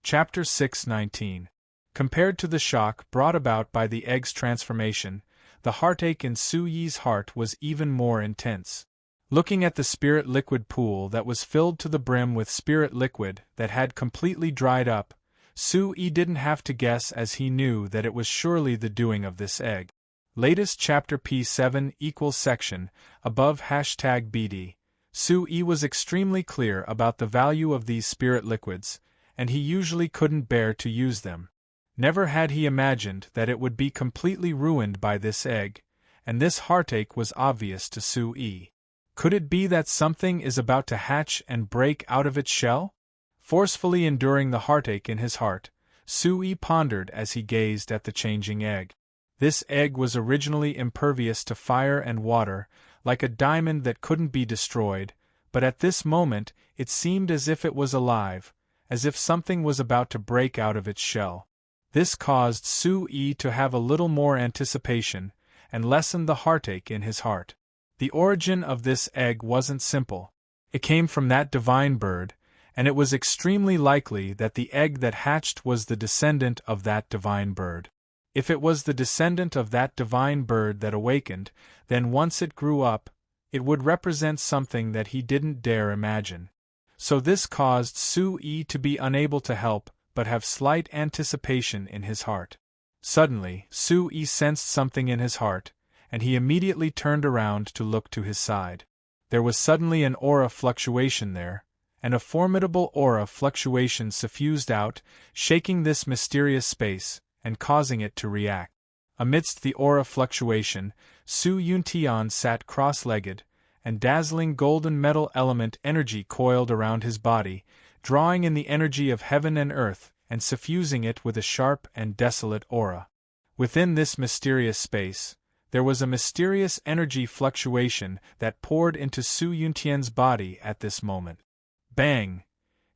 Chapter 6:19. Compared to the shock brought about by the egg's transformation, the heartache in Su Yi's heart was even more intense. Looking at the spirit liquid pool that was filled to the brim with spirit liquid that had completely dried up, Su Yi didn't have to guess, as he knew that it was surely the doing of this egg. Latest chapter P7 equals section, above #BD. Su Yi was extremely clear about the value of these spirit liquids, and he usually couldn't bear to use them. Never had he imagined that it would be completely ruined by this egg, and this heartache was obvious to Su Yi. Could it be that something is about to hatch and break out of its shell? Forcefully enduring the heartache in his heart, Su Yi pondered as he gazed at the changing egg. This egg was originally impervious to fire and water, like a diamond that couldn't be destroyed, but at this moment it seemed as if it was alive, as if something was about to break out of its shell. This caused Su Yi to have a little more anticipation, and lessened the heartache in his heart. The origin of this egg wasn't simple. It came from that divine bird, and it was extremely likely that the egg that hatched was the descendant of that divine bird. If it was the descendant of that divine bird that awakened, then once it grew up, it would represent something that he didn't dare imagine. So this caused Su Yi to be unable to help but have slight anticipation in his heart. Suddenly, Su Yi sensed something in his heart, and he immediately turned around to look to his side. There was suddenly an aura fluctuation there, and a formidable aura fluctuation suffused out, shaking this mysterious space, and causing it to react. Amidst the aura fluctuation, Su Yuntian sat cross-legged, and dazzling golden metal element energy coiled around his body, drawing in the energy of heaven and earth, and suffusing it with a sharp and desolate aura. Within this mysterious space, there was a mysterious energy fluctuation that poured into Su Yuntian's body at this moment. Bang!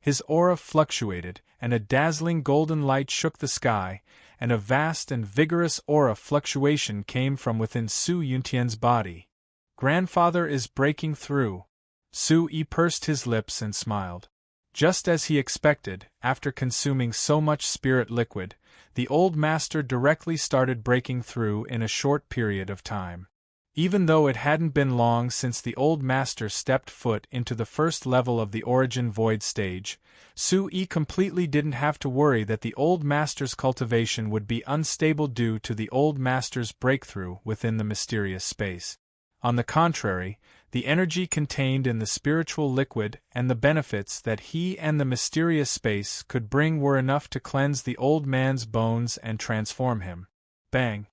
His aura fluctuated, and a dazzling golden light shook the sky, and a vast and vigorous aura fluctuation came from within Su Yuntian's body. Grandfather is breaking through. Su Yi pursed his lips and smiled. Just as he expected, after consuming so much spirit liquid, the old master directly started breaking through in a short period of time. Even though it hadn't been long since the old master stepped foot into the first level of the origin void stage, Su Yi completely didn't have to worry that the old master's cultivation would be unstable due to the old master's breakthrough within the mysterious space. On the contrary, the energy contained in the spiritual liquid and the benefits that he and the mysterious space could bring were enough to cleanse the old man's bones and transform him. Bang!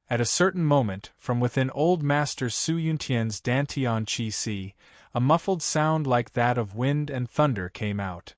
At a certain moment, from within old master Su Yuntian's Dantian Qi Si, a muffled sound like that of wind and thunder came out.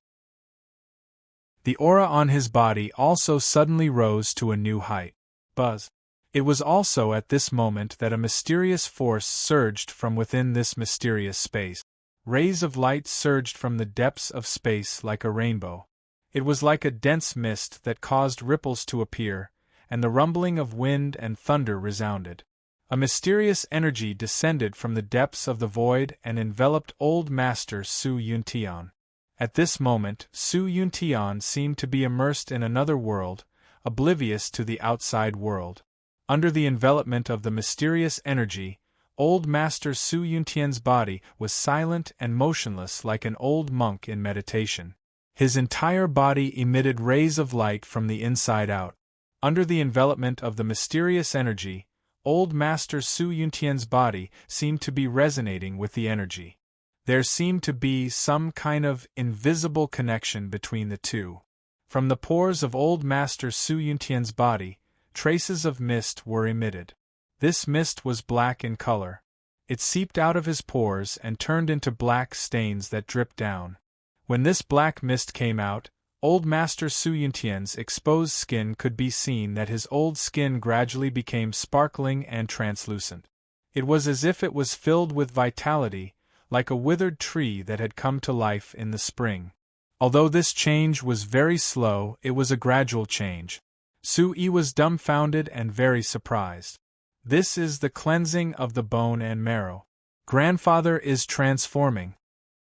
The aura on his body also suddenly rose to a new height. Buzz! It was also at this moment that a mysterious force surged from within this mysterious space. Rays of light surged from the depths of space like a rainbow. It was like a dense mist that caused ripples to appear, and the rumbling of wind and thunder resounded. A mysterious energy descended from the depths of the void and enveloped old master Su Yuntian. At this moment, Su Yuntian seemed to be immersed in another world, oblivious to the outside world. Under the envelopment of the mysterious energy, old master Su Yuntian's body was silent and motionless like an old monk in meditation. His entire body emitted rays of light from the inside out. Under the envelopment of the mysterious energy, old master Su Yuntian's body seemed to be resonating with the energy. There seemed to be some kind of invisible connection between the two. From the pores of old master Su Yuntian's body, traces of mist were emitted. This mist was black in color. It seeped out of his pores and turned into black stains that dripped down. When this black mist came out, old master Su Yuntian's exposed skin could be seen that his old skin gradually became sparkling and translucent. It was as if it was filled with vitality, like a withered tree that had come to life in the spring. Although this change was very slow, it was a gradual change. Su Yi was dumbfounded and very surprised. This is the cleansing of the bone and marrow. Grandfather is transforming.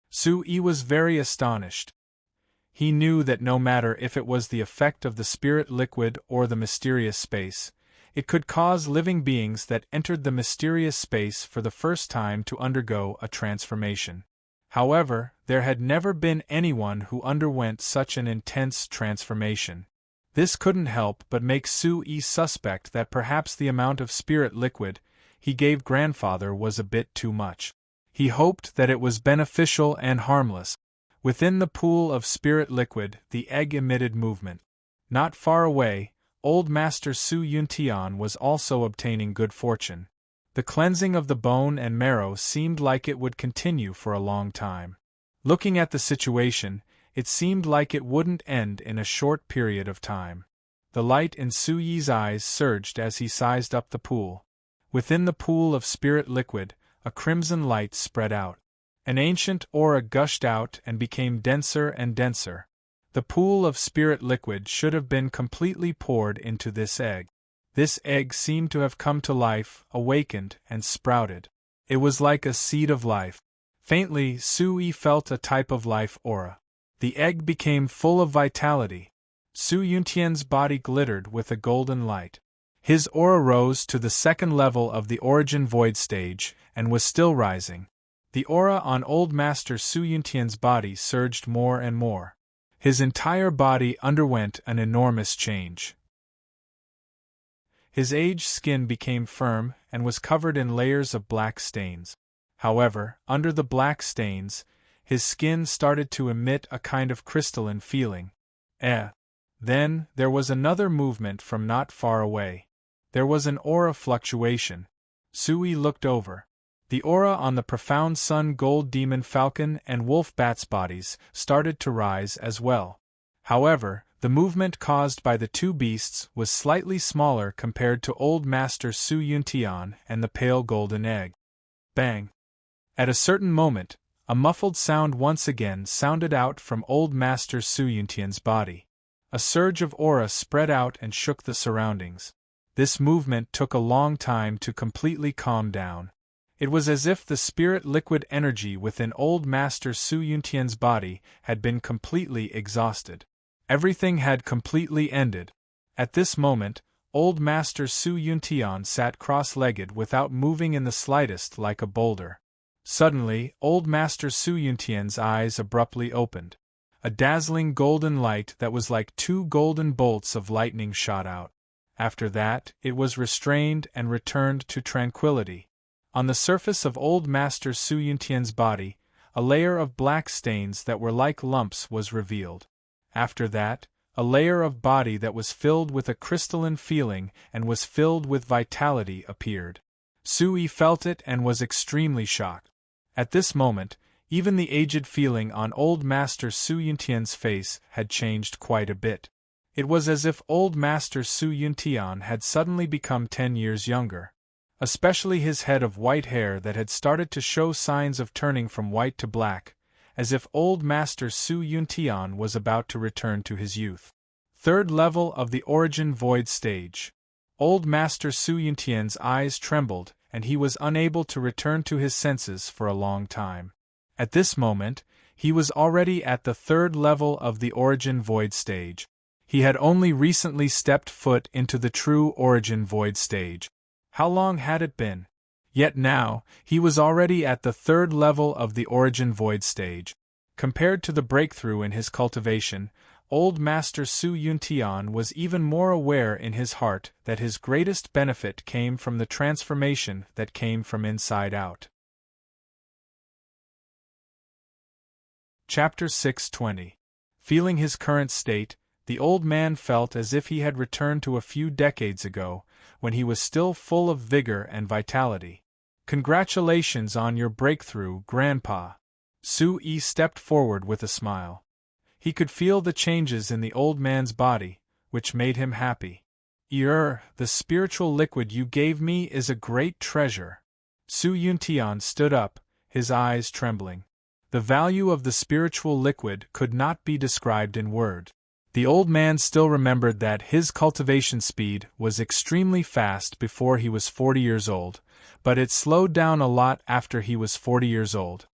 Su Yi was very astonished. He knew that no matter if it was the effect of the spirit liquid or the mysterious space, it could cause living beings that entered the mysterious space for the first time to undergo a transformation. However, there had never been anyone who underwent such an intense transformation. This couldn't help but make Sui suspect that perhaps the amount of spirit liquid he gave grandfather was a bit too much. He hoped that it was beneficial and harmless. Within the pool of spirit liquid, the egg emitted movement. Not far away, old Master Su Yuntian was also obtaining good fortune. The cleansing of the bone and marrow seemed like it would continue for a long time. Looking at the situation, it seemed like it wouldn't end in a short period of time. The light in Su Yi's eyes surged as he sized up the pool. Within the pool of spirit liquid, a crimson light spread out. An ancient aura gushed out and became denser and denser. The pool of spirit liquid should have been completely poured into this egg. This egg seemed to have come to life, awakened, and sprouted. It was like a seed of life. Faintly, Sui felt a type of life aura. The egg became full of vitality. Su Yuntian's body glittered with a golden light. His aura rose to the second level of the origin void stage, and was still rising. The aura on old Master Su Yuntian's body surged more and more. His entire body underwent an enormous change. His aged skin became firm and was covered in layers of black stains. However, under the black stains, his skin started to emit a kind of crystalline feeling. Then, there was another movement from not far away. There was an aura fluctuation. Sui looked over. The aura on the profound sun gold demon falcon and wolf bat's bodies started to rise as well. However, the movement caused by the two beasts was slightly smaller compared to old Master Su Yuntian and the pale golden egg. Bang! At a certain moment, a muffled sound once again sounded out from old Master Su Yuntian's body. A surge of aura spread out and shook the surroundings. This movement took a long time to completely calm down. It was as if the spirit liquid energy within old Master Su Yuntian's body had been completely exhausted. Everything had completely ended. At this moment, old Master Su Yuntian sat cross-legged without moving in the slightest, like a boulder. Suddenly, old Master Su Yuntian's eyes abruptly opened. A dazzling golden light that was like two golden bolts of lightning shot out. After that, it was restrained and returned to tranquility. On the surface of old Master Su Yuntian's body, a layer of black stains that were like lumps was revealed. After that, a layer of body that was filled with a crystalline feeling and was filled with vitality appeared. Sui felt it and was extremely shocked. At this moment, even the aged feeling on old Master Su Yuntian's face had changed quite a bit. It was as if old Master Su Yuntian had suddenly become 10 years younger. Especially his head of white hair that had started to show signs of turning from white to black, as if old Master Su Yuntian was about to return to his youth. Third level of the origin void stage. Old Master Su Yuntian's eyes trembled, and he was unable to return to his senses for a long time. At this moment, he was already at the third level of the origin void stage. He had only recently stepped foot into the true origin void stage. How long had it been? Yet now, he was already at the third level of the origin void stage. Compared to the breakthrough in his cultivation, old Master Su Yuntian was even more aware in his heart that his greatest benefit came from the transformation that came from inside out. Chapter 620. Feeling his current state, the old man felt as if he had returned to a few decades ago, when he was still full of vigor and vitality. Congratulations on your breakthrough, Grandpa. Sui stepped forward with a smile. He could feel the changes in the old man's body, which made him happy. The spiritual liquid you gave me is a great treasure. Su Yuntian stood up, his eyes trembling. The value of the spiritual liquid could not be described in words. The old man still remembered that his cultivation speed was extremely fast before he was 40 years old, but it slowed down a lot after he was 40 years old.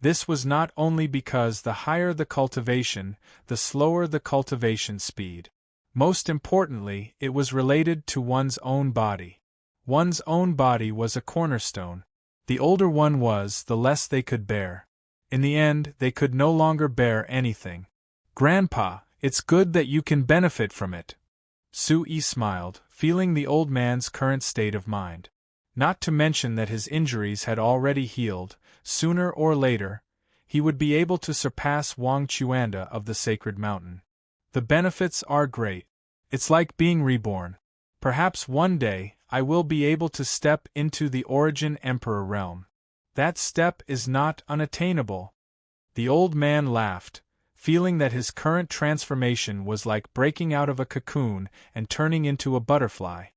This was not only because the higher the cultivation, the slower the cultivation speed. Most importantly, it was related to one's own body. One's own body was a cornerstone. The older one was, the less they could bear. In the end, they could no longer bear anything. "Grandpa, it's good that you can benefit from it." Sui smiled, feeling the old man's current state of mind. Not to mention that his injuries had already healed. Sooner or later, he would be able to surpass Wang Chuanda of the Sacred Mountain. The benefits are great. It's like being reborn. Perhaps one day, I will be able to step into the Origin Emperor realm. That step is not unattainable. The old man laughed, feeling that his current transformation was like breaking out of a cocoon and turning into a butterfly.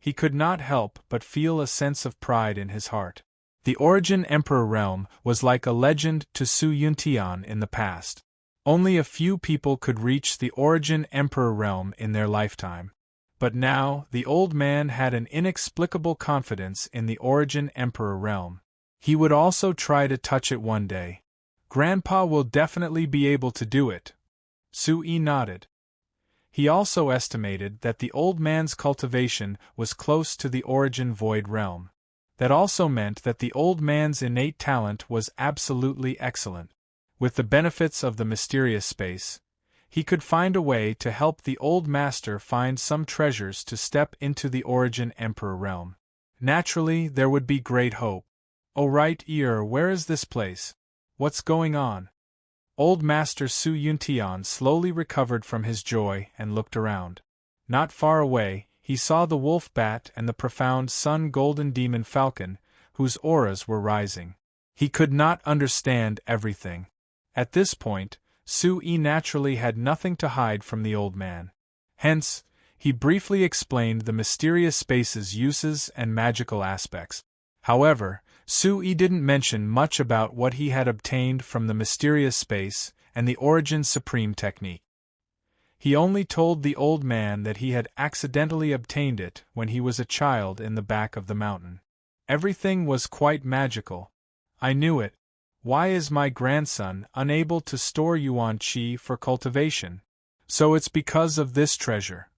He could not help but feel a sense of pride in his heart. The Origin Emperor realm was like a legend to Su Yuntian in the past. Only a few people could reach the Origin Emperor realm in their lifetime. But now, the old man had an inexplicable confidence in the Origin Emperor realm. He would also try to touch it one day. Grandpa will definitely be able to do it. Sui nodded. He also estimated that the old man's cultivation was close to the Origin Void realm. That also meant that the old man's innate talent was absolutely excellent. With the benefits of the mysterious space, he could find a way to help the old master find some treasures to step into the Origin Emperor realm. Naturally, there would be great hope. "Oh right, where is this place? What's going on?" Old Master Su Yuntian slowly recovered from his joy and looked around. Not far away, he saw the wolf bat and the profound sun golden demon falcon, whose auras were rising. He could not understand everything. At this point, Sui naturally had nothing to hide from the old man. Hence, he briefly explained the mysterious space's uses and magical aspects. However, Sui didn't mention much about what he had obtained from the mysterious space and the Origin Supreme technique. He only told the old man that he had accidentally obtained it when he was a child in the back of the mountain. Everything was quite magical. "I knew it. Why is my grandson unable to store Yuan Qi for cultivation? So it's because of this treasure."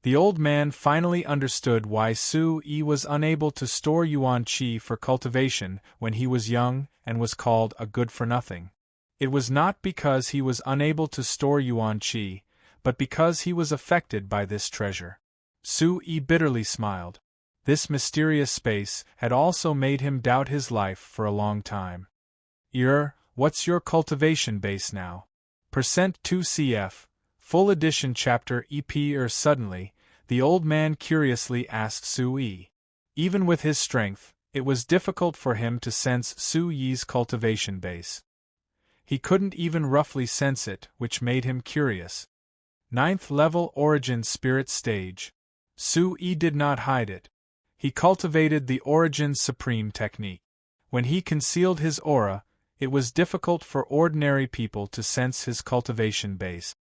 The old man finally understood why Sui was unable to store Yuan Qi for cultivation when he was young and was called a good-for-nothing. It was not because he was unable to store Yuan Qi, but because he was affected by this treasure. Sui bitterly smiled. This mysterious space had also made him doubt his life for a long time. What's your cultivation base now? Percent 2 CF, Full Edition Chapter EP. Suddenly, the old man curiously asked Sui. Even with his strength, it was difficult for him to sense Sui's cultivation base. He couldn't even roughly sense it, which made him curious. 9th level Origin Spirit Stage. Sui did not hide it. He cultivated the Origin Supreme technique. When he concealed his aura, it was difficult for ordinary people to sense his cultivation base.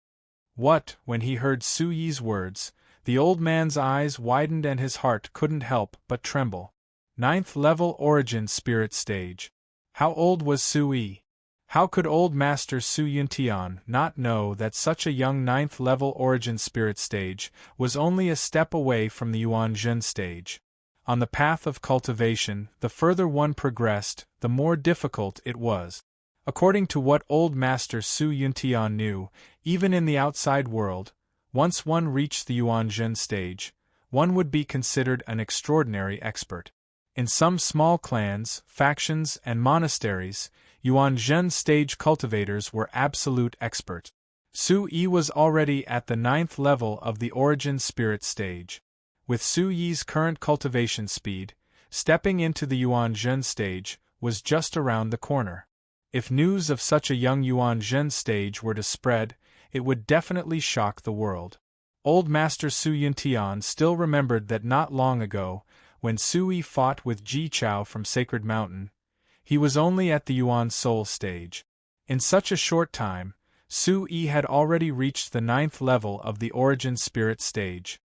When he heard Sui's words, the old man's eyes widened and his heart couldn't help but tremble. 9th level Origin Spirit Stage. How old was Sui? How could old Master Su Yuntian not know that such a young 9th level Origin Spirit Stage was only a step away from the Yuan Zhen stage? On the path of cultivation, the further one progressed, the more difficult it was. According to what old Master Su Yuntian knew, even in the outside world, once one reached the Yuan Zhen stage, one would be considered an extraordinary expert. In some small clans, factions, and monasteries, Yuan Zhen stage cultivators were absolute experts. Sui was already at the 9th level of the Origin Spirit stage. With Sui's current cultivation speed, stepping into the Yuan Zhen stage was just around the corner. If news of such a young Yuan Zhen stage were to spread, it would definitely shock the world. Old Master Su Yuntian still remembered that not long ago, when Sui fought with Ji Chao from Sacred Mountain, he was only at the Yuan Soul stage. In such a short time, Sui had already reached the 9th level of the Origin Spirit stage.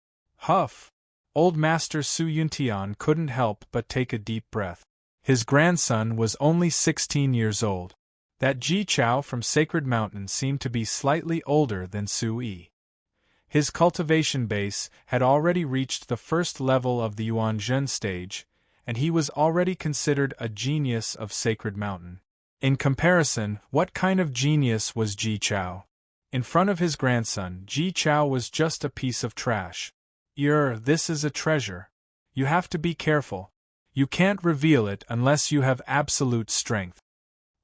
Huff! Old Master Su Yuntian couldn't help but take a deep breath. His grandson was only 16 years old. That Ji Chao from Sacred Mountain seemed to be slightly older than Sui. His cultivation base had already reached the first level of the Yuanzhen stage, and he was already considered a genius of Sacred Mountain. In comparison, what kind of genius was Ji Chao? In front of his grandson, Ji Chao was just a piece of trash. This is a treasure. You have to be careful. You can't reveal it unless you have absolute strength.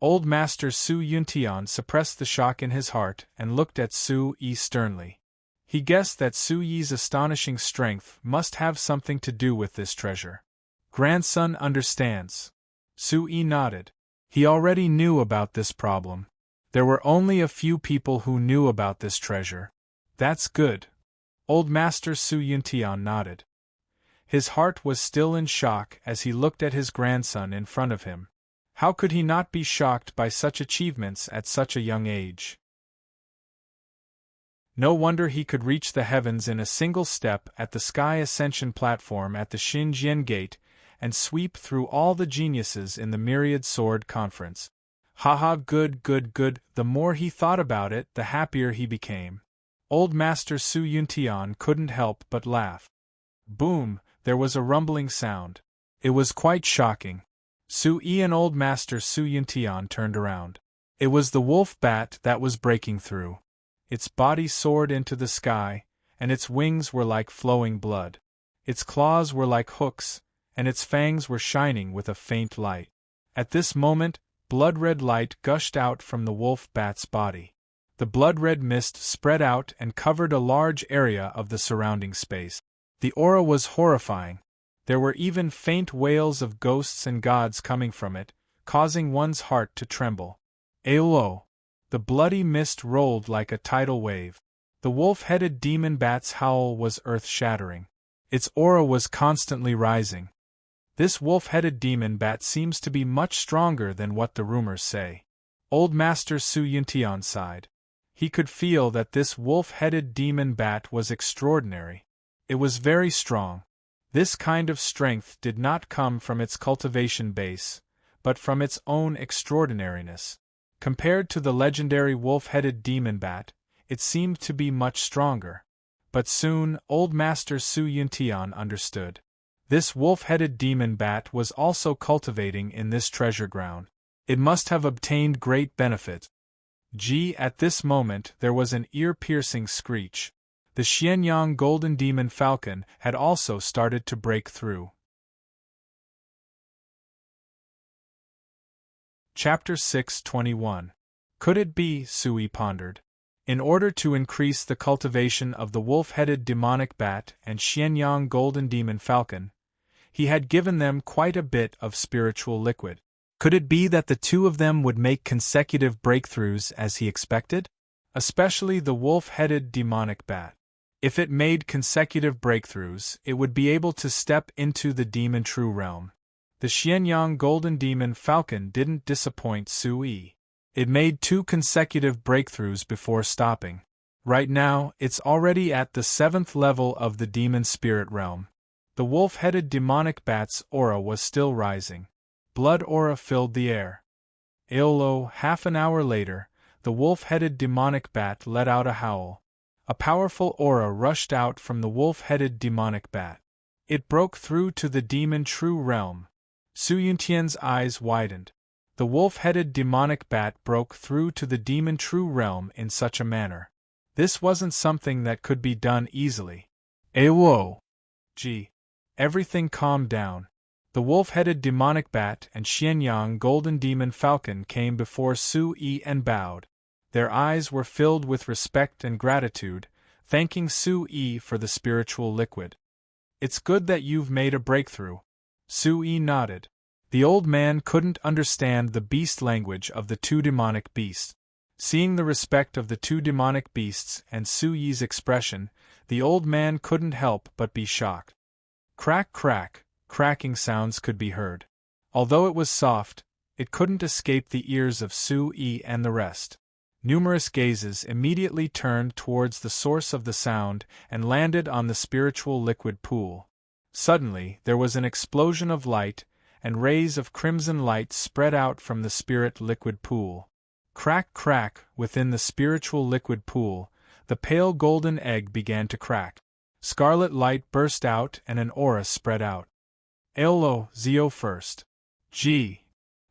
Old Master Su Yuntian suppressed the shock in his heart and looked at Su Yi sternly. He guessed that Su Yi's astonishing strength must have something to do with this treasure. Grandson understands. Su Yi nodded. He already knew about this problem. There were only a few people who knew about this treasure. That's good. Old Master Su Yuntian nodded. His heart was still in shock as he looked at his grandson in front of him. How could he not be shocked by such achievements at such a young age? No wonder he could reach the heavens in a single step at the Sky Ascension platform at the Xinjian Gate and sweep through all the geniuses in the Myriad Sword Conference. Haha, good. The more he thought about it, the happier he became. Old Master Su Yuntian couldn't help but laugh. Boom, there was a rumbling sound. It was quite shocking. Su Yi and Old Master Su Yuntian turned around. It was the wolf bat that was breaking through. Its body soared into the sky, and its wings were like flowing blood. Its claws were like hooks, and its fangs were shining with a faint light. At this moment, blood-red light gushed out from the wolf bat's body. The blood-red mist spread out and covered a large area of the surrounding space. The aura was horrifying. There were even faint wails of ghosts and gods coming from it, causing one's heart to tremble. Aolo! The bloody mist rolled like a tidal wave. The wolf-headed demon bat's howl was earth-shattering. Its aura was constantly rising. This wolf-headed demon bat seems to be much stronger than what the rumors say. Old Master Su Yuntian sighed. He could feel that this wolf-headed demon bat was extraordinary. It was very strong. This kind of strength did not come from its cultivation base, but from its own extraordinariness. Compared to the legendary wolf-headed demon bat, it seemed to be much stronger. But soon, Old Master Su Yuntian understood. This wolf-headed demon bat was also cultivating in this treasure ground. It must have obtained great benefit. At this moment there was an ear-piercing screech. The Xianyang Golden Demon Falcon had also started to break through. Chapter 6:21. Could it be, Sui pondered. In order to increase the cultivation of the wolf-headed demonic bat and Xianyang Golden Demon Falcon, he had given them quite a bit of spiritual liquid. Could it be that the two of them would make consecutive breakthroughs as he expected? Especially the wolf-headed demonic bat. If it made consecutive breakthroughs, it would be able to step into the demon true realm. The Xianyang Golden Demon Falcon didn't disappoint Sui. It made 2 consecutive breakthroughs before stopping. Right now, it's already at the 7th level of the demon spirit realm. The wolf-headed demonic bat's aura was still rising. Blood aura filled the air. Aolo, half an hour later, the wolf-headed demonic bat let out a howl. A powerful aura rushed out from the wolf-headed demonic bat. It broke through to the demon true realm. Su Yuntian's eyes widened. The wolf-headed demonic bat broke through to the demon true realm in such a manner. This wasn't something that could be done easily. Awo! Everything calmed down. The wolf-headed demonic bat and Xianyang Golden Demon Falcon came before Su Yi and bowed. Their eyes were filled with respect and gratitude, thanking Su Yi for the spiritual liquid. It's good that you've made a breakthrough. Su Yi nodded. The old man couldn't understand the beast language of the 2 demonic beasts. Seeing the respect of the 2 demonic beasts and Su Yi's expression, the old man couldn't help but be shocked. Crack, crack, cracking sounds could be heard. Although it was soft, it couldn't escape the ears of Su Yi and the rest. Numerous gazes immediately turned towards the source of the sound and landed on the spiritual liquid pool. Suddenly, there was an explosion of light, and rays of crimson light spread out from the spirit liquid pool. Crack, crack, within the spiritual liquid pool, the pale golden egg began to crack. Scarlet light burst out and an aura spread out. Aolo, Zio first. G.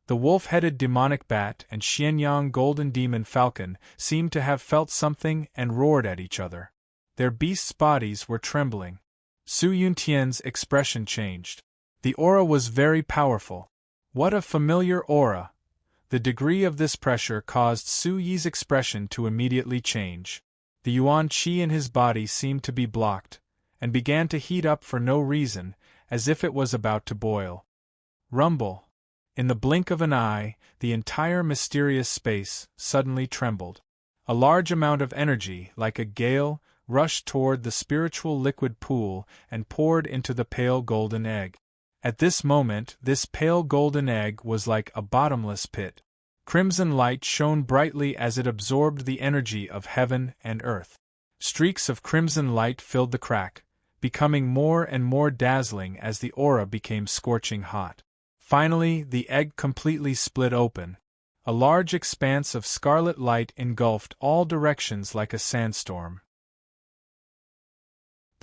The wolf-headed demonic bat and Xianyang golden demon falcon seemed to have felt something and roared at each other. Their beasts' bodies were trembling. Su Yuntian's expression changed. The aura was very powerful. What a familiar aura! The degree of this pressure caused Su Yi's expression to immediately change. The yuan qi in his body seemed to be blocked, and began to heat up for no reason, as if it was about to boil. Rumble. In the blink of an eye, the entire mysterious space suddenly trembled. A large amount of energy, like a gale, rushed toward the spiritual liquid pool and poured into the pale golden egg. At this moment, this pale golden egg was like a bottomless pit. Crimson light shone brightly as it absorbed the energy of heaven and earth. Streaks of crimson light filled the crack, becoming more and more dazzling as the aura became scorching hot. Finally, the egg completely split open. A large expanse of scarlet light engulfed all directions like a sandstorm.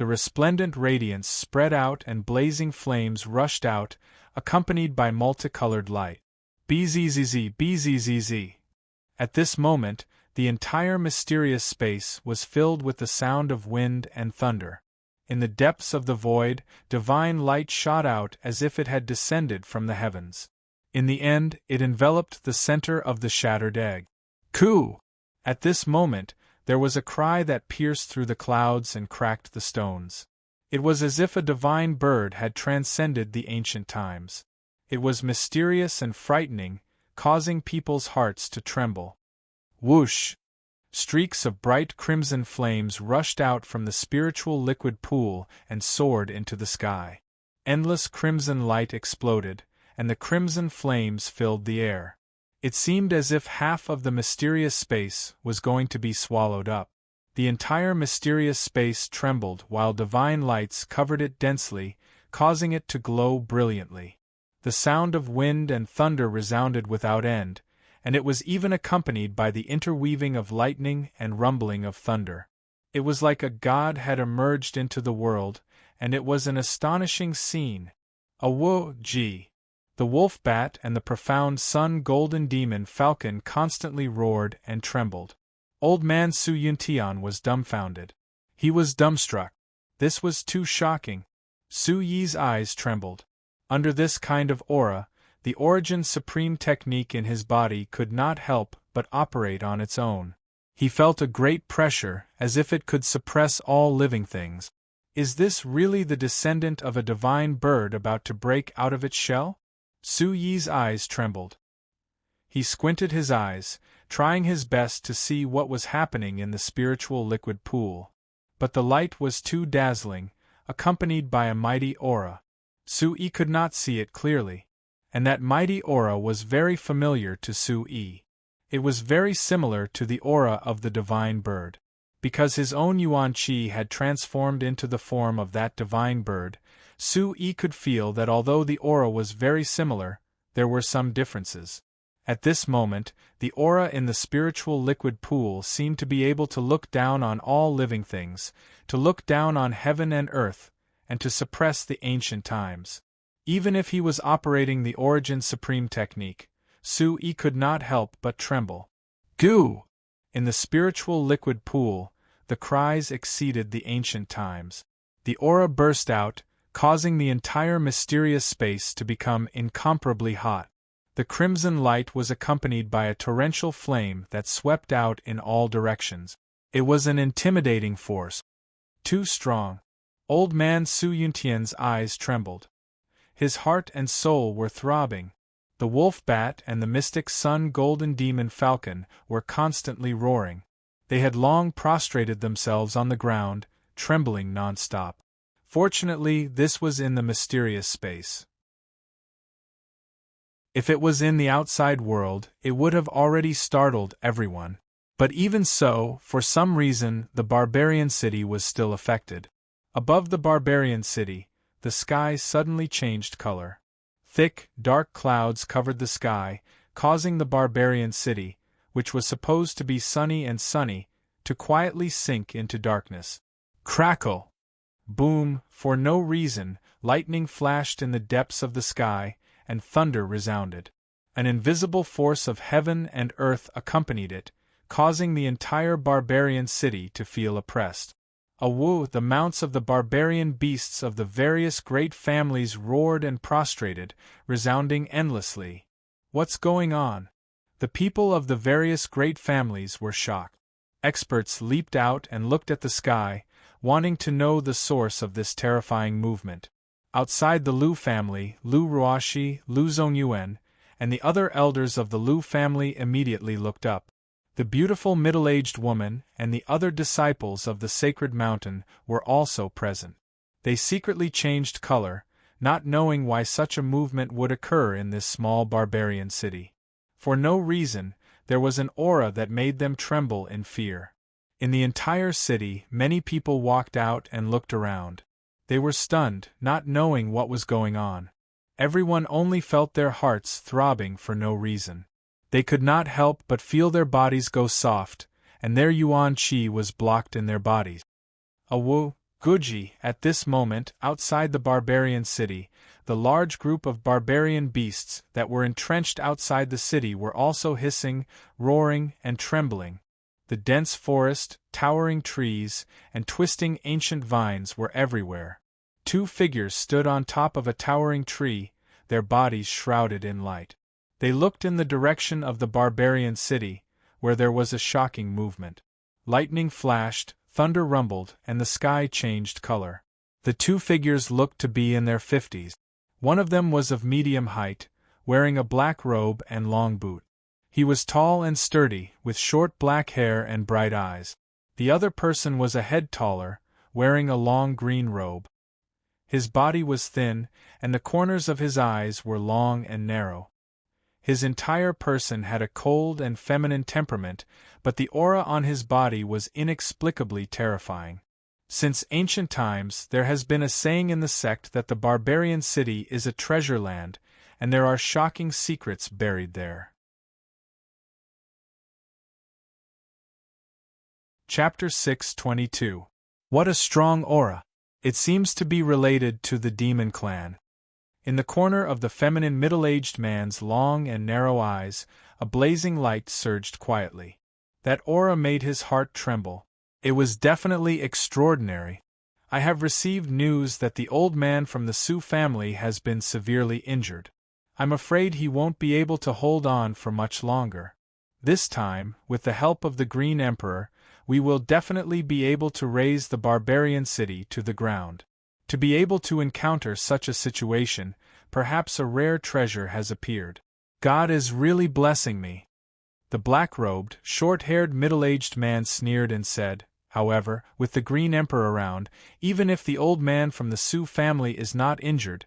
The resplendent radiance spread out and blazing flames rushed out, accompanied by multicolored light. Bzzz, bzzz. At this moment, the entire mysterious space was filled with the sound of wind and thunder. In the depths of the void, divine light shot out as if it had descended from the heavens. In the end, it enveloped the center of the shattered egg. Coo! At this moment, there was a cry that pierced through the clouds and cracked the stones. It was as if a divine bird had transcended the ancient times. It was mysterious and frightening, causing people's hearts to tremble. Whoosh! Streaks of bright crimson flames rushed out from the spiritual liquid pool and soared into the sky. Endless crimson light exploded, and the crimson flames filled the air. It seemed as if half of the mysterious space was going to be swallowed up. The entire mysterious space trembled while divine lights covered it densely, causing it to glow brilliantly. The sound of wind and thunder resounded without end, and it was even accompanied by the interweaving of lightning and rumbling of thunder. It was like a god had emerged into the world, and it was an astonishing scene. Awo-ji! The wolf bat and the profound sun golden demon falcon constantly roared and trembled. Old man Su Yuntian was dumbfounded. He was dumbstruck. This was too shocking. Su Yi's eyes trembled. Under this kind of aura, the origin supreme technique in his body could not help but operate on its own. He felt a great pressure, as if it could suppress all living things. Is this really the descendant of a divine bird about to break out of its shell? Su Yi's eyes trembled. He squinted his eyes, trying his best to see what was happening in the spiritual liquid pool. But the light was too dazzling, accompanied by a mighty aura. Su Yi could not see it clearly. And that mighty aura was very familiar to Su Yi. It was very similar to the aura of the divine bird. Because his own yuan qi had transformed into the form of that divine bird, Su Yi could feel that although the aura was very similar, there were some differences. At this moment, the aura in the spiritual liquid pool seemed to be able to look down on all living things, to look down on heaven and earth, and to suppress the ancient times. Even if he was operating the origin supreme technique, Su Yi could not help but tremble. Goo! In the spiritual liquid pool, the cries exceeded the ancient times. The aura burst out, causing the entire mysterious space to become incomparably hot. The crimson light was accompanied by a torrential flame that swept out in all directions. It was an intimidating force. Too strong. Old man Su Yuntian's eyes trembled. His heart and soul were throbbing. The wolf bat and the mystic sun golden demon falcon were constantly roaring. They had long prostrated themselves on the ground, trembling non-stop. Fortunately, this was in the mysterious space. If it was in the outside world, it would have already startled everyone. But even so, for some reason, the barbarian city was still affected. Above the barbarian city, the sky suddenly changed color. Thick, dark clouds covered the sky, causing the barbarian city, which was supposed to be sunny, to quietly sink into darkness. Crackle! Boom! For no reason, lightning flashed in the depths of the sky, and thunder resounded. An invisible force of heaven and earth accompanied it, causing the entire barbarian city to feel oppressed. Awoo! The mounts of the barbarian beasts of the various great families roared and prostrated, resounding endlessly. What's going on? The people of the various great families were shocked. Experts leaped out and looked at the sky, wanting to know the source of this terrifying movement. Outside the Lu family, Lu Ruoshi, Lu Zongyuan, and the other elders of the Lu family immediately looked up. The beautiful middle-aged woman and the other disciples of the sacred mountain were also present. They secretly changed color, not knowing why such a movement would occur in this small barbarian city. For no reason, there was an aura that made them tremble in fear. In the entire city, many people walked out and looked around. They were stunned, not knowing what was going on. Everyone only felt their hearts throbbing for no reason. They could not help but feel their bodies go soft, and their yuan qi was blocked in their bodies. Awu, Guji, at this moment, outside the barbarian city, the large group of barbarian beasts that were entrenched outside the city were also hissing, roaring, and trembling. The dense forest, towering trees, and twisting ancient vines were everywhere. Two figures stood on top of a towering tree, their bodies shrouded in light. They looked in the direction of the barbarian city, where there was a shocking movement. Lightning flashed, thunder rumbled, and the sky changed color. The two figures looked to be in their 50s. One of them was of medium height, wearing a black robe and long boot. He was tall and sturdy, with short black hair and bright eyes. The other person was a head taller, wearing a long green robe. His body was thin, and the corners of his eyes were long and narrow. His entire person had a cold and feminine temperament, but the aura on his body was inexplicably terrifying. Since ancient times, there has been a saying in the sect that the barbarian city is a treasure land, and there are shocking secrets buried there. Chapter 6:22. What a strong aura! It seems to be related to the demon clan. In the corner of the feminine middle-aged man's long and narrow eyes, a blazing light surged quietly. That aura made his heart tremble. It was definitely extraordinary. I have received news that the old man from the Su family has been severely injured. I'm afraid he won't be able to hold on for much longer. This time, with the help of the Green Emperor, we will definitely be able to raise the barbarian city to the ground. To be able to encounter such a situation, perhaps a rare treasure has appeared. God is really blessing me. The black-robed, short-haired middle-aged man sneered and said, however, with the Green Emperor around, even if the old man from the Su family is not injured,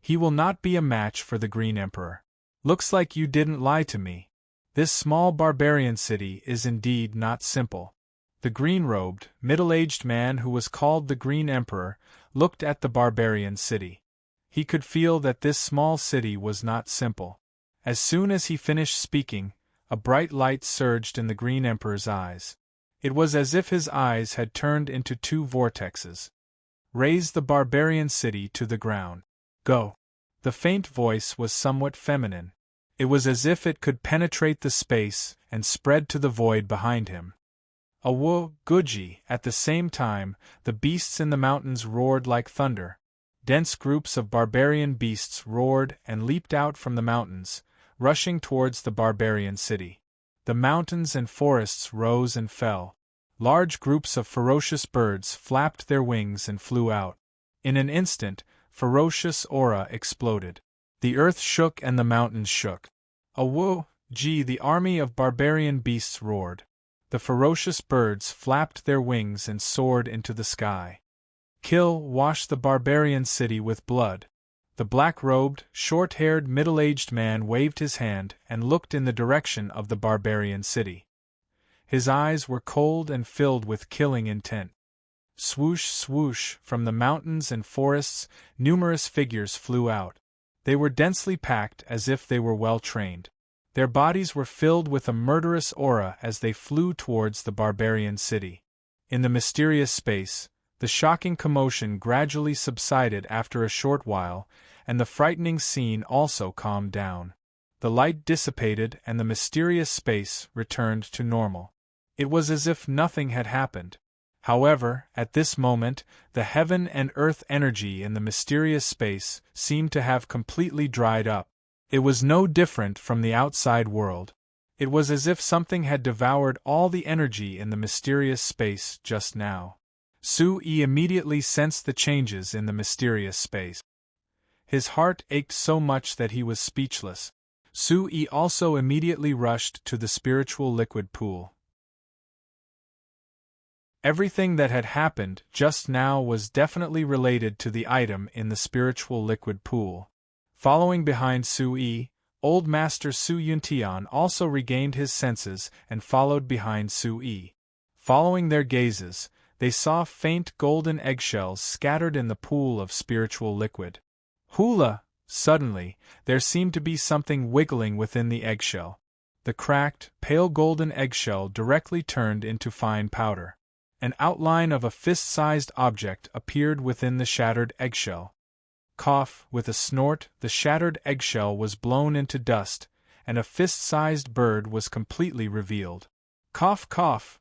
he will not be a match for the Green Emperor. Looks like you didn't lie to me. This small barbarian city is indeed not simple. The green-robed, middle-aged man who was called the Green Emperor looked at the barbarian city. He could feel that this small city was not simple. As soon as he finished speaking, a bright light surged in the Green Emperor's eyes. It was as if his eyes had turned into two vortexes. Raise the barbarian city to the ground. Go. The faint voice was somewhat feminine. It was as if it could penetrate the space and spread to the void behind him. Awu, Guji, at the same time, the beasts in the mountains roared like thunder. Dense groups of barbarian beasts roared and leaped out from the mountains, rushing towards the barbarian city. The mountains and forests rose and fell. Large groups of ferocious birds flapped their wings and flew out. In an instant, ferocious aura exploded. The earth shook and the mountains shook. Awu, Ji, the army of barbarian beasts roared. The ferocious birds flapped their wings and soared into the sky. Kill, wash the barbarian city with blood. The black-robed, short-haired middle-aged man waved his hand and looked in the direction of the barbarian city. His eyes were cold and filled with killing intent. Swoosh, swoosh, from the mountains and forests, numerous figures flew out. They were densely packed as if they were well trained. Their bodies were filled with a murderous aura as they flew towards the barbarian city. In the mysterious space, the shocking commotion gradually subsided after a short while, and the frightening scene also calmed down. The light dissipated and the mysterious space returned to normal. It was as if nothing had happened. However, at this moment, the heaven and earth energy in the mysterious space seemed to have completely dried up. It was no different from the outside world. It was as if something had devoured all the energy in the mysterious space just now. Su-yi immediately sensed the changes in the mysterious space. His heart ached so much that he was speechless. Su-yi also immediately rushed to the spiritual liquid pool. Everything that had happened just now was definitely related to the item in the spiritual liquid pool. Following behind Su-yi, Old Master Su Yuntian also regained his senses and followed behind Su-yi. Following their gazes, they saw faint golden eggshells scattered in the pool of spiritual liquid. Hula! Suddenly, there seemed to be something wiggling within the eggshell. The cracked, pale golden eggshell directly turned into fine powder. An outline of a fist-sized object appeared within the shattered eggshell. Cough, with a snort, the shattered eggshell was blown into dust, and a fist-sized bird was completely revealed. Cough, cough!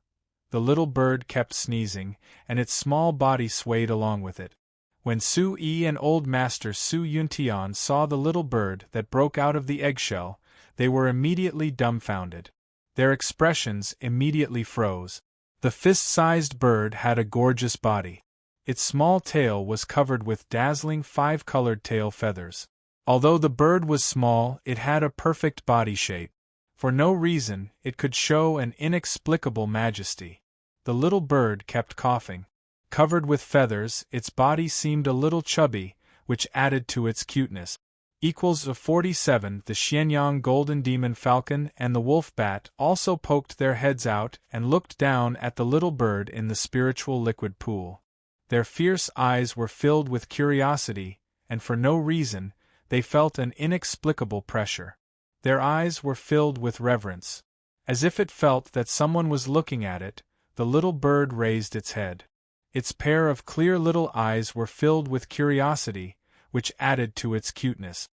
The little bird kept sneezing, and its small body swayed along with it. When Su-yi and Old Master Su Yuntian saw the little bird that broke out of the eggshell, they were immediately dumbfounded. Their expressions immediately froze. The fist-sized bird had a gorgeous body. Its small tail was covered with dazzling five-colored tail feathers. Although the bird was small, it had a perfect body shape. For no reason, it could show an inexplicable majesty. The little bird kept coughing. Covered with feathers, its body seemed a little chubby, which added to its cuteness. Equals of 47. The Xianyang Golden Demon Falcon and the Wolf Bat also poked their heads out and looked down at the little bird in the spiritual liquid pool. Their fierce eyes were filled with curiosity, and for no reason, they felt an inexplicable pressure. Their eyes were filled with reverence. As if it felt that someone was looking at it, the little bird raised its head. Its pair of clear little eyes were filled with curiosity, which added to its cuteness.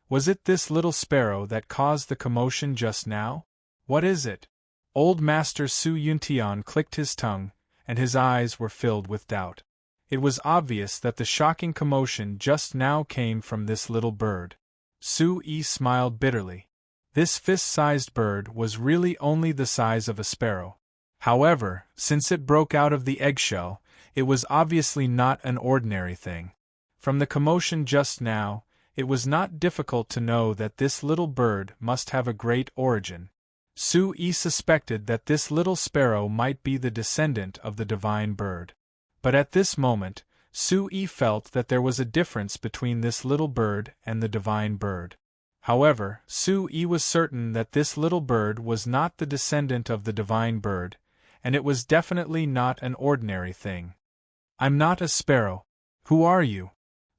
Was it this little sparrow that caused the commotion just now? What is it? Old Master Su Yuntian clicked his tongue, and his eyes were filled with doubt. It was obvious that the shocking commotion just now came from this little bird. Su-yi smiled bitterly. This fist-sized bird was really only the size of a sparrow. However, since it broke out of the eggshell, it was obviously not an ordinary thing. From the commotion just now, it was not difficult to know that this little bird must have a great origin. Su-yi suspected that this little sparrow might be the descendant of the divine bird. But at this moment, Su-yi felt that there was a difference between this little bird and the divine bird. However, Su-yi was certain that this little bird was not the descendant of the divine bird, and it was definitely not an ordinary thing. "I'm not a sparrow. Who are you?"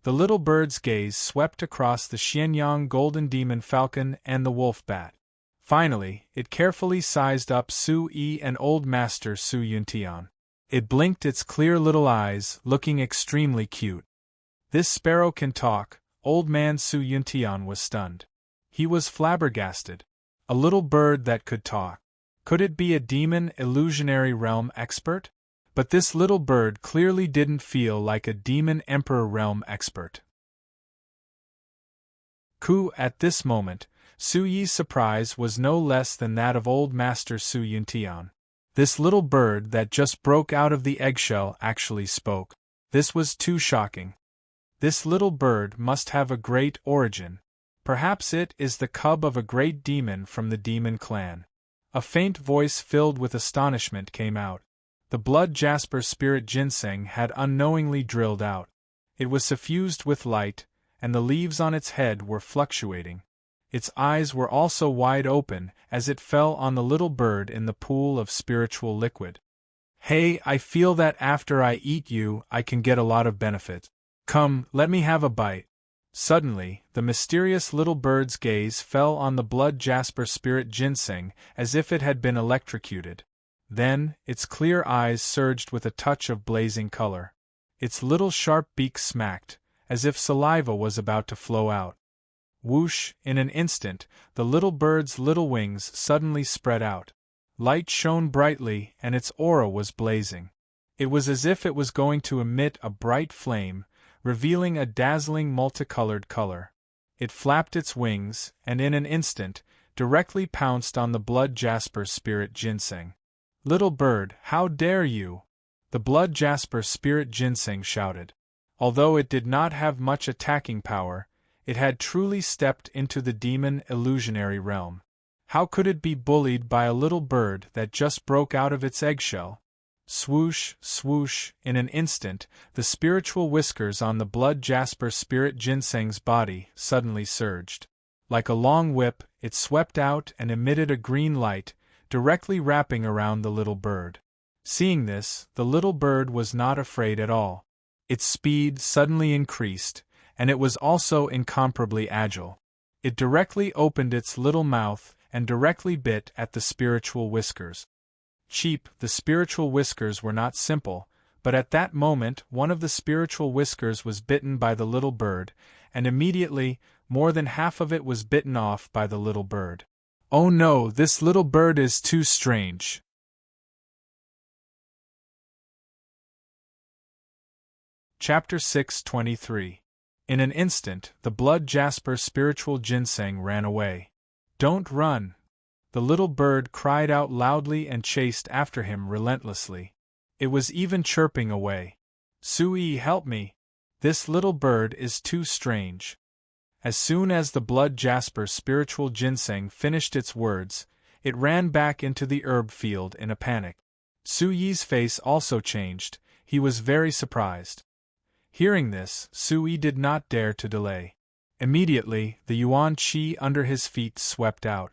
The little bird's gaze swept across the Xianyang Golden Demon Falcon and the Wolf Bat. Finally, it carefully sized up Su-yi and Old Master Su Yuntian. It blinked its clear little eyes, looking extremely cute. "This sparrow can talk." Old Man Su Yuntian was stunned. He was flabbergasted. A little bird that could talk. Could it be a demon illusionary realm expert? But this little bird clearly didn't feel like a demon emperor realm expert. At this moment, Su-yi's surprise was no less than that of Old Master Su Yuntian. This little bird that just broke out of the eggshell actually spoke. This was too shocking. This little bird must have a great origin. Perhaps it is the cub of a great demon from the demon clan. A faint voice filled with astonishment came out. The blood jasper spirit ginseng had unknowingly drilled out. It was suffused with light, and the leaves on its head were fluctuating. Its eyes were also wide open as it fell on the little bird in the pool of spiritual liquid. "Hey, I feel that after I eat you, I can get a lot of benefit. Come, let me have a bite." Suddenly, the mysterious little bird's gaze fell on the blood jasper spirit ginseng as if it had been electrocuted. Then, its clear eyes surged with a touch of blazing color. Its little sharp beak smacked, as if saliva was about to flow out. Whoosh, in an instant, the little bird's little wings suddenly spread out. Light shone brightly and its aura was blazing. It was as if it was going to emit a bright flame, revealing a dazzling multicolored color. It flapped its wings, and in an instant, directly pounced on the blood jasper spirit ginseng. "Little bird, how dare you!" the blood jasper spirit ginseng shouted. Although it did not have much attacking power, it had truly stepped into the demon illusionary realm. How could it be bullied by a little bird that just broke out of its eggshell? Swoosh, swoosh, in an instant, the spiritual whiskers on the blood jasper spirit ginseng's body suddenly surged. Like a long whip, it swept out and emitted a green light, directly wrapping around the little bird. Seeing this, the little bird was not afraid at all. Its speed suddenly increased, and it was also incomparably agile. It directly opened its little mouth and directly bit at the spiritual whiskers. Cheap, the spiritual whiskers were not simple, but at that moment one of the spiritual whiskers was bitten by the little bird, and immediately, more than half of it was bitten off by the little bird. "Oh no, this little bird is too strange." Chapter 6:23. In an instant, the blood jasper spiritual ginseng ran away. "Don't run!" the little bird cried out loudly and chased after him relentlessly. It was even chirping away. "Sui, help me! This little bird is too strange." As soon as the blood jasper spiritual ginseng finished its words, it ran back into the herb field in a panic. Suyi's face also changed. He was very surprised. Hearing this, Sui did not dare to delay. Immediately, the yuan qi under his feet swept out.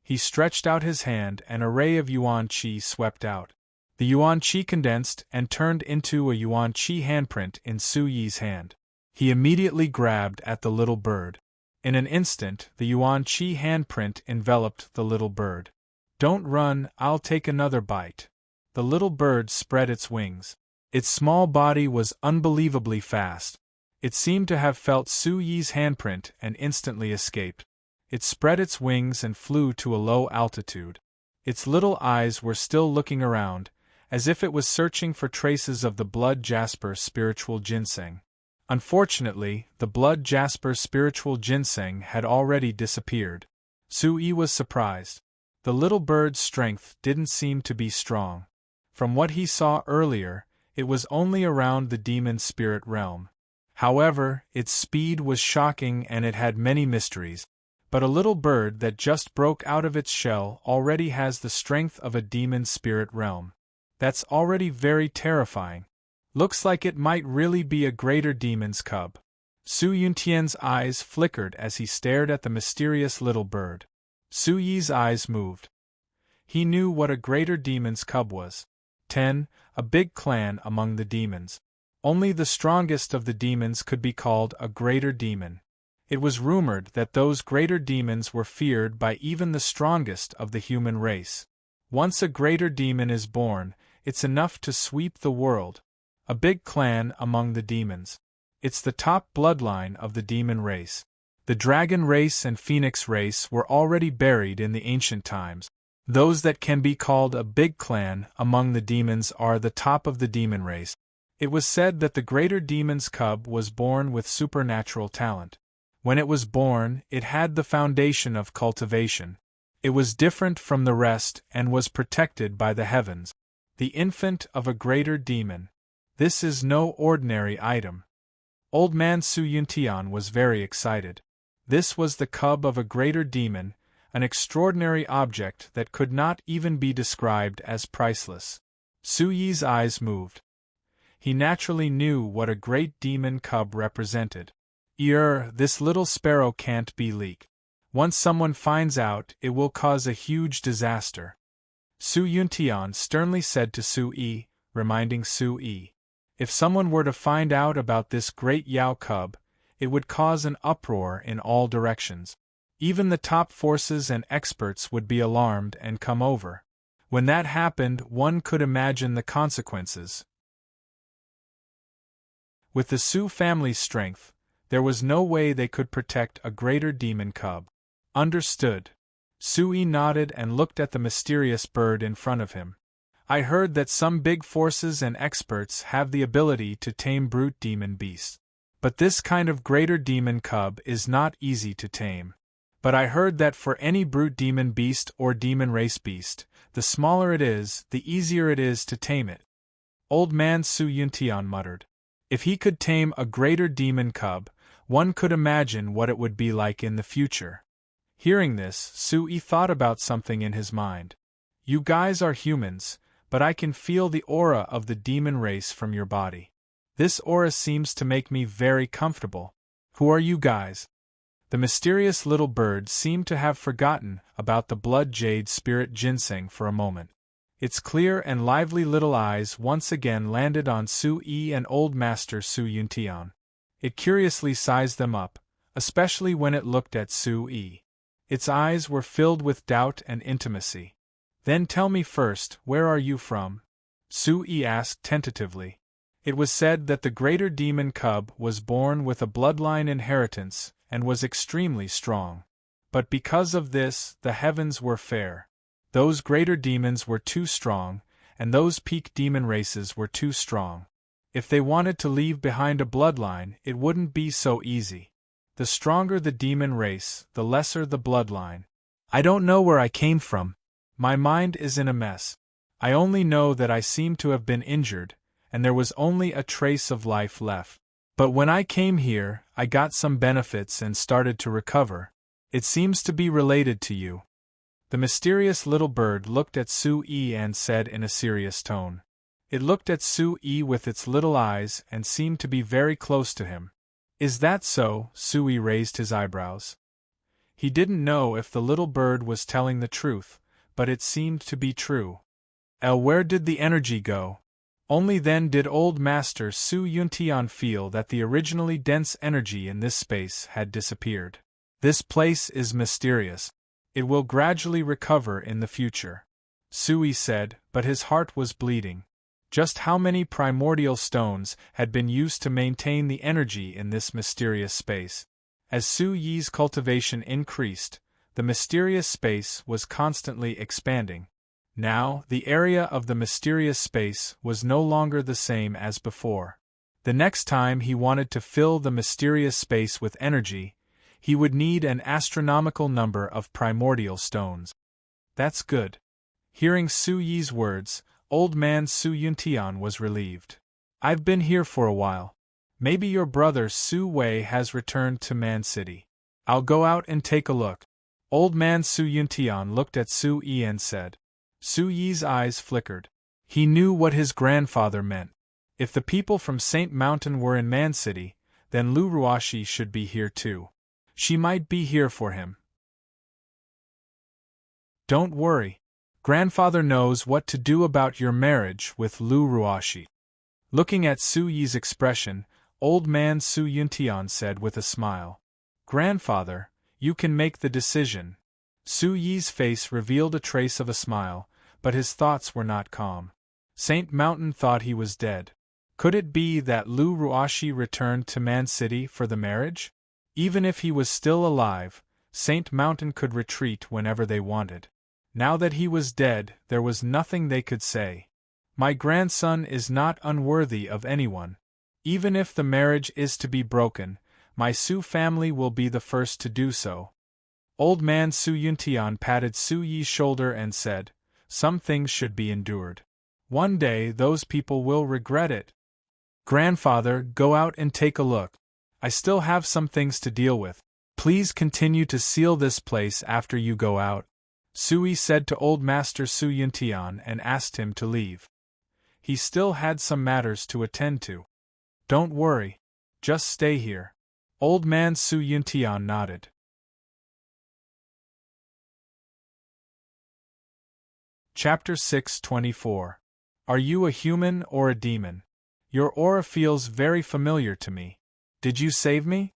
He stretched out his hand and a ray of yuan qi swept out. The yuan qi condensed and turned into a yuan qi handprint in Suyi's hand. He immediately grabbed at the little bird. In an instant, the yuan qi handprint enveloped the little bird. "Don't run, I'll take another bite." The little bird spread its wings. Its small body was unbelievably fast. It seemed to have felt Suyi's handprint and instantly escaped. It spread its wings and flew to a low altitude. Its little eyes were still looking around, as if it was searching for traces of the blood jasper spiritual ginseng. Unfortunately, the blood jasper spiritual ginseng had already disappeared. Sui was surprised. The little bird's strength didn't seem to be strong. From what he saw earlier, it was only around the demon spirit realm. However, its speed was shocking and it had many mysteries. But a little bird that just broke out of its shell already has the strength of a demon spirit realm. That's already very terrifying. Looks like it might really be a greater demon's cub. Su Yuntian's eyes flickered as he stared at the mysterious little bird. Su Yi's eyes moved. He knew what a greater demon's cub was. 10. A big clan among the demons. Only the strongest of the demons could be called a greater demon. It was rumored that those greater demons were feared by even the strongest of the human race. Once a greater demon is born, it's enough to sweep the world. A big clan among the demons. It's the top bloodline of the demon race. The dragon race and phoenix race were already buried in the ancient times. Those that can be called a big clan among the demons are the top of the demon race. It was said that the greater demon's cub was born with supernatural talent. When it was born, it had the foundation of cultivation. It was different from the rest and was protected by the heavens. The infant of a greater demon. This is no ordinary item. Old man Su Yuntian was very excited. This was the cub of a greater demon, an extraordinary object that could not even be described as priceless. Su Yi's eyes moved. He naturally knew what a great demon cub represented. This little sparrow can't be leaked. Once someone finds out, it will cause a huge disaster. Su Yuntian sternly said to Su Yi, reminding Su Yi. If someone were to find out about this great Yao cub, it would cause an uproar in all directions. Even the top forces and experts would be alarmed and come over. When that happened, one could imagine the consequences. With the Sioux family's strength, there was no way they could protect a greater demon cub. Understood. Sui nodded and looked at the mysterious bird in front of him. I heard that some big forces and experts have the ability to tame brute demon beasts. But this kind of greater demon cub is not easy to tame. But I heard that for any brute demon beast or demon race beast, the smaller it is, the easier it is to tame it. Old man Su Yuntian muttered. If he could tame a greater demon cub, one could imagine what it would be like in the future. Hearing this, Sui thought about something in his mind. You guys are humans, but I can feel the aura of the demon race from your body. This aura seems to make me very comfortable. Who are you guys? The mysterious little bird seemed to have forgotten about the blood jade spirit ginseng for a moment. Its clear and lively little eyes once again landed on Sui and Old Master Su Yuntian. It curiously sized them up, especially when it looked at Sui. Its eyes were filled with doubt and intimacy. Then tell me first, where are you from? Sui asked tentatively. It was said that the greater demon cub was born with a bloodline inheritance and was extremely strong. But because of this, the heavens were fair. Those greater demons were too strong, and those peak demon races were too strong. If they wanted to leave behind a bloodline, it wouldn't be so easy. The stronger the demon race, the lesser the bloodline. I don't know where I came from. My mind is in a mess. I only know that I seem to have been injured, and there was only a trace of life left. But when I came here, I got some benefits and started to recover. It seems to be related to you. The mysterious little bird looked at Sui and said in a serious tone. It looked at Sui with its little eyes and seemed to be very close to him. Is that so? Sui raised his eyebrows. He didn't know if the little bird was telling the truth, but it seemed to be true. Where did the energy go? Only then did Old Master Su Yuntian feel that the originally dense energy in this space had disappeared. This place is mysterious. It will gradually recover in the future. Sui said, but his heart was bleeding. Just how many primordial stones had been used to maintain the energy in this mysterious space? As Su Yi's cultivation increased, the mysterious space was constantly expanding. Now, the area of the mysterious space was no longer the same as before. The next time he wanted to fill the mysterious space with energy, he would need an astronomical number of primordial stones. That's good. Hearing Su Yi's words, Old Man Su Yuntian was relieved. I've been here for a while. Maybe your brother Su Wei has returned to Man City. I'll go out and take a look. Old Man Su Yuntian looked at Su Yi and said. Su Yi's eyes flickered. He knew what his grandfather meant. If the people from Saint Mountain were in Man City, then Lu Ruashi should be here too. She might be here for him. Don't worry. Grandfather knows what to do about your marriage with Lu Ruashi. Looking at Su Yi's expression, Old Man Su Yuntian said with a smile. Grandfather, you can make the decision. Su Yi's face revealed a trace of a smile, but his thoughts were not calm. Saint Mountain thought he was dead. Could it be that Lu Ruashi returned to Man City for the marriage? Even if he was still alive, Saint Mountain could retreat whenever they wanted. Now that he was dead, there was nothing they could say. My grandson is not unworthy of anyone. Even if the marriage is to be broken, my Su family will be the first to do so. Old Man Su Yuntian patted Su Yi's shoulder and said, some things should be endured. One day those people will regret it. Grandfather, go out and take a look. I still have some things to deal with. Please continue to seal this place after you go out. Sui said to Old Master Su Yuntian and asked him to leave. He still had some matters to attend to. Don't worry. Just stay here. Old Man Su Yuntian nodded. Chapter 624. Are you a human or a demon? Your aura feels very familiar to me. Did you save me?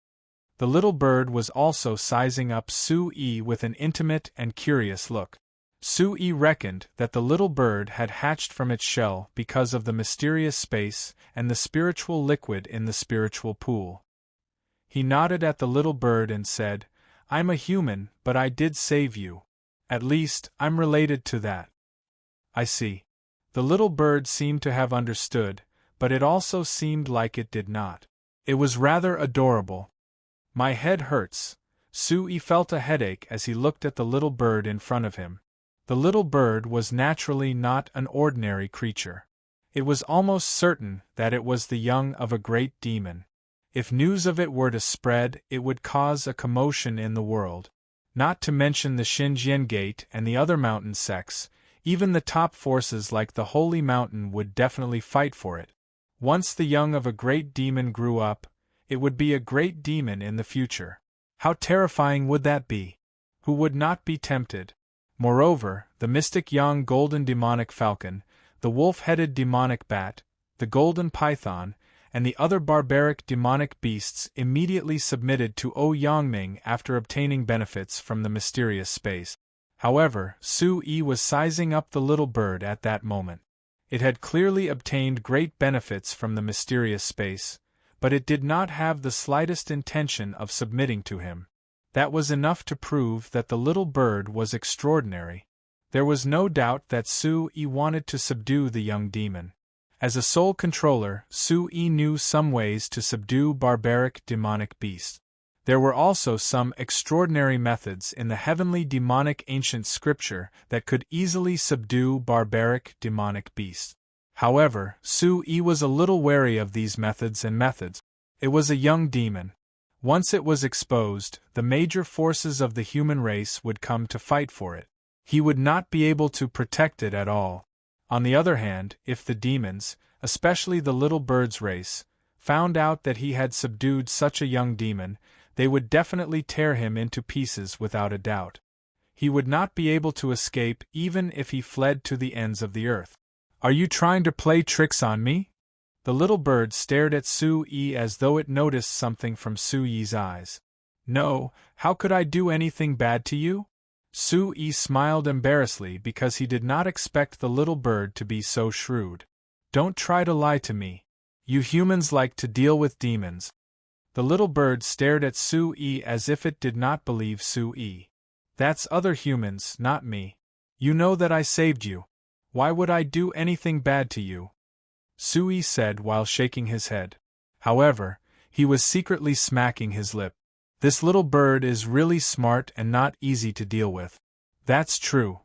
The little bird was also sizing up Su-yi with an intimate and curious look. Su-yi reckoned that the little bird had hatched from its shell because of the mysterious space and the spiritual liquid in the spiritual pool. He nodded at the little bird and said, "I'm a human, but I did save you. At least, I'm related to that." "I see." The little bird seemed to have understood, but it also seemed like it did not. It was rather adorable. "My head hurts." Su-yi felt a headache as he looked at the little bird in front of him. The little bird was naturally not an ordinary creature. It was almost certain that it was the young of a great demon. If news of it were to spread, it would cause a commotion in the world. Not to mention the Xinjiang Gate and the other mountain sects, even the top forces like the Holy Mountain would definitely fight for it. Once the young of a great demon grew up, it would be a great demon in the future. How terrifying would that be? Who would not be tempted? Moreover, the mystic young golden demonic falcon, the wolf-headed demonic bat, the golden python, and the other barbaric demonic beasts immediately submitted to O Yangming after obtaining benefits from the mysterious space. However, Su-yi was sizing up the little bird at that moment. It had clearly obtained great benefits from the mysterious space, but it did not have the slightest intention of submitting to him. That was enough to prove that the little bird was extraordinary. There was no doubt that Su-yi wanted to subdue the young demon. As a sole controller, Su-yi knew some ways to subdue barbaric demonic beasts. There were also some extraordinary methods in the heavenly demonic ancient scripture that could easily subdue barbaric demonic beasts. However, Su-yi was a little wary of these methods. It was a young demon. Once it was exposed, the major forces of the human race would come to fight for it. He would not be able to protect it at all. On the other hand, if the demons, especially the little bird's race, found out that he had subdued such a young demon, they would definitely tear him into pieces without a doubt. He would not be able to escape even if he fled to the ends of the earth. "Are you trying to play tricks on me?" The little bird stared at Su-yi as though it noticed something from Su-yi's eyes. "No, how could I do anything bad to you?" Su-yi smiled embarrassedly because he did not expect the little bird to be so shrewd. "Don't try to lie to me. You humans like to deal with demons." The little bird stared at Su-yi as if it did not believe Su-yi. "That's other humans, not me. You know that I saved you. Why would I do anything bad to you?" Su-yi said while shaking his head. However, he was secretly smacking his lip. This little bird is really smart and not easy to deal with. "That's true.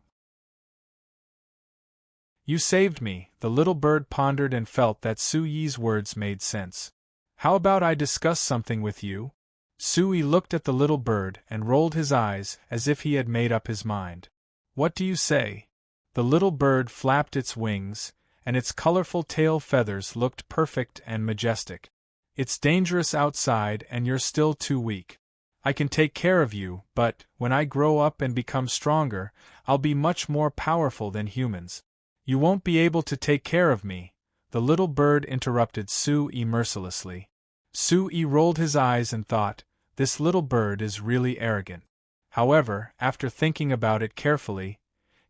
You saved me." The little bird pondered and felt that Su-yi's words made sense. "How about I discuss something with you?" Su-yi looked at the little bird and rolled his eyes as if he had made up his mind. "What do you say?" The little bird flapped its wings, and its colorful tail feathers looked perfect and majestic. "It's dangerous outside and you're still too weak. I can take care of you, but, when I grow up and become stronger, I'll be much more powerful than humans." "You won't be able to take care of me," the little bird interrupted Su-yi mercilessly. Su-yi rolled his eyes and thought, this little bird is really arrogant. However, after thinking about it carefully,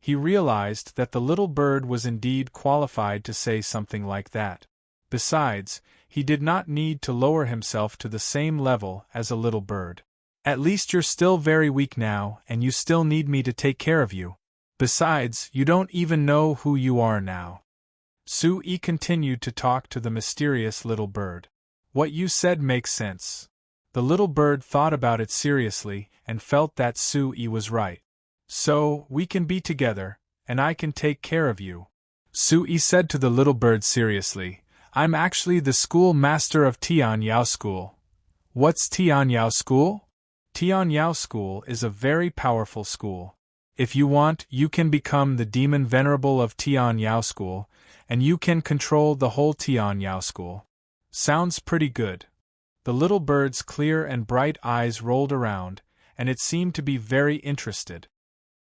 he realized that the little bird was indeed qualified to say something like that. Besides, he did not need to lower himself to the same level as a little bird. "At least you're still very weak now, and you still need me to take care of you. Besides, you don't even know who you are now." Su-yi continued to talk to the mysterious little bird. "What you said makes sense." The little bird thought about it seriously and felt that Su-yi was right. "So, we can be together, and I can take care of you." Su-yi said to the little bird seriously, "I'm actually the school master of Tianyao School." "What's Tianyao School?" Tianyao School is a very powerful school. If you want, you can become the demon venerable of Tianyao School, and you can control the whole Tianyao School. Sounds pretty good. The little bird's clear and bright eyes rolled around, and it seemed to be very interested.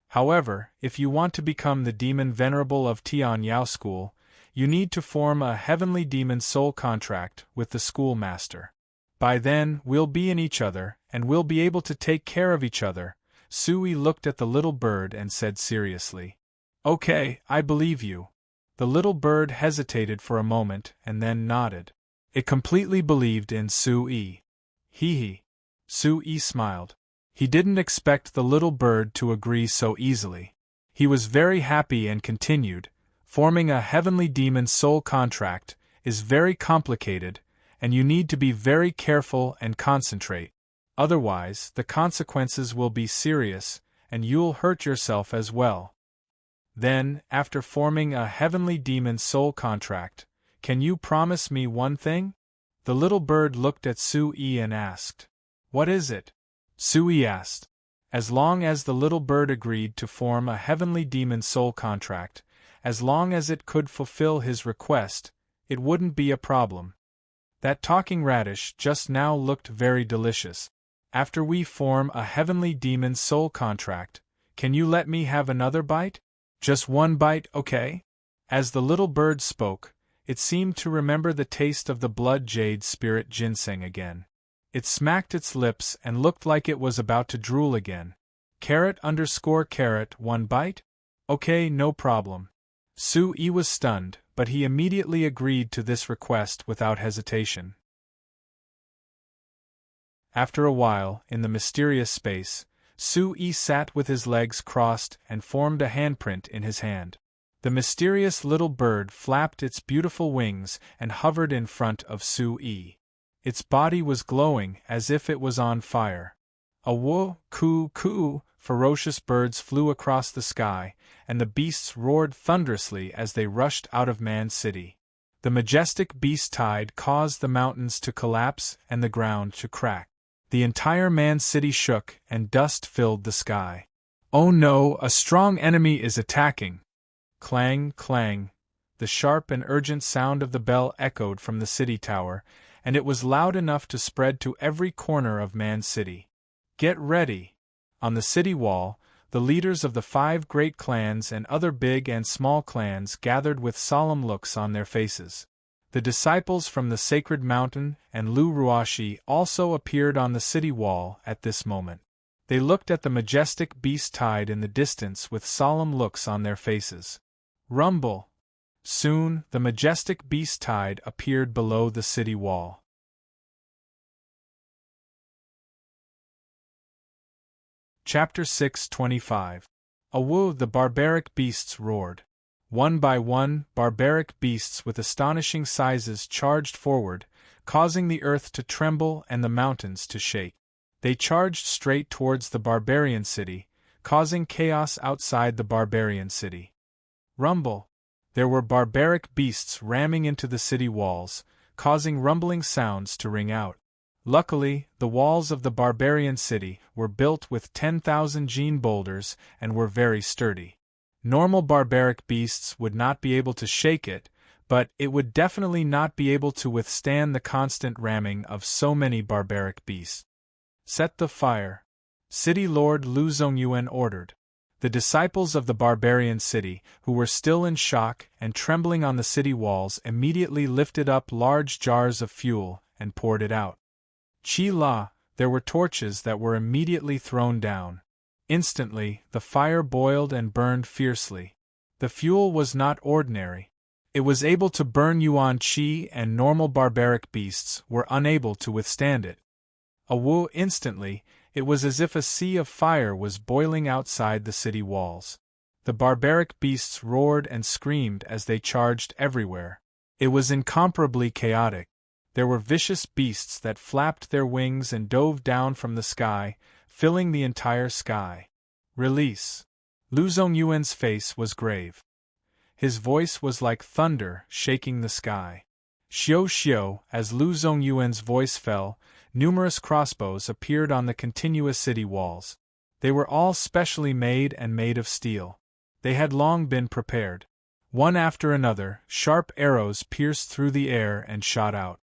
"However, if you want to become the demon venerable of Tianyao School, you need to form a heavenly demon soul contract with the schoolmaster. By then, we'll be in each other, and we'll be able to take care of each other. Sui looked at the little bird and said seriously. Okay, I believe you. The little bird hesitated for a moment and then nodded. It completely believed in Sui. Hee. Sui smiled. He didn't expect the little bird to agree so easily. He was very happy and continued, forming a heavenly demon soul contract is very complicated, and you need to be very careful and concentrate. Otherwise, the consequences will be serious, and you'll hurt yourself as well. Then, after forming a heavenly demon soul contract, can you promise me one thing? The little bird looked at Sui and asked. What is it? Sui asked. As long as the little bird agreed to form a heavenly demon soul contract, as long as it could fulfill his request, it wouldn't be a problem. That talking radish just now looked very delicious. After we form a heavenly demon soul contract, can you let me have another bite? Just one bite, okay? As the little bird spoke, it seemed to remember the taste of the blood jade spirit ginseng again. It smacked its lips and looked like it was about to drool again. __, one bite? Okay, no problem. Sui was stunned, but he immediately agreed to this request without hesitation. After a while, in the mysterious space, Sui sat with his legs crossed and formed a handprint in his hand. The mysterious little bird flapped its beautiful wings and hovered in front of Sui. Its body was glowing as if it was on fire. A woo, coo, coo, ferocious birds flew across the sky, and the beasts roared thunderously as they rushed out of man's city. The majestic beast tide caused the mountains to collapse and the ground to crack. The entire man's city shook and dust filled the sky. Oh no, a strong enemy is attacking! Clang, clang. The sharp and urgent sound of the bell echoed from the city tower, and it was loud enough to spread to every corner of man's city. Get ready! On the city wall, the leaders of the 5 great clans and other big and small clans gathered with solemn looks on their faces. The disciples from the sacred mountain and Lu Ruashi also appeared on the city wall at this moment. They looked at the majestic beast tide in the distance with solemn looks on their faces. Rumble! Soon, the majestic beast tide appeared below the city wall. Chapter 6:25. Awoo! The barbaric beasts roared. One by one, barbaric beasts with astonishing sizes charged forward, causing the earth to tremble and the mountains to shake. They charged straight towards the barbarian city, causing chaos outside the barbarian city. Rumble! There were barbaric beasts ramming into the city walls, causing rumbling sounds to ring out. Luckily, the walls of the barbarian city were built with 10,000 gene boulders and were very sturdy. Normal barbaric beasts would not be able to shake it, but it would definitely not be able to withstand the constant ramming of so many barbaric beasts. Set the fire. City Lord Lu Zongyuan ordered. The disciples of the barbarian city, who were still in shock and trembling on the city walls, immediately lifted up large jars of fuel and poured it out. Chi la, there were torches that were immediately thrown down. Instantly, the fire boiled and burned fiercely. The fuel was not ordinary. It was able to burn Yuan Qi, and normal barbaric beasts were unable to withstand it. Awoo! Instantly, it was as if a sea of fire was boiling outside the city walls. The barbaric beasts roared and screamed as they charged everywhere. It was incomparably chaotic. There were vicious beasts that flapped their wings and dove down from the sky, filling the entire sky. Release. Lu Zongyuan's face was grave. His voice was like thunder shaking the sky. Xiao xiao, as Lu Zongyuan's voice fell, numerous crossbows appeared on the continuous city walls. They were all specially made and made of steel. They had long been prepared. One after another, sharp arrows pierced through the air and shot out.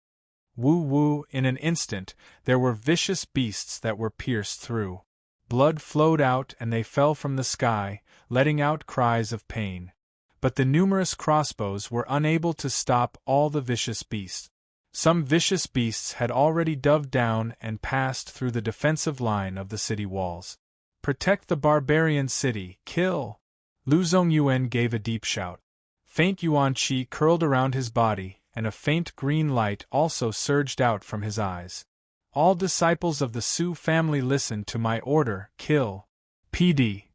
Woo woo! In an instant, there were vicious beasts that were pierced through. Blood flowed out and they fell from the sky, letting out cries of pain. But the numerous crossbows were unable to stop all the vicious beasts. Some vicious beasts had already dove down and passed through the defensive line of the city walls. Protect the barbarian city, kill! Lu Zongyuan gave a deep shout. Faint yuan qi curled around his body, and a faint green light also surged out from his eyes. All disciples of the Su family listen to my order, kill! PD.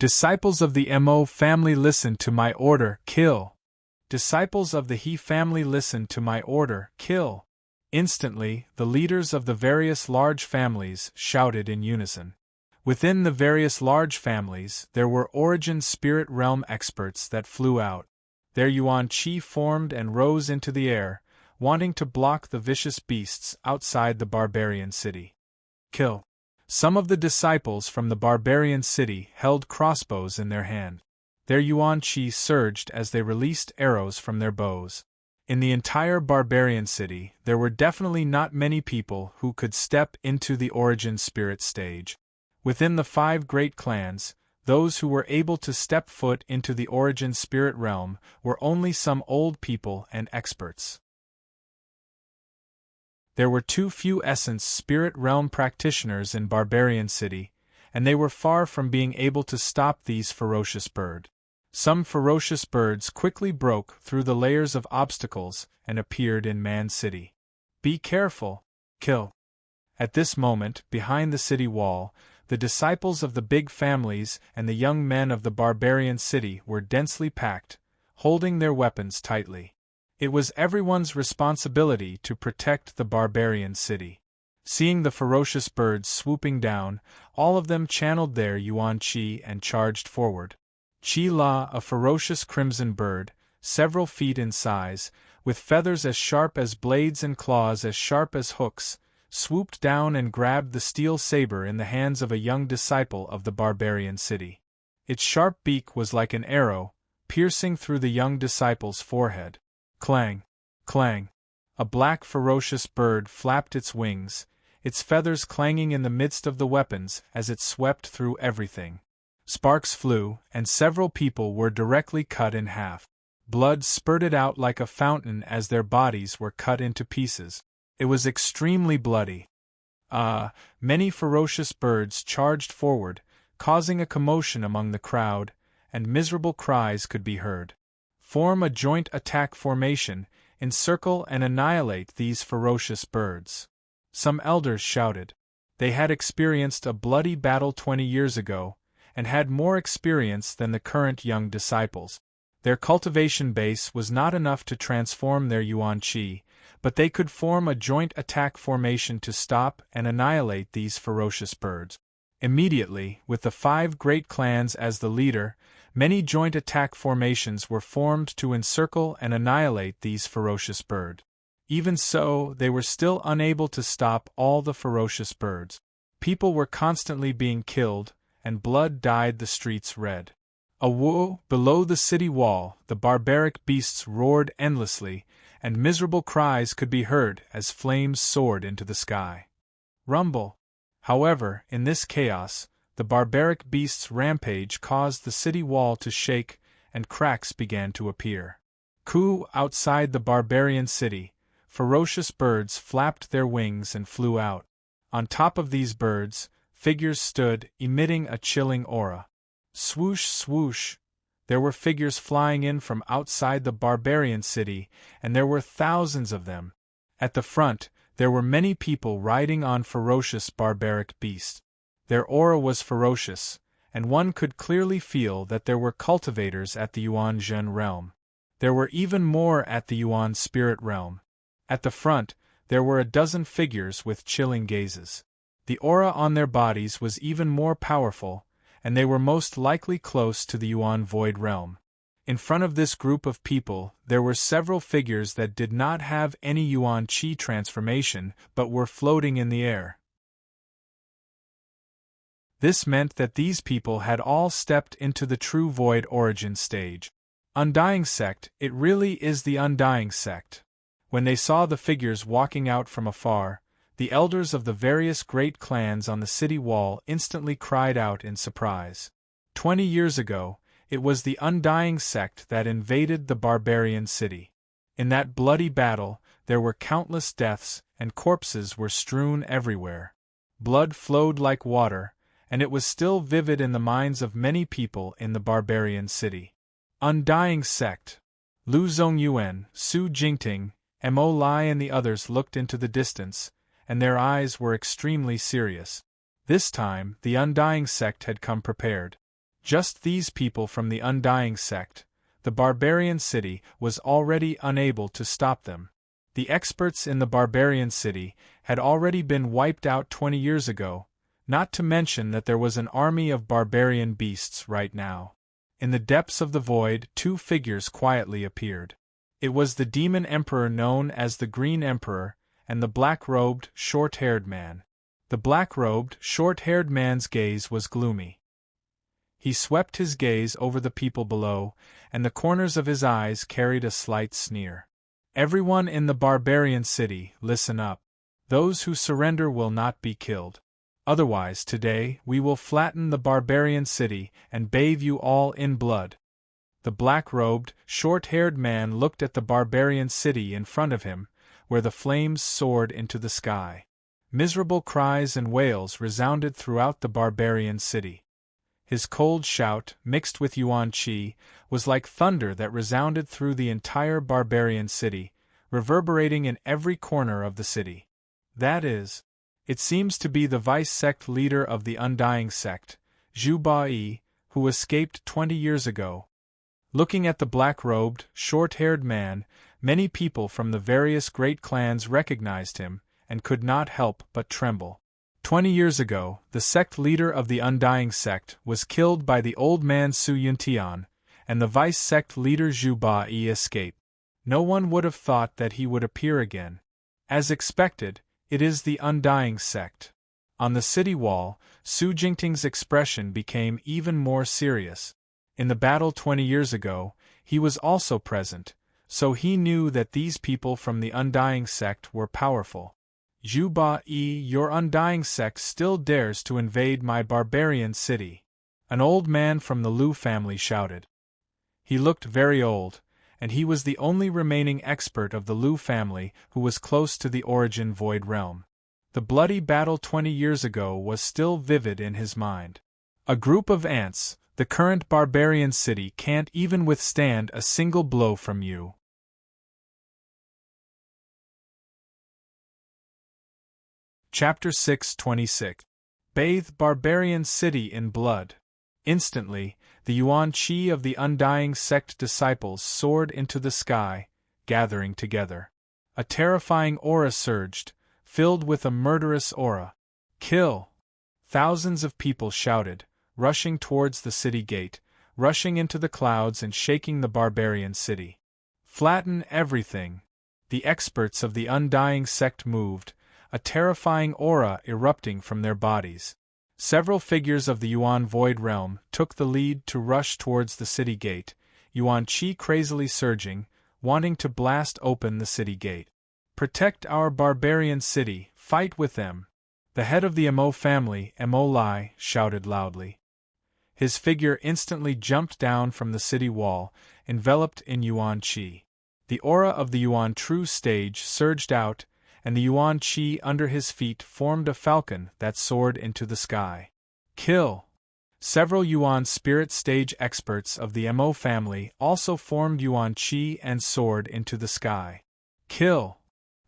Disciples of the Mo family listen to my order, kill! Disciples of the He family listen to my order, kill! Instantly, the leaders of the various large families shouted in unison. Within the various large families, there were origin spirit realm experts that flew out. Their yuan qi formed and rose into the air, wanting to block the vicious beasts outside the barbarian city. Kill! Some of the disciples from the barbarian city held crossbows in their hand. Their yuan qi surged as they released arrows from their bows. In the entire barbarian city, there were definitely not many people who could step into the origin spirit stage. Within the 5 great clans, those who were able to step foot into the origin spirit realm were only some old people and experts. There were too few essence spirit realm practitioners in Barbarian City, and they were far from being able to stop these ferocious birds. Some ferocious birds quickly broke through the layers of obstacles and appeared in Man City. Be careful, kill! At this moment, behind the city wall, the disciples of the big families and the young men of the barbarian city were densely packed, holding their weapons tightly. It was everyone's responsibility to protect the barbarian city. Seeing the ferocious birds swooping down, all of them channeled their yuan qi and charged forward. Qi La, a ferocious crimson bird, several feet in size, with feathers as sharp as blades and claws as sharp as hooks, swooped down and grabbed the steel saber in the hands of a young disciple of the barbarian city. Its sharp beak was like an arrow, piercing through the young disciple's forehead. Clang! Clang! A black ferocious bird flapped its wings, its feathers clanging in the midst of the weapons as it swept through everything. Sparks flew, and several people were directly cut in half. Blood spurted out like a fountain as their bodies were cut into pieces. It was extremely bloody. Many ferocious birds charged forward, causing a commotion among the crowd, and miserable cries could be heard. Form a joint attack formation, encircle and annihilate these ferocious birds. Some elders shouted. They had experienced a bloody battle 20 years ago, and had more experience than the current young disciples. Their cultivation base was not enough to transform their yuan qi, but they could form a joint attack formation to stop and annihilate these ferocious birds. Immediately, with the 5 great clans as the leader, many joint attack formations were formed to encircle and annihilate these ferocious birds. Even so, they were still unable to stop all the ferocious birds. People were constantly being killed, and blood dyed the streets red. Below the city wall, the barbaric beasts roared endlessly, and miserable cries could be heard as flames soared into the sky. Rumble! However, in this chaos, the barbaric beasts' rampage caused the city wall to shake, and cracks began to appear. Outside the barbarian city, ferocious birds flapped their wings and flew out. On top of these birds, figures stood, emitting a chilling aura. Swoosh, swoosh! There were figures flying in from outside the barbarian city, and there were thousands of them. At the front, there were many people riding on ferocious barbaric beasts. Their aura was ferocious, and one could clearly feel that there were cultivators at the Yuan Zhen realm. There were even more at the Yuan spirit realm. At the front, there were a dozen figures with chilling gazes. The aura on their bodies was even more powerful, and they were most likely close to the Yuan void realm. In front of this group of people, there were several figures that did not have any yuan qi transformation but were floating in the air. This meant that these people had all stepped into the true void origin stage. Undying sect, it really is the undying sect. When they saw the figures walking out from afar, the elders of the various great clans on the city wall instantly cried out in surprise. 20 years ago, it was the undying sect that invaded the barbarian city. In that bloody battle, there were countless deaths, and corpses were strewn everywhere. Blood flowed like water, and it was still vivid in the minds of many people in the barbarian city. Undying sect. Lu Zongyuan, Su Jingting, Mo Lai and the others looked into the distance, and their eyes were extremely serious. This time, the Undying sect had come prepared. Just these people from the Undying sect, the barbarian city was already unable to stop them. The experts in the barbarian city had already been wiped out 20 years ago, not to mention that there was an army of barbarian beasts right now. In the depths of the void, two figures quietly appeared. It was the demon emperor known as the Green Emperor, and the black-robed, short-haired man. The black-robed, short-haired man's gaze was gloomy. He swept his gaze over the people below, and the corners of his eyes carried a slight sneer. Everyone in the barbarian city, listen up. Those who surrender will not be killed. Otherwise, today, we will flatten the barbarian city and bathe you all in blood. The black-robed, short-haired man looked at the barbarian city in front of him, where the flames soared into the sky. Miserable cries and wails resounded throughout the barbarian city. His cold shout, mixed with yuan qi, was like thunder that resounded through the entire barbarian city, reverberating in every corner of the city. That is, it seems to be the vice-sect leader of the Undying sect, Zhu Bayi, who escaped 20 years ago. Looking at the black-robed, short-haired man, many people from the various great clans recognized him, and could not help but tremble. 20 years ago, the sect leader of the Undying sect was killed by the old man Su Yuntian, and the vice-sect leader Zhu Bayi escaped. No one would have thought that he would appear again. As expected, it is the Undying sect. On the city wall, Su Jingting's expression became even more serious. In the battle 20 years ago, he was also present, so he knew that these people from the Undying sect were powerful. Zhu Bayi, your Undying sect still dares to invade my barbarian city. An old man from the Lu family shouted. He looked very old, and he was the only remaining expert of the Lu family who was close to the Origin Void Realm. The bloody battle 20 years ago was still vivid in his mind. A group of ants, the current barbarian city can't even withstand a single blow from you. Chapter 626. Bathe barbarian city in blood. Instantly, the yuan qi of the Undying sect disciples soared into the sky, gathering together. A terrifying aura surged, filled with a murderous aura. Kill! Thousands of people shouted, rushing towards the city gate, rushing into the clouds and shaking the barbarian city. Flatten everything! The experts of the Undying sect moved, a terrifying aura erupting from their bodies. Several figures of the Yuan Void Realm took the lead to rush towards the city gate, yuan qi crazily surging, wanting to blast open the city gate. Protect our barbarian city, fight with them! The head of the Mo family, Mo Lai, shouted loudly. His figure instantly jumped down from the city wall, enveloped in yuan qi. The aura of the yuan true stage surged out, and the yuan qi under his feet formed a falcon that soared into the sky. Kill! Several yuan spirit stage experts of the Mo family also formed yuan qi and soared into the sky. Kill!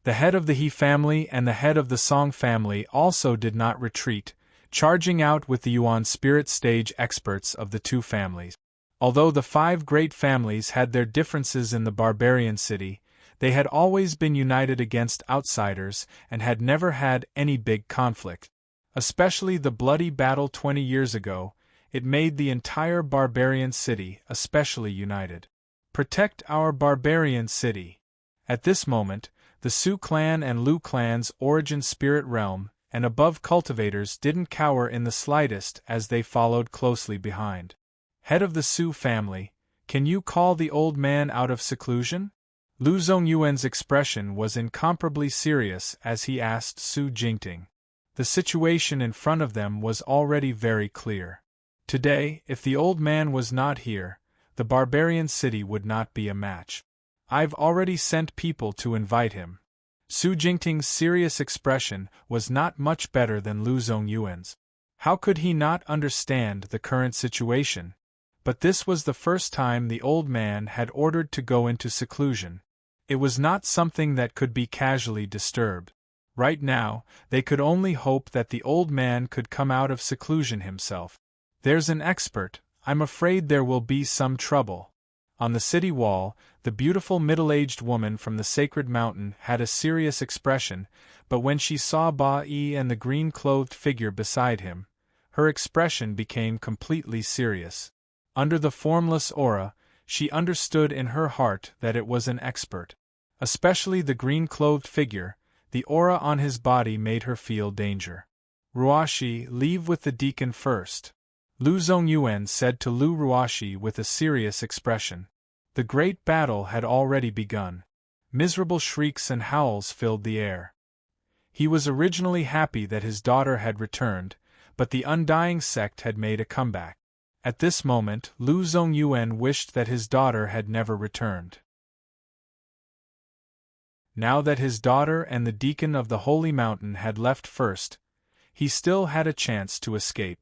The head of the He family and the head of the Song family also did not retreat, charging out with the yuan spirit stage experts of the two families. Although the 5 great families had their differences in the barbarian city, they had always been united against outsiders and had never had any big conflict. Especially the bloody battle 20 years ago, it made the entire barbarian city especially united. Protect our barbarian city! At this moment, the Su clan and Lu clan's origin spirit realm and above cultivators didn't cower in the slightest as they followed closely behind. Head of the Su family, can you call the old man out of seclusion? Lu Zongyuan's expression was incomparably serious as he asked Su Jingting. The situation in front of them was already very clear. Today, if the old man was not here, the barbarian city would not be a match. I've already sent people to invite him. Su Jingting's serious expression was not much better than Lu Zongyuan's. How could he not understand the current situation? But this was the first time the old man had ordered to go into seclusion. It was not something that could be casually disturbed. Right now, they could only hope that the old man could come out of seclusion himself. There's an expert, I'm afraid there will be some trouble. On the city wall, the beautiful middle-aged woman from the sacred mountain had a serious expression, but when she saw Ba Yi and the green-clothed figure beside him, her expression became completely serious. Under the formless aura, she understood in her heart that it was an expert. Especially the green-clothed figure, the aura on his body made her feel danger. Ruoshi, leave with the deacon first, Lu Zongyuan said to Lu Ruoshi with a serious expression. The great battle had already begun. Miserable shrieks and howls filled the air. He was originally happy that his daughter had returned, but the undying sect had made a comeback. At this moment, Lu Zongyuan wished that his daughter had never returned. Now that his daughter and the deacon of the Holy Mountain had left first, he still had a chance to escape.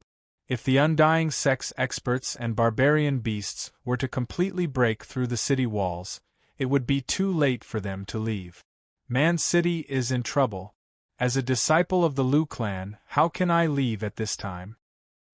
If the undying sect's experts and barbarian beasts were to completely break through the city walls, it would be too late for them to leave. Man City is in trouble. As a disciple of the Lu clan, how can I leave at this time?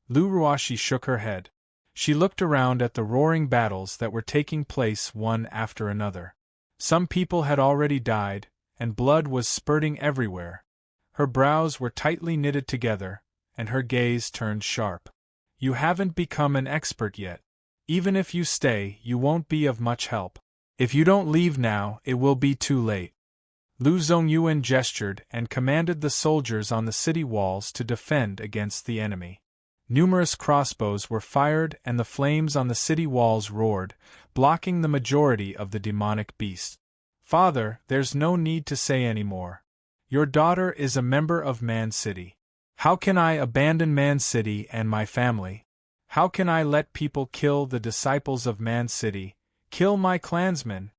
Lu Ruoshi shook her head. She looked around at the roaring battles that were taking place one after another. Some people had already died, and blood was spurting everywhere. Her brows were tightly knitted together, and her gaze turned sharp. You haven't become an expert yet. Even if you stay, you won't be of much help. If you don't leave now, it will be too late. Lu Zongyuan gestured and commanded the soldiers on the city walls to defend against the enemy. Numerous crossbows were fired and the flames on the city walls roared, blocking the majority of the demonic beasts. Father, there's no need to say any more. Your daughter is a member of Man City. How can I abandon Man City and my family? How can I let people kill the disciples of Man City, kill my clansmen?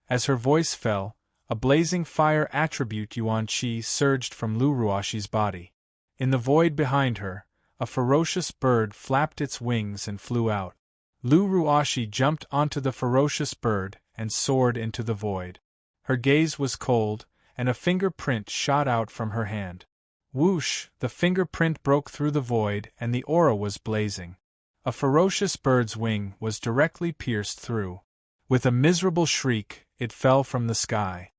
As her voice fell, a blazing fire attribute Yuan Qi surged from Lu Ruoshi's body. In the void behind her, a ferocious bird flapped its wings and flew out. Lu Ruoshi jumped onto the ferocious bird and soared into the void. Her gaze was cold, and a fingerprint shot out from her hand. Whoosh! The fingerprint broke through the void and the aura was blazing. A ferocious bird's wing was directly pierced through. With a miserable shriek, it fell from the sky.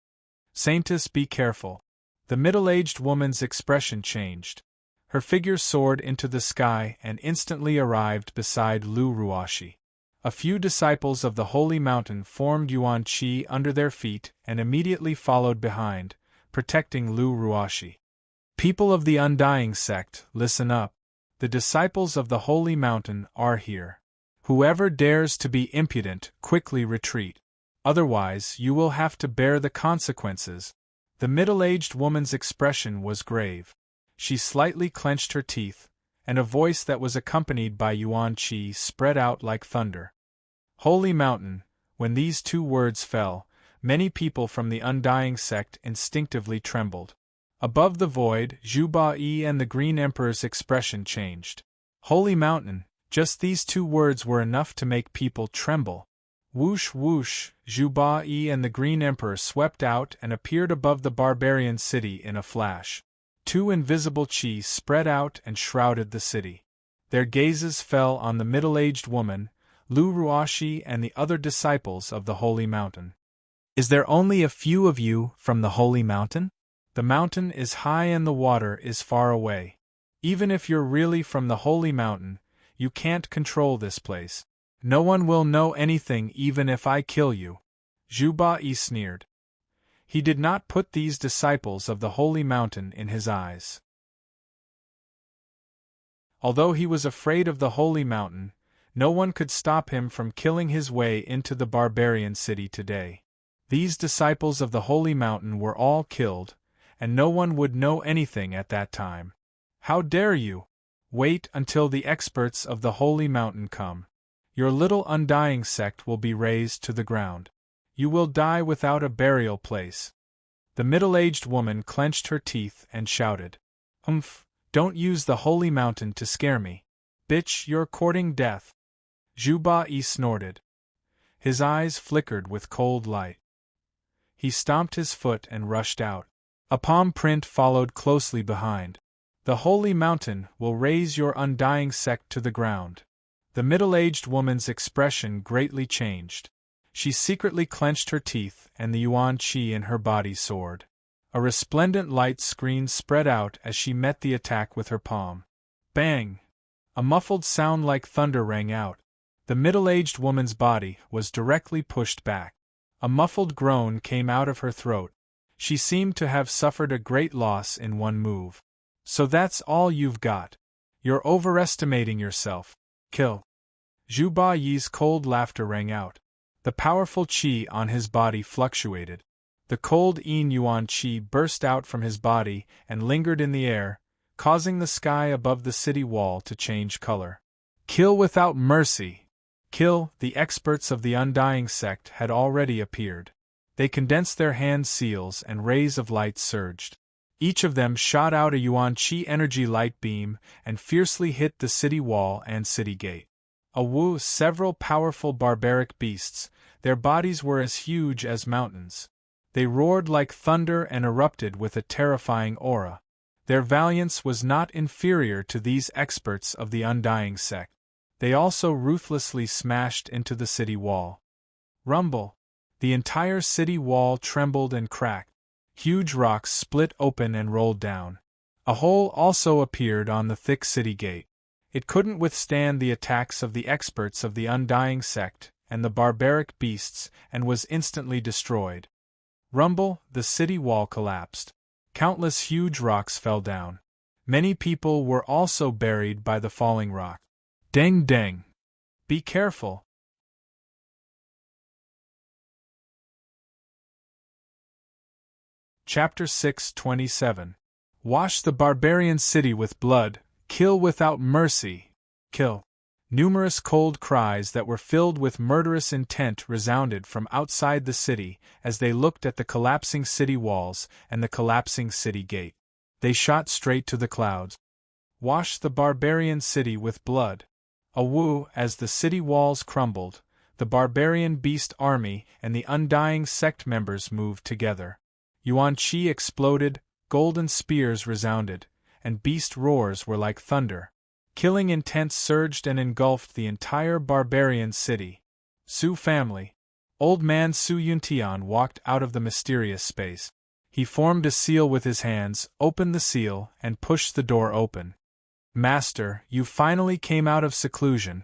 Saintess, be careful. The middle-aged woman's expression changed. Her figure soared into the sky and instantly arrived beside Lu Ruoshi. A few disciples of the Holy Mountain formed Yuan Qi under their feet and immediately followed behind, protecting Lu Ruoshi. People of the Undying Sect, listen up. The disciples of the Holy Mountain are here. Whoever dares to be impudent, quickly retreat. Otherwise, you will have to bear the consequences. The middle-aged woman's expression was grave. She slightly clenched her teeth, and a voice that was accompanied by Yuan Qi spread out like thunder. Holy Mountain. When these two words fell, many people from the Undying Sect instinctively trembled. Above the void, Zhu Ba-yi and the Green Emperor's expression changed. Holy Mountain, just these two words were enough to make people tremble. Whoosh whoosh, Zhu Ba-yi and the Green Emperor swept out and appeared above the barbarian city in a flash. Two invisible qi spread out and shrouded the city. Their gazes fell on the middle-aged woman, Lu Ruoshi and the other disciples of the Holy Mountain. Is there only a few of you from the Holy Mountain? The mountain is high and the water is far away. Even if you're really from the Holy Mountain, you can't control this place. No one will know anything even if I kill you. Zhu Ba-yi sneered. He did not put these disciples of the Holy Mountain in his eyes. Although he was afraid of the Holy Mountain, no one could stop him from killing his way into the barbarian city today. These disciples of the Holy Mountain were all killed, and no one would know anything at that time. How dare you? Wait until the experts of the Holy Mountain come. Your little Undying Sect will be razed to the ground. You will die without a burial place. The middle-aged woman clenched her teeth and shouted, Don't use the holy mountain to scare me. Bitch, you're courting death. Zhu Ba-yi snorted. His eyes flickered with cold light. He stomped his foot and rushed out. A palm print followed closely behind. The holy mountain will raze your undying sect to the ground. The middle-aged woman's expression greatly changed. She secretly clenched her teeth and the yuan qi in her body soared. A resplendent light screen spread out as she met the attack with her palm. Bang! A muffled sound like thunder rang out. The middle-aged woman's body was directly pushed back. A muffled groan came out of her throat. She seemed to have suffered a great loss in one move. So that's all you've got. You're overestimating yourself. Kill. Zhu Ba-yi's cold laughter rang out. The powerful qi on his body fluctuated. The cold yin yuan qi burst out from his body and lingered in the air, causing the sky above the city wall to change color. Kill without mercy! Kill! The experts of the Undying sect had already appeared. They condensed their hand seals and rays of light surged. Each of them shot out a yuan qi energy light beam and fiercely hit the city wall and city gate. Several powerful barbaric beasts, their bodies were as huge as mountains. They roared like thunder and erupted with a terrifying aura. Their valiance was not inferior to these experts of the Undying sect. They also ruthlessly smashed into the city wall. Rumble! The entire city wall trembled and cracked. Huge rocks split open and rolled down. A hole also appeared on the thick city gate. It couldn't withstand the attacks of the experts of the Undying sect and the barbaric beasts and was instantly destroyed. Rumble! The city wall collapsed. Countless huge rocks fell down. Many people were also buried by the falling rock. Deng deng! Be careful! Chapter 627. Wash the barbarian city with blood, kill without mercy, kill. Numerous cold cries that were filled with murderous intent resounded from outside the city as they looked at the collapsing city walls and the collapsing city gate. They shot straight to the clouds. Wash the barbarian city with blood. As the city walls crumbled, the barbarian beast army and the Undying sect members moved together. Yuan qi exploded, golden spears resounded, and beast roars were like thunder. Killing intent surged and engulfed the entire barbarian city. Su family. Old man Su Yuntian walked out of the mysterious space. He formed a seal with his hands, opened the seal, and pushed the door open. Master, you finally came out of seclusion.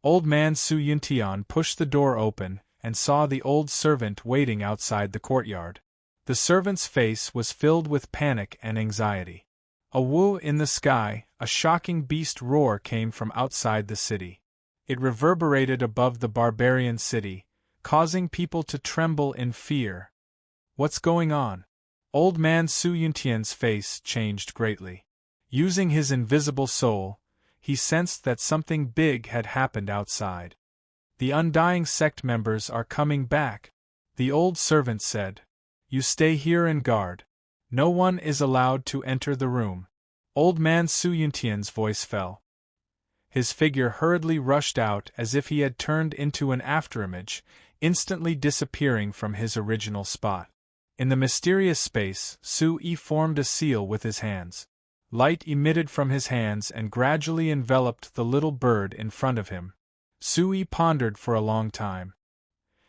Old man Su Yuntian pushed the door open and saw the old servant waiting outside the courtyard. The servant's face was filled with panic and anxiety. In the sky, a shocking beast roar came from outside the city. It reverberated above the barbarian city, causing people to tremble in fear. What's going on? Old man Su Yuntian's face changed greatly. Using his invisible soul, he sensed that something big had happened outside. The Undying sect members are coming back, the old servant said. You stay here and guard. No one is allowed to enter the room. Old man Su Yuntian's voice fell. His figure hurriedly rushed out as if he had turned into an afterimage, instantly disappearing from his original spot. In the mysterious space, Su-yi formed a seal with his hands. Light emitted from his hands and gradually enveloped the little bird in front of him. Su-yi pondered for a long time.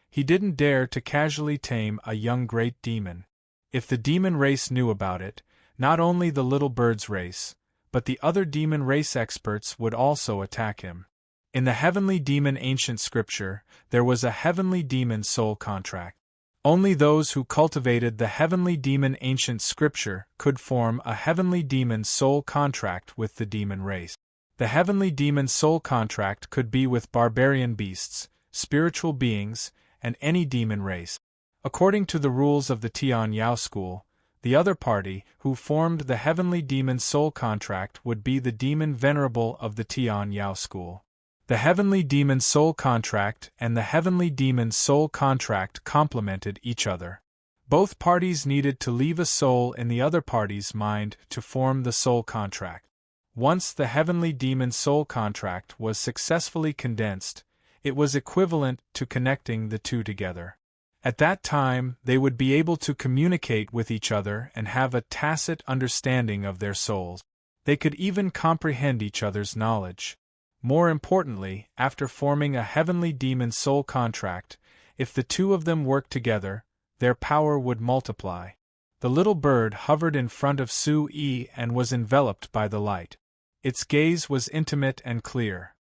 He didn't dare to casually tame a young great demon. If the demon race knew about it, not only the little bird's race, but the other demon race experts would also attack him. In the heavenly demon ancient scripture, there was a heavenly demon soul contract. Only those who cultivated the heavenly demon ancient scripture could form a heavenly demon soul contract with the demon race. The heavenly demon soul contract could be with barbarian beasts, spiritual beings, and any demon race. According to the rules of the Tian Yao school, the other party who formed the heavenly demon soul contract would be the demon venerable of the Tian Yao school. The heavenly demon soul contract and the heavenly demon soul contract complemented each other. Both parties needed to leave a soul in the other party's mind to form the soul contract. Once the heavenly demon soul contract was successfully condensed, it was equivalent to connecting the two together. At that time, they would be able to communicate with each other and have a tacit understanding of their souls. They could even comprehend each other's knowledge. More importantly, after forming a heavenly demon soul contract, if the two of them worked together, their power would multiply. The little bird hovered in front of Su-yi and was enveloped by the light. Its gaze was intimate and clear.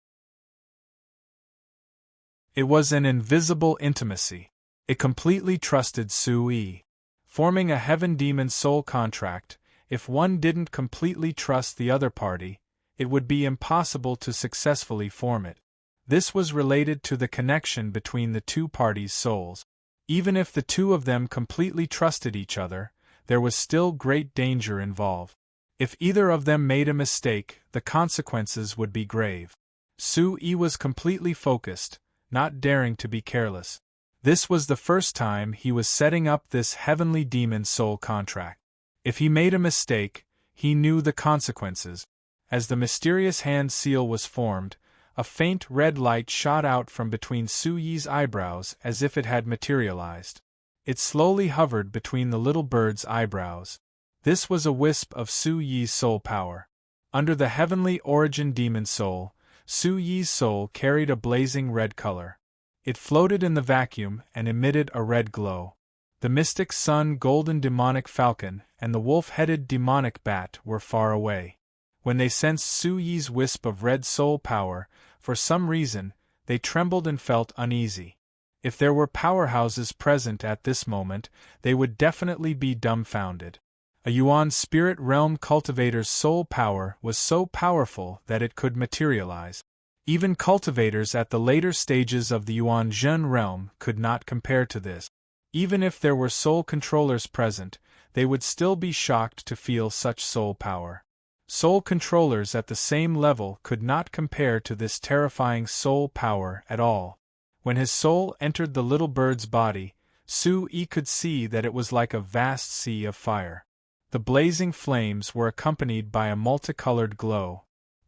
It was an invisible intimacy. It completely trusted Su-yi. Forming a heaven-demon soul contract, if one didn't completely trust the other party, it would be impossible to successfully form it. This was related to the connection between the two parties' souls. Even if the two of them completely trusted each other, there was still great danger involved. If either of them made a mistake, the consequences would be grave. Su-yi was completely focused, not daring to be careless. This was the first time he was setting up this heavenly demon soul contract. If he made a mistake, he knew the consequences. As the mysterious hand seal was formed, a faint red light shot out from between Su-yi's eyebrows as if it had materialized. It slowly hovered between the little bird's eyebrows. This was a wisp of Su-yi's soul power. Under the heavenly origin demon soul, Su-yi's soul carried a blazing red color. It floated in the vacuum and emitted a red glow. The mystic sun golden demonic falcon and the wolf-headed demonic bat were far away. When they sensed Su-yi's wisp of red soul power, for some reason, they trembled and felt uneasy. If there were powerhouses present at this moment, they would definitely be dumbfounded. A Yuan spirit realm cultivator's soul power was so powerful that it could materialize. Even cultivators at the later stages of the Yuan Zhen realm could not compare to this. Even if there were soul controllers present, they would still be shocked to feel such soul power. Soul controllers at the same level could not compare to this terrifying soul power at all. When his soul entered the little bird's body, Su-yi could see that it was like a vast sea of fire. The blazing flames were accompanied by a multicolored glow.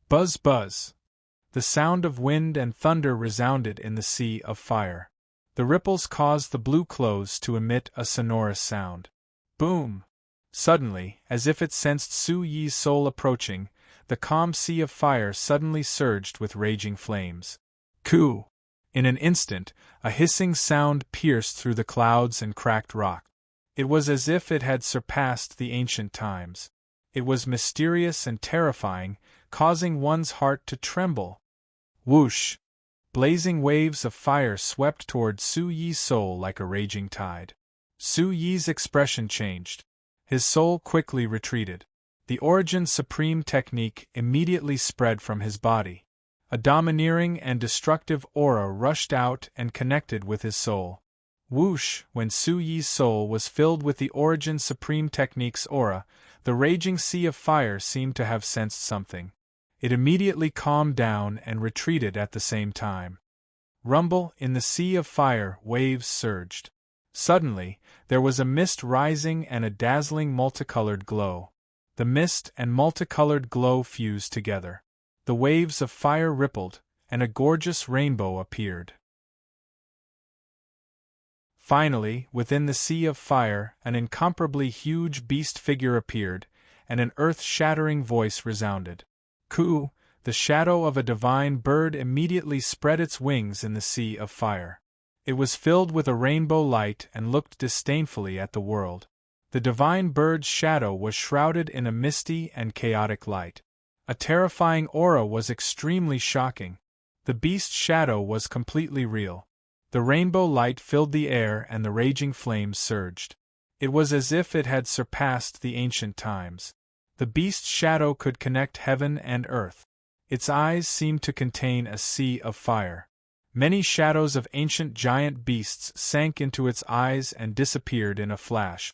Buzz buzz! The sound of wind and thunder resounded in the sea of fire. The ripples caused the blue clothes to emit a sonorous sound. Boom! Suddenly, as if it sensed Su-yi's soul approaching, the calm sea of fire suddenly surged with raging flames. Coo! In an instant, a hissing sound pierced through the clouds and cracked rock. It was as if it had surpassed the ancient times. It was mysterious and terrifying, causing one's heart to tremble. Whoosh! Blazing waves of fire swept toward Su-yi's soul like a raging tide. Su-yi's expression changed. His soul quickly retreated. The Origin Supreme technique immediately spread from his body. A domineering and destructive aura rushed out and connected with his soul. Whoosh! When Su-yi's soul was filled with the Origin Supreme technique's aura, the raging sea of fire seemed to have sensed something. It immediately calmed down and retreated at the same time. Rumble! In the sea of fire, waves surged. Suddenly, there was a mist rising and a dazzling multicolored glow. The mist and multicolored glow fused together. The waves of fire rippled, and a gorgeous rainbow appeared. Finally, within the sea of fire, an incomparably huge beast figure appeared, and an earth-shattering voice resounded. Coo! The shadow of a divine bird immediately spread its wings in the sea of fire. It was filled with a rainbow light and looked disdainfully at the world. The divine bird's shadow was shrouded in a misty and chaotic light. A terrifying aura was extremely shocking. The beast's shadow was completely real. The rainbow light filled the air and the raging flames surged. It was as if it had surpassed the ancient times. The beast's shadow could connect heaven and earth. Its eyes seemed to contain a sea of fire. Many shadows of ancient giant beasts sank into its eyes and disappeared in a flash.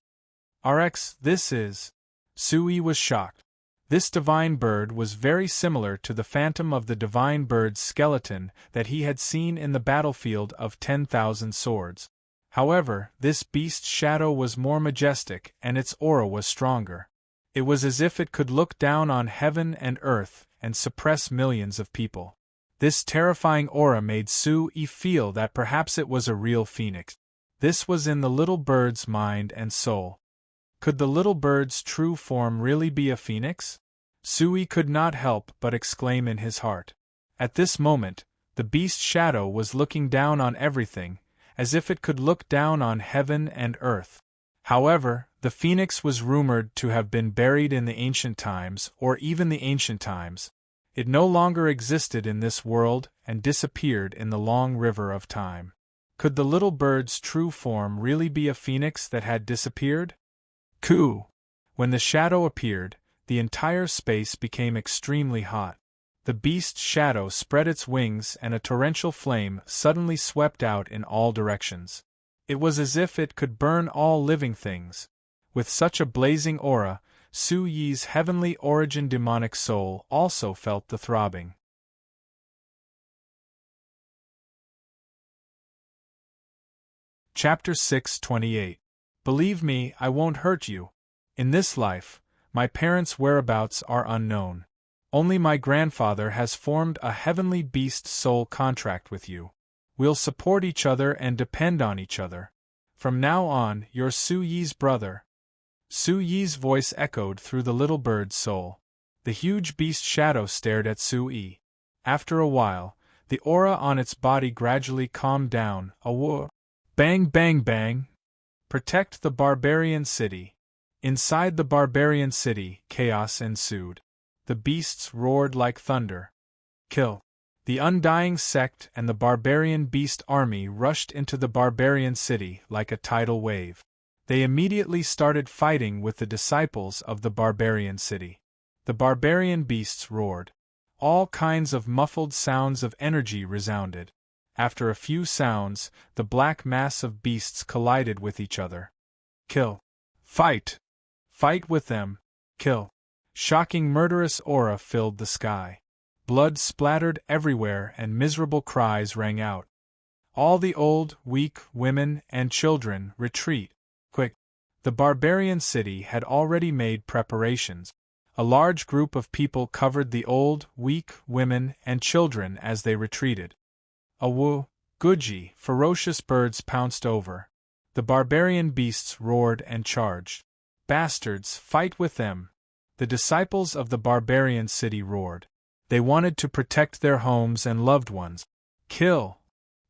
RX, this is... Su-yi was shocked. This divine bird was very similar to the phantom of the divine bird's skeleton that he had seen in the battlefield of 10,000 swords. However, this beast's shadow was more majestic and its aura was stronger. It was as if it could look down on heaven and earth and suppress millions of people. This terrifying aura made Sue-yi feel that perhaps it was a real phoenix. This was in the little bird's mind and soul. Could the little bird's true form really be a phoenix? Sue-yi could not help but exclaim in his heart. At this moment, the beast's shadow was looking down on everything, as if it could look down on heaven and earth. However, the phoenix was rumored to have been buried in the ancient times, or even the ancient times. It no longer existed in this world and disappeared in the long river of time. Could the little bird's true form really be a phoenix that had disappeared? Coo! When the shadow appeared, the entire space became extremely hot. The beast's shadow spread its wings and a torrential flame suddenly swept out in all directions. It was as if it could burn all living things. With such a blazing aura, Sue-yi's heavenly origin demonic soul also felt the throbbing. Chapter 6:28. Believe me, I won't hurt you. In this life, my parents' whereabouts are unknown. Only my grandfather has formed a heavenly beast soul contract with you. We'll support each other and depend on each other. From now on, you're Sue-yi's brother. Sue-yi's voice echoed through the little bird's soul. The huge beast shadow stared at Sue-yi. After a while, the aura on its body gradually calmed down. A whoa! Bang bang bang! Protect the barbarian city. Inside the barbarian city, chaos ensued. The beasts roared like thunder. Kill! The undying sect and the barbarian beast army rushed into the barbarian city like a tidal wave. They immediately started fighting with the disciples of the barbarian city. The barbarian beasts roared. All kinds of muffled sounds of energy resounded. After a few sounds, the black mass of beasts collided with each other. Kill! Fight! Fight with them! Kill! Shocking murderous aura filled the sky. Blood splattered everywhere and miserable cries rang out. All the old, weak, women, and children, retreat! Quick! The barbarian city had already made preparations. A large group of people covered the old, weak, women, and children as they retreated. A woo, Guji, ferocious birds pounced over. The barbarian beasts roared and charged. Bastards, fight with them! The disciples of the barbarian city roared. They wanted to protect their homes and loved ones. Kill!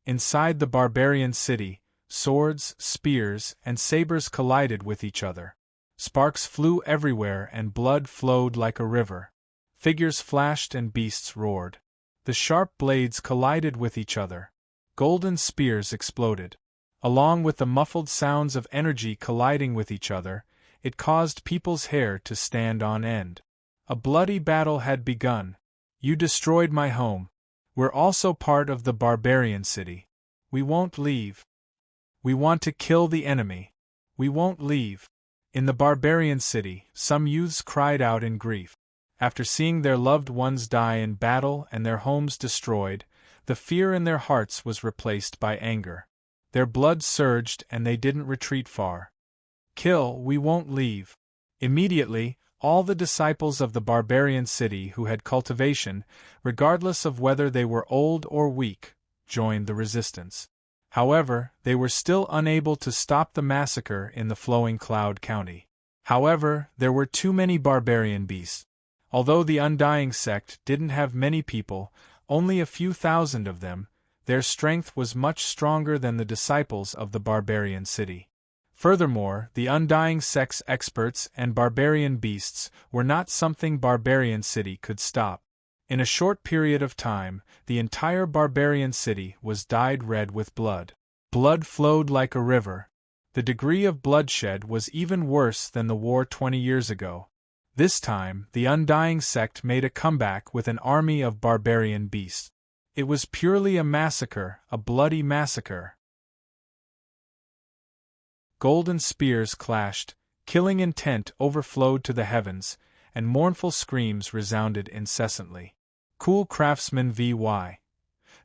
Inside the barbarian city, swords, spears, and sabers collided with each other. Sparks flew everywhere and blood flowed like a river. Figures flashed and beasts roared. The sharp blades collided with each other. Golden spears exploded. Along with the muffled sounds of energy colliding with each other, it caused people's hair to stand on end. A bloody battle had begun. You destroyed my home. We're also part of the barbarian city. We won't leave. We want to kill the enemy. We won't leave. In the barbarian city, some youths cried out in grief. After seeing their loved ones die in battle and their homes destroyed, the fear in their hearts was replaced by anger. Their blood surged and they didn't retreat far. Kill, we won't leave. Immediately, all the disciples of the barbarian city who had cultivation, regardless of whether they were old or weak, joined the resistance. However, they were still unable to stop the massacre in the flowing Cloud County. However, there were too many barbarian beasts. Although the Undying sect didn't have many people, only a few thousand of them, their strength was much stronger than the disciples of the barbarian city. Furthermore, the Undying sect's experts and barbarian beasts were not something barbarian city could stop. In a short period of time, the entire barbarian city was dyed red with blood. Blood flowed like a river. The degree of bloodshed was even worse than the war 20 years ago. This time, the Undying sect made a comeback with an army of barbarian beasts. It was purely a massacre, a bloody massacre. Golden spears clashed, killing intent overflowed to the heavens, and mournful screams resounded incessantly. Cool Craftsman vy.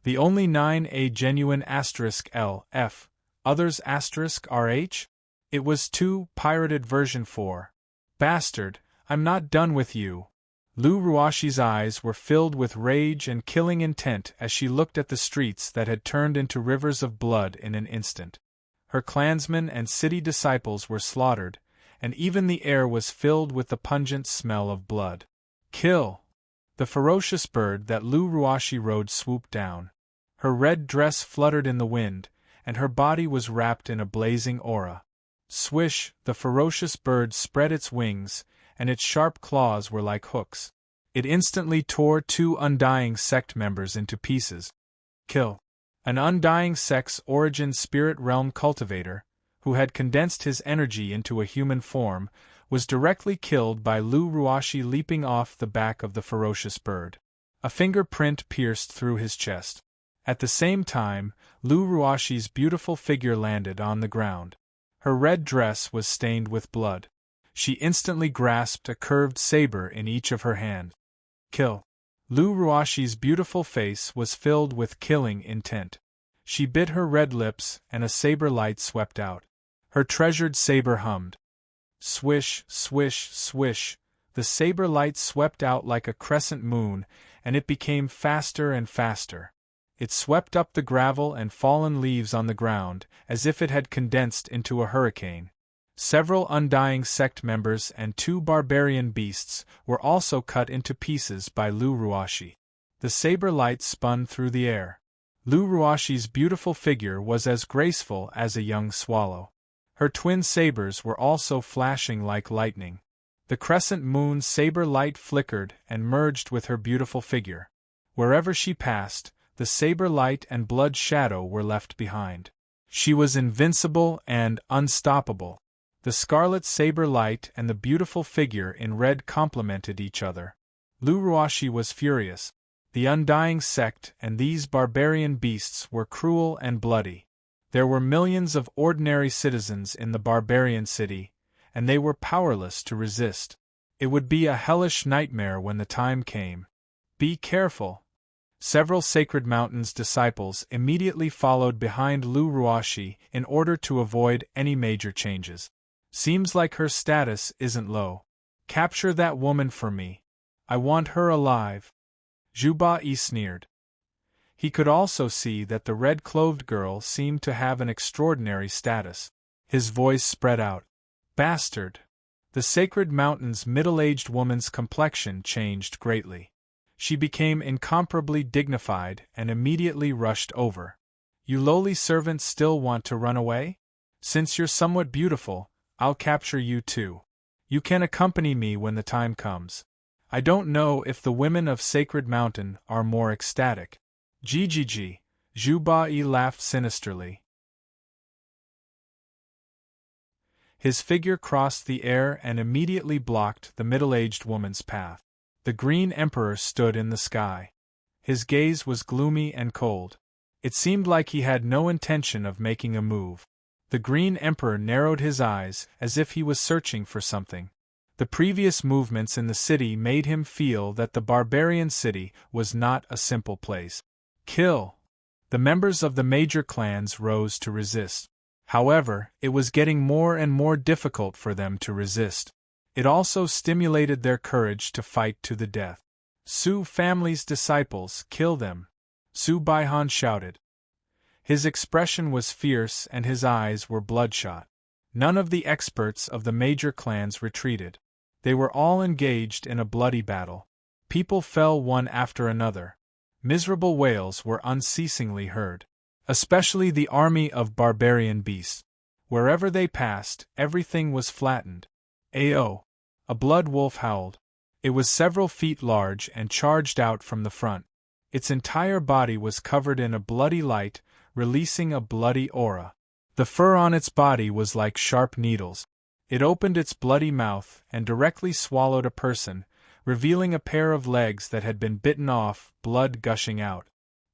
The only 9A genuine *LF Others *RH? It was 2, pirated version 4. Bastard, I'm not done with you. Lu Ruashi's eyes were filled with rage and killing intent as she looked at the streets that had turned into rivers of blood in an instant. Her clansmen and city disciples were slaughtered, and even the air was filled with the pungent smell of blood. Kill! The ferocious bird that Lu Ruashi rode swooped down. Her red dress fluttered in the wind, and her body was wrapped in a blazing aura. Swish, the ferocious bird spread its wings, and its sharp claws were like hooks. It instantly tore 2 Undying Sect members into pieces. Kill! An Undying Sect's origin spirit realm cultivator, who had condensed his energy into a human form, was directly killed by Lu Ruashi leaping off the back of the ferocious bird. A fingerprint pierced through his chest. At the same time, Lu Ruashi's beautiful figure landed on the ground. Her red dress was stained with blood. She instantly grasped a curved saber in each of her hands. Kill! Lu Ruashi's beautiful face was filled with killing intent. She bit her red lips and a saber light swept out. Her treasured saber hummed. Swish, swish, swish, the saber light swept out like a crescent moon, and it became faster and faster. It swept up the gravel and fallen leaves on the ground, as if it had condensed into a hurricane. Several Undying Sect members and 2 barbarian beasts were also cut into pieces by Lu Ruashi. The saber light spun through the air. Lu Ruashi's beautiful figure was as graceful as a young swallow. Her twin sabers were also flashing like lightning. The crescent moon saber light flickered and merged with her beautiful figure. Wherever she passed, the saber light and blood shadow were left behind. She was invincible and unstoppable. The scarlet saber light and the beautiful figure in red complemented each other. Lu Ruashi was furious. The Undying Sect and these barbarian beasts were cruel and bloody. There were millions of ordinary citizens in the barbarian city, and they were powerless to resist. It would be a hellish nightmare when the time came. Be careful! Several Sacred Mountain's disciples immediately followed behind Lu Ruashi in order to avoid any major changes. Seems like her status isn't low. Capture that woman for me. I want her alive. Zhu Ba sneered. He could also see that the red-clothed girl seemed to have an extraordinary status. His voice spread out. Bastard! The Sacred Mountain's middle-aged woman's complexion changed greatly. She became incomparably dignified and immediately rushed over. You lowly servants still want to run away? Since you're somewhat beautiful, I'll capture you too. You can accompany me when the time comes. I don't know if the women of Sacred Mountain are more ecstatic. GGG, Zhu Ba laughed sinisterly. His figure crossed the air and immediately blocked the middle-aged woman's path. The Green Emperor stood in the sky. His gaze was gloomy and cold. It seemed like he had no intention of making a move. The Green Emperor narrowed his eyes as if he was searching for something. The previous movements in the city made him feel that the barbarian city was not a simple place. Kill! The members of the major clans rose to resist. However, it was getting more and more difficult for them to resist. It also stimulated their courage to fight to the death. Su family's disciples, kill them! Su Baihan shouted. His expression was fierce and his eyes were bloodshot. None of the experts of the major clans retreated. They were all engaged in a bloody battle. People fell one after another. Miserable wails were unceasingly heard. Especially the army of barbarian beasts. Wherever they passed, everything was flattened. Ao! A blood wolf howled. It was several feet large and charged out from the front. Its entire body was covered in a bloody light, releasing a bloody aura. The fur on its body was like sharp needles. It opened its bloody mouth and directly swallowed a person, revealing a pair of legs that had been bitten off, blood gushing out.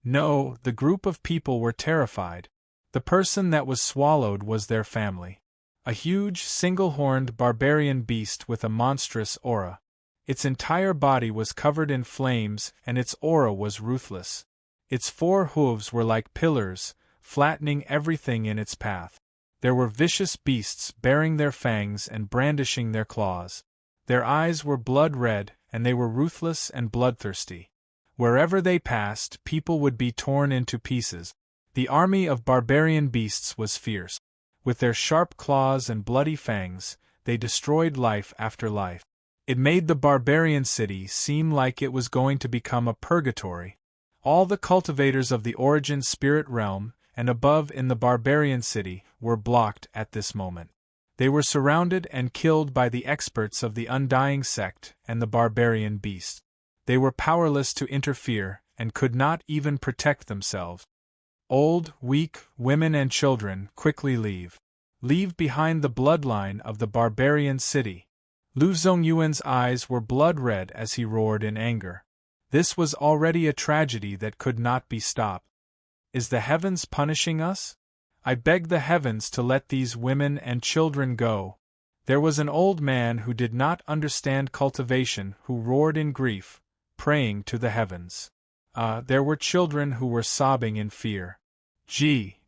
No, the group of people were terrified. The person that was swallowed was their family. A huge, single-horned barbarian beast with a monstrous aura. Its entire body was covered in flames and its aura was ruthless. Its 4 hooves were like pillars, flattening everything in its path. There were vicious beasts baring their fangs and brandishing their claws. Their eyes were blood-red, and they were ruthless and bloodthirsty. Wherever they passed, people would be torn into pieces. The army of barbarian beasts was fierce. With their sharp claws and bloody fangs, they destroyed life after life. It made the barbarian city seem like it was going to become a purgatory. All the cultivators of the origin spirit realm, and above in the barbarian city, were blocked at this moment. They were surrounded and killed by the experts of the undying sect and the barbarian beast. They were powerless to interfere, and could not even protect themselves. Old, weak, women and children quickly leave. Leave behind the bloodline of the barbarian city. Lu Zongyuan's eyes were blood-red as he roared in anger. This was already a tragedy that could not be stopped. Is the heavens punishing us? I beg the heavens to let these women and children go. There was an old man who did not understand cultivation who roared in grief, praying to the heavens. There were children who were sobbing in fear. Gee!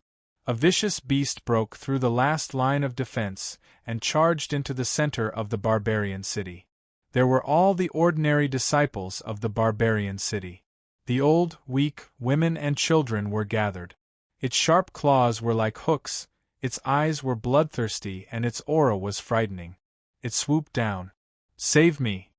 A vicious beast broke through the last line of defense and charged into the center of the barbarian city. There were all the ordinary disciples of the barbarian city. The old, weak, women and children were gathered. Its sharp claws were like hooks, its eyes were bloodthirsty and its aura was frightening. It swooped down. Save me!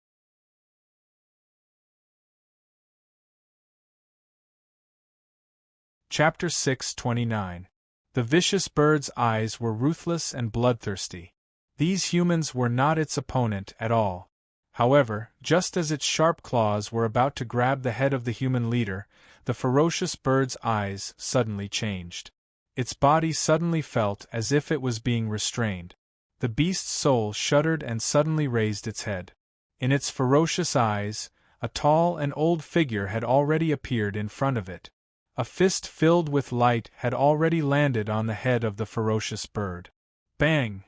Chapter 6:29. The vicious bird's eyes were ruthless and bloodthirsty. These humans were not its opponent at all. However, just as its sharp claws were about to grab the head of the human leader, the ferocious bird's eyes suddenly changed. Its body suddenly felt as if it was being restrained. The beast's soul shuddered and suddenly raised its head. In its ferocious eyes, a tall and old figure had already appeared in front of it. A fist filled with light had already landed on the head of the ferocious bird. Bang!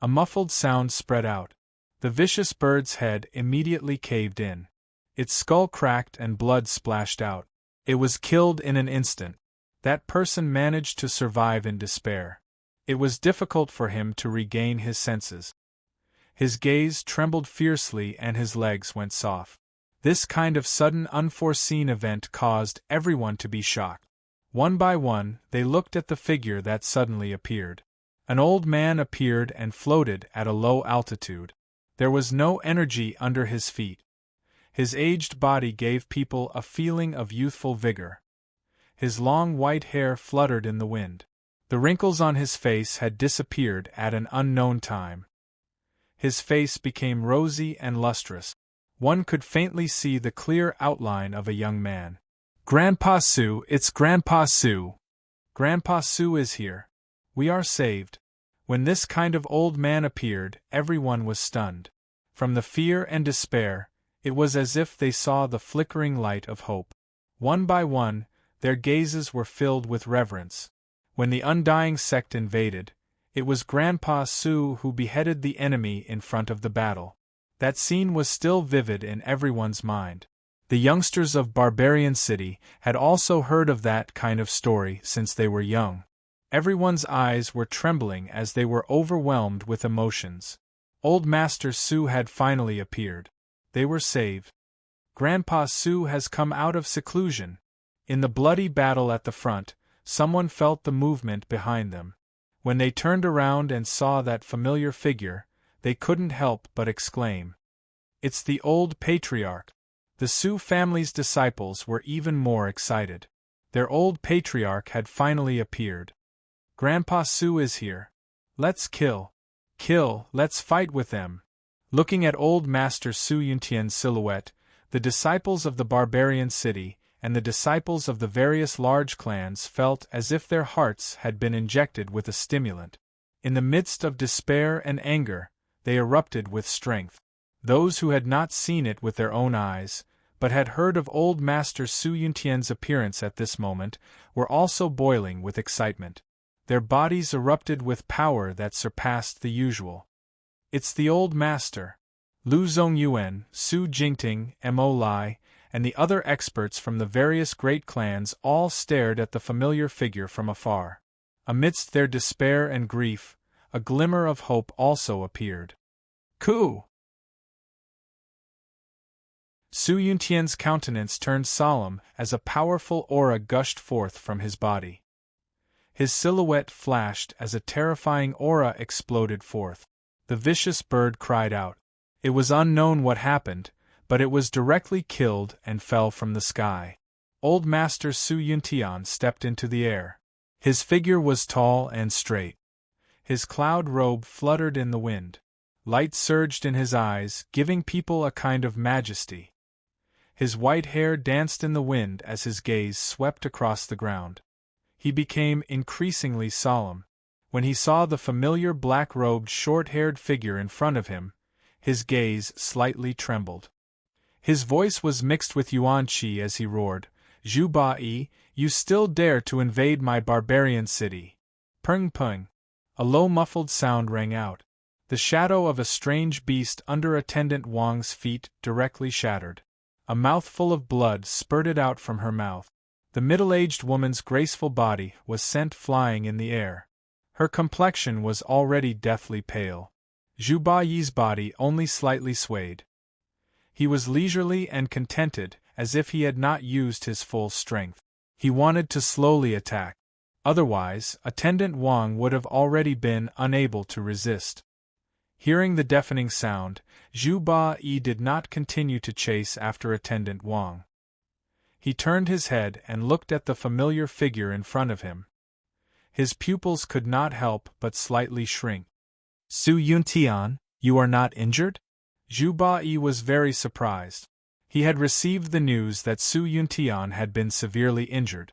A muffled sound spread out. The vicious bird's head immediately caved in. Its skull cracked and blood splashed out. It was killed in an instant. That person managed to survive in despair. It was difficult for him to regain his senses. His gaze trembled fiercely and his legs went soft. This kind of sudden unforeseen event caused everyone to be shocked. One by one, they looked at the figure that suddenly appeared. An old man appeared and floated at a low altitude. There was no energy under his feet. His aged body gave people a feeling of youthful vigor. His long white hair fluttered in the wind. The wrinkles on his face had disappeared at an unknown time. His face became rosy and lustrous. One could faintly see the clear outline of a young man. Grandpa Su, it's Grandpa Su. Grandpa Su is here. We are saved. When this kind of old man appeared, everyone was stunned. From the fear and despair, it was as if they saw the flickering light of hope. One by one, their gazes were filled with reverence. When the undying sect invaded, it was Grandpa Su who beheaded the enemy in front of the battle. That scene was still vivid in everyone's mind. The youngsters of Barbarian City had also heard of that kind of story since they were young. Everyone's eyes were trembling as they were overwhelmed with emotions. Old Master Su had finally appeared. They were saved. Grandpa Su has come out of seclusion. In the bloody battle at the front, someone felt the movement behind them. When they turned around and saw that familiar figure, they couldn't help but exclaim, "It's the old patriarch." The Su family's disciples were even more excited. Their old patriarch had finally appeared. Grandpa Su is here. Let's kill. Kill, let's fight with them. Looking at old Master Su Yuntian's silhouette, the disciples of the barbarian city and the disciples of the various large clans felt as if their hearts had been injected with a stimulant. In the midst of despair and anger, they erupted with strength. Those who had not seen it with their own eyes, but had heard of old Master Su Yuntian's appearance at this moment, were also boiling with excitement. Their bodies erupted with power that surpassed the usual. It's the old master. Lu Zongyuan, Su Jingting, Mo Lai, and the other experts from the various great clans all stared at the familiar figure from afar. Amidst their despair and grief, a glimmer of hope also appeared. Ku! Su Yuntian's countenance turned solemn as a powerful aura gushed forth from his body. His silhouette flashed as a terrifying aura exploded forth. The vicious bird cried out. It was unknown what happened, but it was directly killed and fell from the sky. Old Master Su Yuntian stepped into the air. His figure was tall and straight. His cloud robe fluttered in the wind. Light surged in his eyes, giving people a kind of majesty. His white hair danced in the wind as his gaze swept across the ground. He became increasingly solemn. When he saw the familiar black-robed, short-haired figure in front of him, his gaze slightly trembled. His voice was mixed with yuan qi as he roared, "Zhu Ba-yi, you still dare to invade my barbarian city!" Pung pung. A low muffled sound rang out. The shadow of a strange beast under Attendant Wang's feet directly shattered. A mouthful of blood spurted out from her mouth. The middle-aged woman's graceful body was sent flying in the air. Her complexion was already deathly pale. Zhu Ba-yi's body only slightly swayed. He was leisurely and contented, as if he had not used his full strength. He wanted to slowly attack. Otherwise, Attendant Wang would have already been unable to resist. Hearing the deafening sound, Zhu Ba-yi did not continue to chase after Attendant Wang. He turned his head and looked at the familiar figure in front of him. His pupils could not help but slightly shrink. "Su Yuntian, you are not injured?" Zhu Ba-yi was very surprised. He had received the news that Su Yuntian had been severely injured.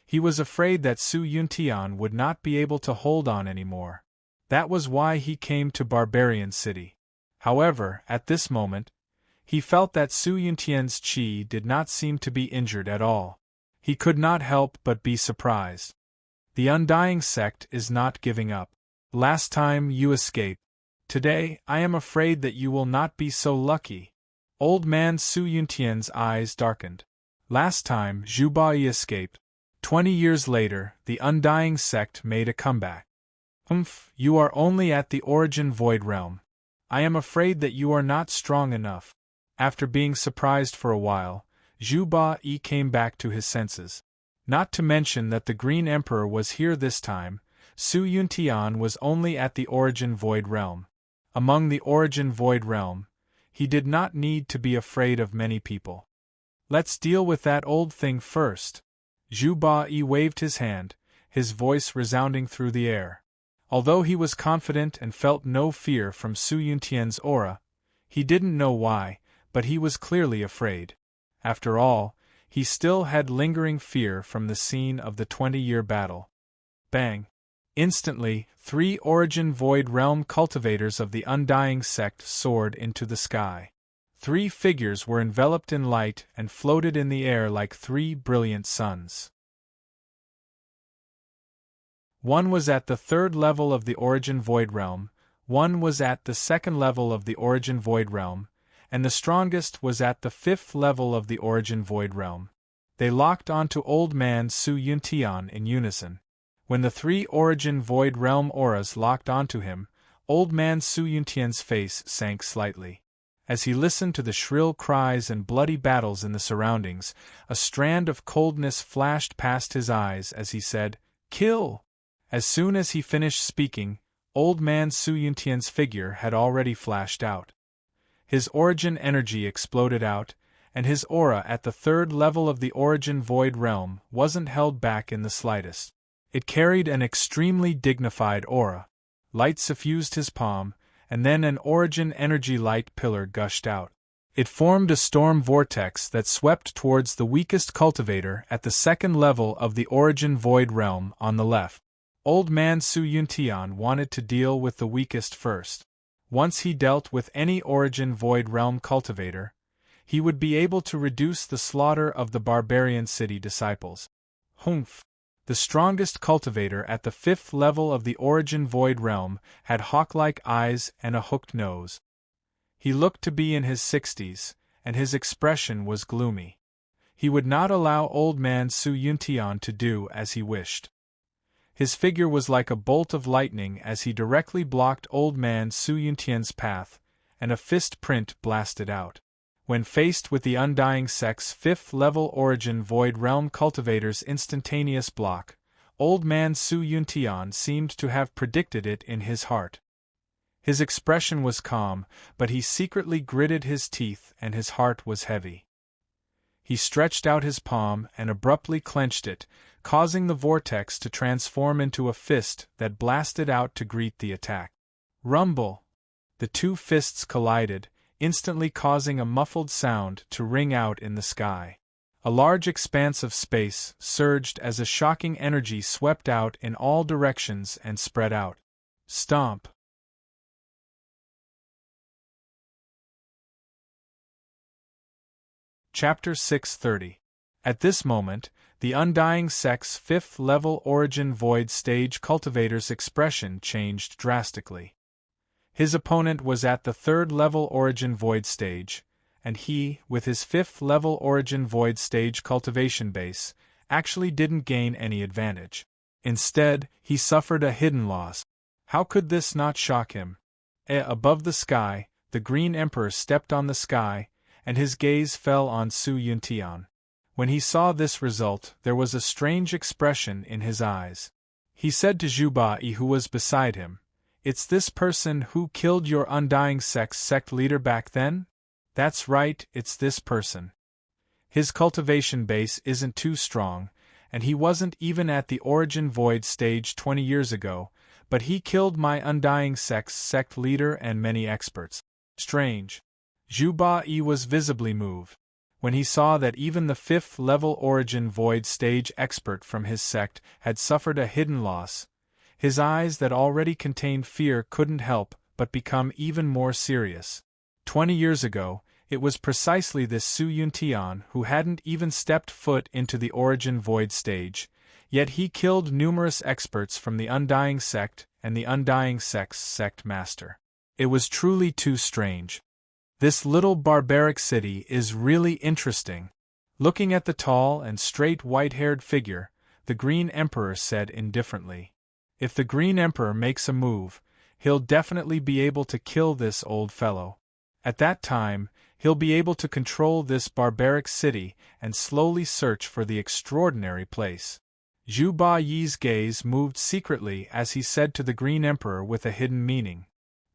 He was afraid that Su Yuntian would not be able to hold on anymore. That was why he came to Barbarian City. However, at this moment, he felt that Su Yuntian's qi did not seem to be injured at all. He could not help but be surprised. The Undying Sect is not giving up. Last time you escaped. Today, I am afraid that you will not be so lucky. Old man Su Yuntian's eyes darkened. Last time Zhu Ba-yi escaped. 20 years later, the Undying Sect made a comeback. You are only at the Origin Void Realm. I am afraid that you are not strong enough. After being surprised for a while, Zhu Ba-yi came back to his senses. Not to mention that the Green Emperor was here this time, Su Yuntian was only at the Origin Void Realm. Among the Origin Void Realm, he did not need to be afraid of many people. Let's deal with that old thing first. Zhu Ba-yi waved his hand, his voice resounding through the air. Although he was confident and felt no fear from Su Yuntian's aura, he didn't know why, but he was clearly afraid. After all, he still had lingering fear from the scene of the 20-year battle. Bang! Instantly, 3 Origin Void Realm cultivators of the Undying Sect soared into the sky. 3 figures were enveloped in light and floated in the air like 3 brilliant suns. One was at the 3rd level of the Origin Void Realm, one was at the 2nd level of the Origin Void Realm, and the strongest was at the 5th level of the Origin Void Realm. They locked onto Old Man Su Yuntian in unison. When the 3 Origin Void Realm auras locked onto him, Old Man Su Yuntian's face sank slightly. As he listened to the shrill cries and bloody battles in the surroundings, a strand of coldness flashed past his eyes as he said, "Kill!" As soon as he finished speaking, Old Man Su Yuntian's figure had already flashed out. His origin energy exploded out, and his aura at the 3rd level of the Origin Void Realm wasn't held back in the slightest. It carried an extremely dignified aura. Light suffused his palm, and then an origin energy light pillar gushed out. It formed a storm vortex that swept towards the weakest cultivator at the 2nd level of the Origin Void Realm on the left. Old Man Su Yuntian wanted to deal with the weakest first. Once he dealt with any Origin Void Realm cultivator, he would be able to reduce the slaughter of the Barbarian City disciples. Humph! The strongest cultivator at the 5th level of the Origin Void Realm had hawk-like eyes and a hooked nose. He looked to be in his 60s, and his expression was gloomy. He would not allow old man Su Yuntian to do as he wished. His figure was like a bolt of lightning as he directly blocked old man Su Yuntian's path, and a fist print blasted out. When faced with the Undying Sect's 5th-level Origin Void Realm Cultivator's instantaneous block, old man Su Yuntian seemed to have predicted it in his heart. His expression was calm, but he secretly gritted his teeth and his heart was heavy. He stretched out his palm and abruptly clenched it, causing the vortex to transform into a fist that blasted out to greet the attack. Rumble! The two fists collided, instantly causing a muffled sound to ring out in the sky. A large expanse of space surged as a shocking energy swept out in all directions and spread out. Stomp! Chapter 630. At this moment, the Undying Sect's 5th-level Origin Void Stage Cultivator's expression changed drastically. His opponent was at the 3rd-level Origin Void Stage, and he, with his 5th-level Origin Void Stage cultivation base, actually didn't gain any advantage. Instead, he suffered a hidden loss. How could this not shock him? Above the sky, the Green Emperor stepped on the sky, and his gaze fell on Su Yuntian. When he saw this result, there was a strange expression in his eyes. He said to Zhu Bai, who was beside him, "It's this person who killed your Undying Sect's sect leader back then? That's right, it's this person. His cultivation base isn't too strong, and he wasn't even at the Origin Void stage 20 years ago, but he killed my Undying Sect's sect leader and many experts. Strange." Zhu Bai was visibly moved. When he saw that even the 5th-level Origin Void stage expert from his sect had suffered a hidden loss, his eyes that already contained fear couldn't help but become even more serious. 20 years ago, it was precisely this Su Yuntian who hadn't even stepped foot into the Origin Void stage, yet he killed numerous experts from the Undying Sect and the Undying Sect's sect master. It was truly too strange. This little barbaric city is really interesting. Looking at the tall and straight white-haired figure, the Green Emperor said indifferently, "If the Green Emperor makes a move, he'll definitely be able to kill this old fellow. At that time, he'll be able to control this barbaric city and slowly search for the extraordinary place." Zhu Bai's gaze moved secretly as he said to the Green Emperor with a hidden meaning,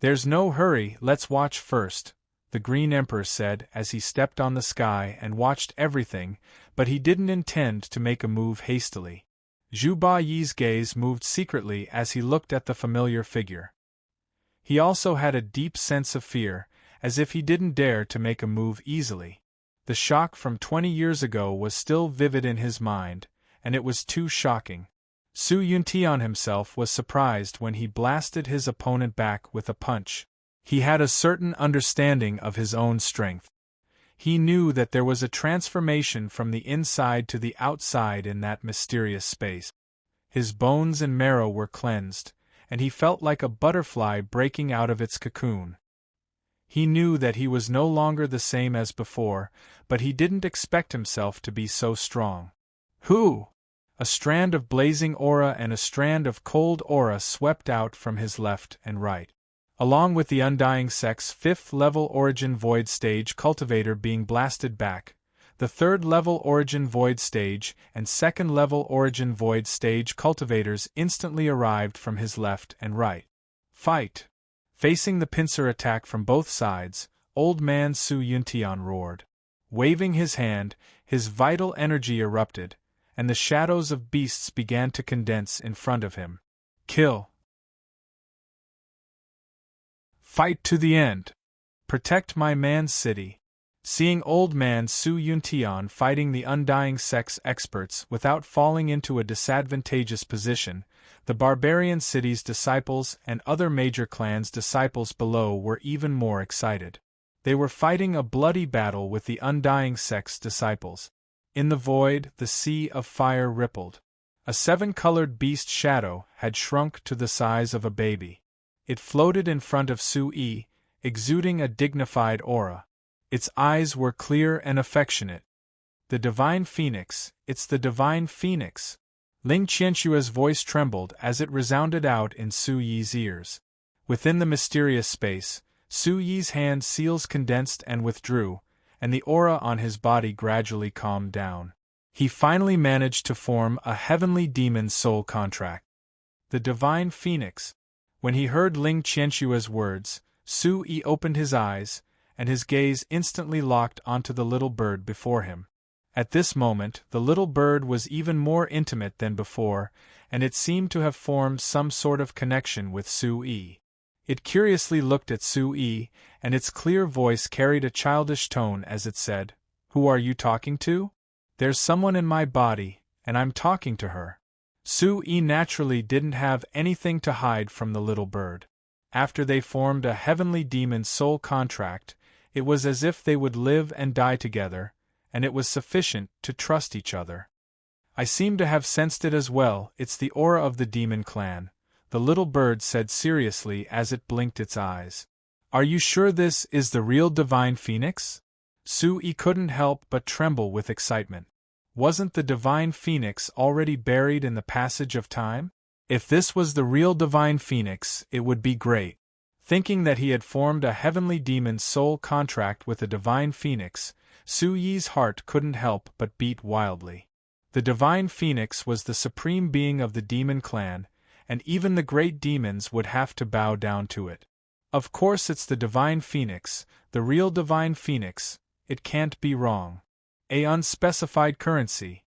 "There's no hurry, let's watch first," the Green Emperor said as he stepped on the sky and watched everything, but he didn't intend to make a move hastily. Zhu Bai's gaze moved secretly as he looked at the familiar figure. He also had a deep sense of fear, as if he didn't dare to make a move easily. The shock from 20 years ago was still vivid in his mind, and it was too shocking. Su Yuntian himself was surprised when he blasted his opponent back with a punch. He had a certain understanding of his own strength. He knew that there was a transformation from the inside to the outside in that mysterious space. His bones and marrow were cleansed, and he felt like a butterfly breaking out of its cocoon. He knew that he was no longer the same as before, but he didn't expect himself to be so strong. "Who?" A strand of blazing aura and a strand of cold aura swept out from his left and right. Along with the Undying Sect's 5th-level Origin Void stage cultivator being blasted back, the 3rd-level Origin Void stage and 2nd-level Origin Void stage cultivators instantly arrived from his left and right. "Fight!" Facing the pincer attack from both sides, old man Su Yuntian roared. Waving his hand, his vital energy erupted, and the shadows of beasts began to condense in front of him. "Kill! Fight to the end! Protect my man's city!" Seeing old man Su Yuntian fighting the Undying Sect's experts without falling into a disadvantageous position, the barbarian city's disciples and other major clans' disciples below were even more excited. They were fighting a bloody battle with the Undying Sect's disciples. In the void, the sea of fire rippled. A 7-colored beast shadow had shrunk to the size of a baby. It floated in front of Su Yi, exuding a dignified aura. Its eyes were clear and affectionate. The divine phoenix, it's the divine phoenix. Ling Qianshua's voice trembled as it resounded out in Su Yi's ears. Within the mysterious space, Su Yi's hand seals condensed and withdrew, and the aura on his body gradually calmed down. He finally managed to form a heavenly demon's soul contract. The divine phoenix. When he heard Ling Qianshua's words, Su Yi opened his eyes, and his gaze instantly locked onto the little bird before him. At this moment, the little bird was even more intimate than before, and it seemed to have formed some sort of connection with Su Yi. It curiously looked at Su Yi, and its clear voice carried a childish tone as it said, "Who are you talking to?" "There's someone in my body, and I'm talking to her." Su Yi naturally didn't have anything to hide from the little bird. After they formed a heavenly demon's soul contract, it was as if they would live and die together, and it was sufficient to trust each other. "I seem to have sensed it as well, it's the aura of the demon clan," the little bird said seriously as it blinked its eyes. "Are you sure this is the real divine phoenix?" Su Yi couldn't help but tremble with excitement. Wasn't the divine phoenix already buried in the passage of time? If this was the real divine phoenix, it would be great. Thinking that he had formed a heavenly demon's soul contract with a divine phoenix, Su Yi's heart couldn't help but beat wildly. The divine phoenix was the supreme being of the demon clan, and even the great demons would have to bow down to it. Of course it's the divine phoenix, the real divine phoenix, it can't be wrong. A unspecified currency.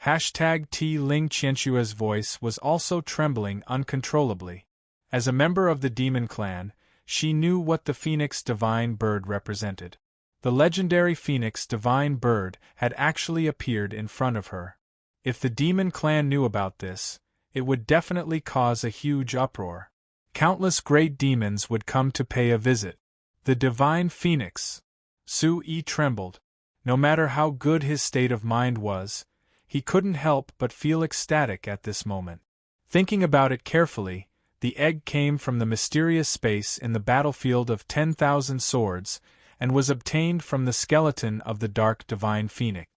#T Ling Qianshua's voice was also trembling uncontrollably. As a member of the demon clan, she knew what the phoenix divine bird represented. The legendary phoenix divine bird had actually appeared in front of her. If the demon clan knew about this, it would definitely cause a huge uproar. Countless great demons would come to pay a visit. The divine phoenix. Su Yi trembled. No matter how good his state of mind was, he couldn't help but feel ecstatic at this moment. Thinking about it carefully, the egg came from the mysterious space in the battlefield of 10,000 swords, and was obtained from the skeleton of the dark divine phoenix.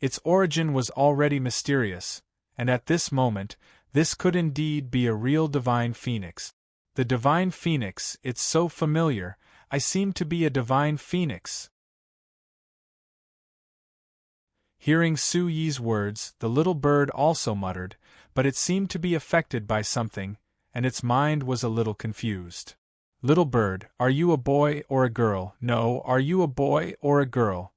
Its origin was already mysterious, and at this moment, this could indeed be a real divine phoenix. The divine phoenix, it's so familiar, I seem to be a divine phoenix. Hearing Su Yi's words, the little bird also muttered, but it seemed to be affected by something, and its mind was a little confused. "Little bird, are you a boy or a girl? No, are you a boy or a girl?"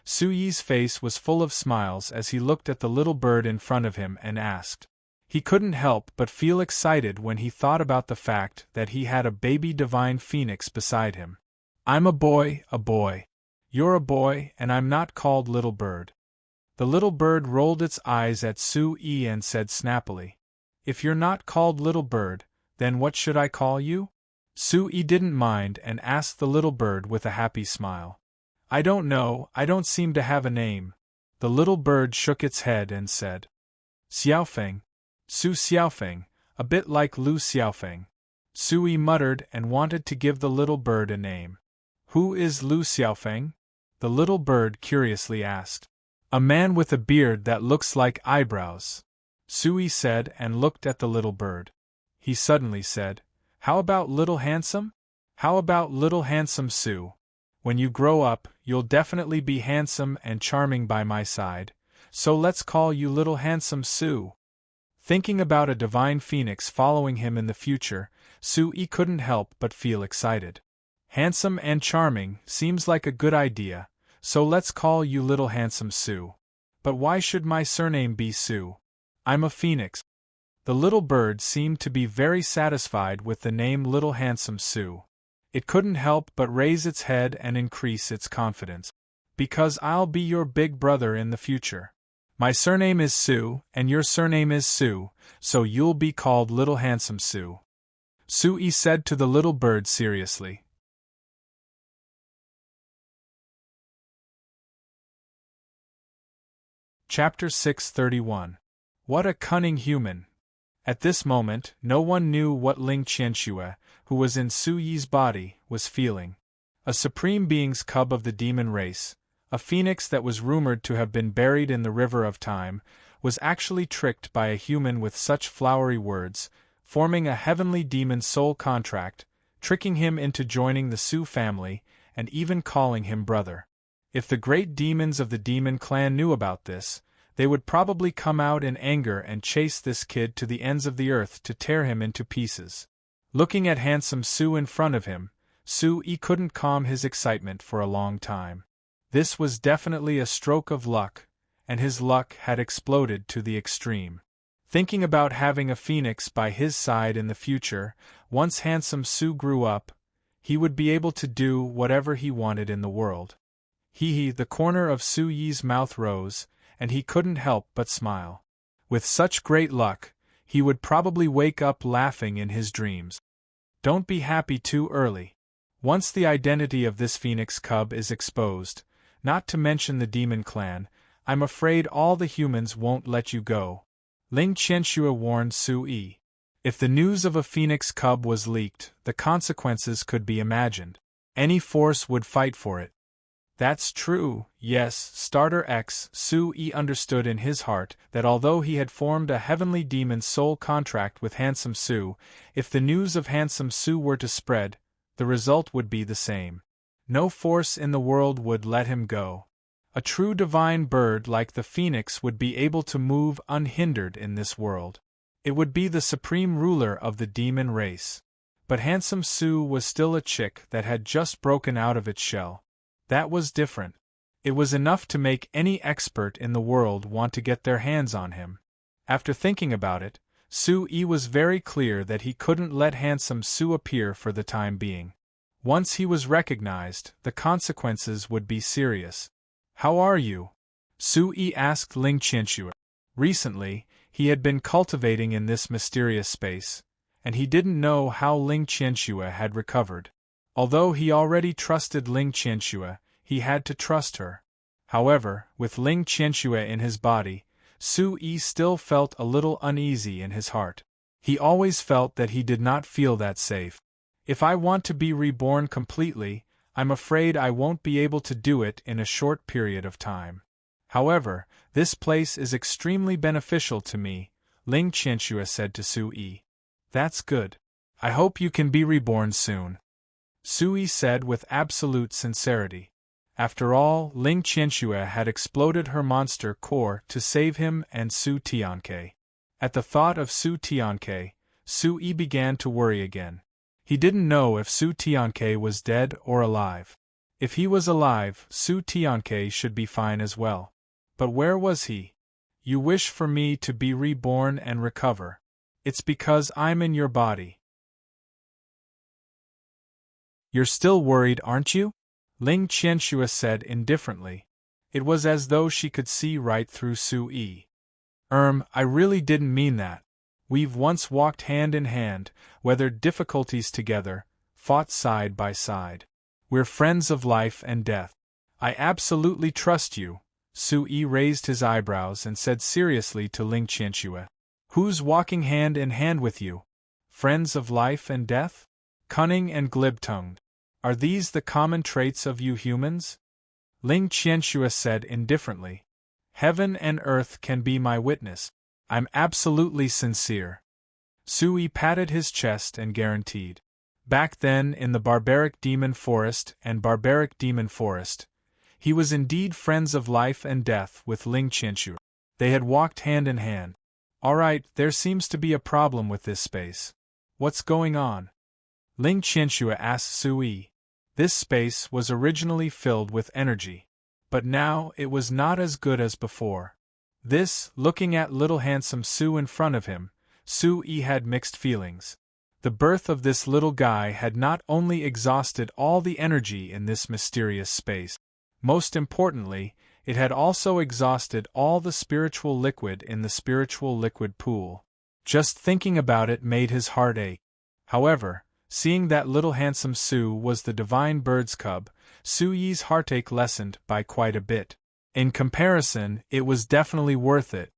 Su Yi's face was full of smiles as he looked at the little bird in front of him and asked. He couldn't help but feel excited when he thought about the fact that he had a baby divine phoenix beside him. "I'm a boy, a boy. You're a boy, and I'm not called little bird." The little bird rolled its eyes at Su Yi and said snappily, "If you're not called little bird, then what should I call you?" Su Yi didn't mind and asked the little bird with a happy smile. "I don't know, I don't seem to have a name." The little bird shook its head and said, "Xiaofeng. Su Xiaofeng, a bit like Lu Xiaofeng." Su Yi muttered and wanted to give the little bird a name. "Who is Lu Xiaofeng?" the little bird curiously asked. "A man with a beard that looks like eyebrows," Su Yi said and looked at the little bird. He suddenly said, "How about little handsome? How about little handsome Su? When you grow up, you'll definitely be handsome and charming by my side, so let's call you little handsome Su." Thinking about a divine phoenix following him in the future, Su Yi couldn't help but feel excited. Handsome and charming seems like a good idea, so let's call you little handsome Su. But why should my surname be Su? I'm a phoenix. The little bird seemed to be very satisfied with the name Little Handsome Su. It couldn't help but raise its head and increase its confidence. "Because I'll be your big brother in the future. My surname is Su, and your surname is Su, so you'll be called Little Handsome Su," Su Yi said to the little bird seriously. Chapter 631. What a cunning human! At this moment, no one knew what Ling Qianshua, who was in Su Yi's body, was feeling. A supreme being's cub of the demon race, A phoenix that was rumored to have been buried in the river of time was actually tricked by a human with such flowery words, forming a heavenly demon soul contract, tricking him into joining the Sioux family, and even calling him brother. If the great demons of the demon clan knew about this, they would probably come out in anger and chase this kid to the ends of the earth to tear him into pieces. Looking at handsome Sioux in front of him, Sue-E couldn't calm his excitement for a long time. This was definitely a stroke of luck, and his luck had exploded to the extreme. Thinking about having a phoenix by his side in the future, once handsome Sioux grew up, he would be able to do whatever he wanted in the world. The corner of Sue-Yi's mouth rose, and he couldn't help but smile. With such great luck, he would probably wake up laughing in his dreams. Don't be happy too early. Once the identity of this phoenix cub is exposed, not to mention the demon clan, I'm afraid all the humans won't let you go. Ling Qianxue warned Sue-E. If the news of a phoenix cub was leaked, the consequences could be imagined. Any force would fight for it. That's true, yes, Starter X. Sue-E understood in his heart that although he had formed a heavenly demon soul contract with Handsome Sue, if the news of Handsome Sue were to spread, the result would be the same. No force in the world would let him go. A true divine bird like the phoenix would be able to move unhindered in this world. It would be the supreme ruler of the demon race. But Handsome Sue was still a chick that had just broken out of its shell. That was different. It was enough to make any expert in the world want to get their hands on him. After thinking about it, Sue-E was very clear that he couldn't let Handsome Sue appear for the time being. Once he was recognized, the consequences would be serious. How are you? Sue-E asked Ling Qianxue. Recently, he had been cultivating in this mysterious space, and he didn't know how Ling Qianxue had recovered. Although he already trusted Ling Qianxue, he had to trust her. However, with Ling Qianxue in his body, Sue-E still felt a little uneasy in his heart. He always felt that he did not feel that safe. If I want to be reborn completely, I'm afraid I won't be able to do it in a short period of time. However, this place is extremely beneficial to me, Ling Qianxue said to Sue-E. That's good. I hope you can be reborn soon. Sue-E said with absolute sincerity. After all, Ling Qianxue had exploded her monster core to save him and Su Tianke. At the thought of Su Tianke, Sue-E began to worry again. He didn't know if Su Tianke was dead or alive. If he was alive, Su Tianke should be fine as well. But where was he? You wish for me to be reborn and recover. It's because I'm in your body. You're still worried, aren't you? Ling Qianxue said indifferently. It was as though she could see right through Sue-E. I really didn't mean that. We've once walked hand in hand, weathered difficulties together, fought side by side. We're friends of life and death. I absolutely trust you. Sue-E raised his eyebrows and said seriously to Ling Qianxue. Who's walking hand in hand with you? Friends of life and death? Cunning and glib-tongued. Are these the common traits of you humans? Ling Qianxue said indifferently. Heaven and earth can be my witness. I'm absolutely sincere. Sue-E patted his chest and guaranteed. Back then in the barbaric demon forest and barbaric demon forest, he was indeed friends of life and death with Ling Qianxue. They had walked hand in hand. All right, there seems to be a problem with this space. What's going on? Ling Qianxue asked Sue-E. This space was originally filled with energy, but now it was not as good as before. Looking at little handsome Sue in front of him, Sue-E had mixed feelings. The birth of this little guy had not only exhausted all the energy in this mysterious space, most importantly, it had also exhausted all the spiritual liquid in the spiritual liquid pool. Just thinking about it made his heart ache. However, seeing that little handsome Sue was the divine bird's cub, Sue-Yi's heartache lessened by quite a bit. In comparison, it was definitely worth it.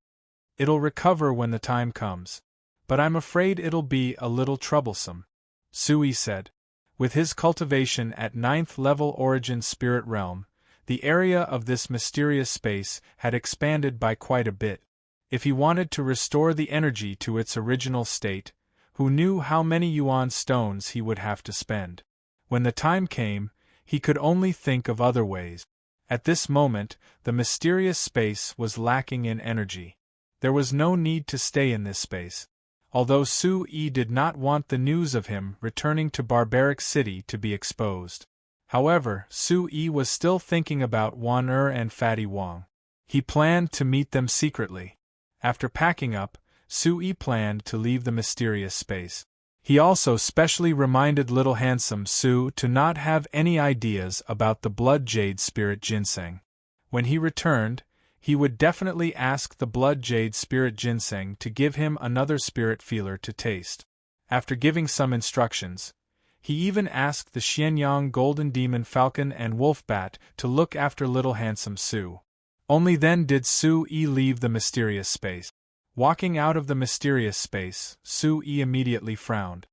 It'll recover when the time comes. But I'm afraid it'll be a little troublesome, Sue-E said. With his cultivation at 9th level origin spirit realm, The area of this mysterious space had expanded by quite a bit. If he wanted to restore the energy to its original state, who knew how many yuan stones he would have to spend? When the time came, he could only think of other ways. At this moment, the mysterious space was lacking in energy. There was no need to stay in this space. Although Su Yi did not want the news of him returning to Barbaric City to be exposed. However, Su Yi was still thinking about Wan and Fatty Wang. He planned to meet them secretly. After packing up, Su Yi planned to leave the mysterious space. He also specially reminded little handsome Su to not have any ideas about the blood jade spirit ginseng. When he returned, he would definitely ask the blood jade spirit ginseng to give him another spirit feeler to taste. After giving some instructions, he even asked the Xianyang golden demon falcon and wolf bat to look after little handsome Su. Only then did Su Yi leave the mysterious space. Walking out of the mysterious space, Su Yi immediately frowned.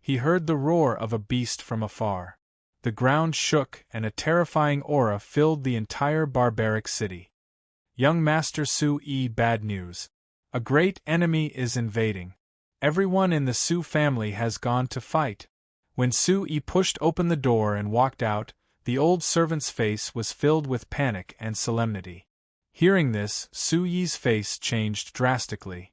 He heard the roar of a beast from afar. The ground shook and a terrifying aura filled the entire barbaric city. Young Master Su Yi, bad news. A great enemy is invading. Everyone in the Su family has gone to fight. When Su Yi pushed open the door and walked out, the old servant's face was filled with panic and solemnity. Hearing this, Su Yi's face changed drastically.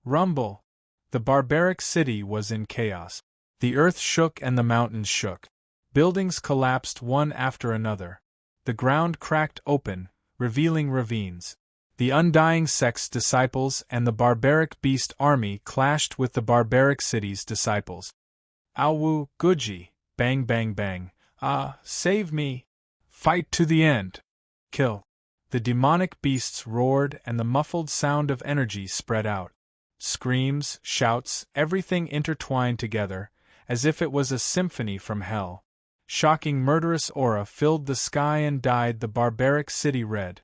Rumble. The barbaric city was in chaos. The earth shook and the mountains shook. Buildings collapsed one after another. The ground cracked open, revealing ravines. The undying sect's disciples and the barbaric beast army clashed with the barbaric city's disciples. Awu, Guji, bang bang bang, ah, save me! Fight to the end! Kill! The demonic beasts roared and the muffled sound of energy spread out. Screams, shouts, everything intertwined together, as if it was a symphony from hell. Shocking murderous aura filled the sky and dyed the barbaric city red.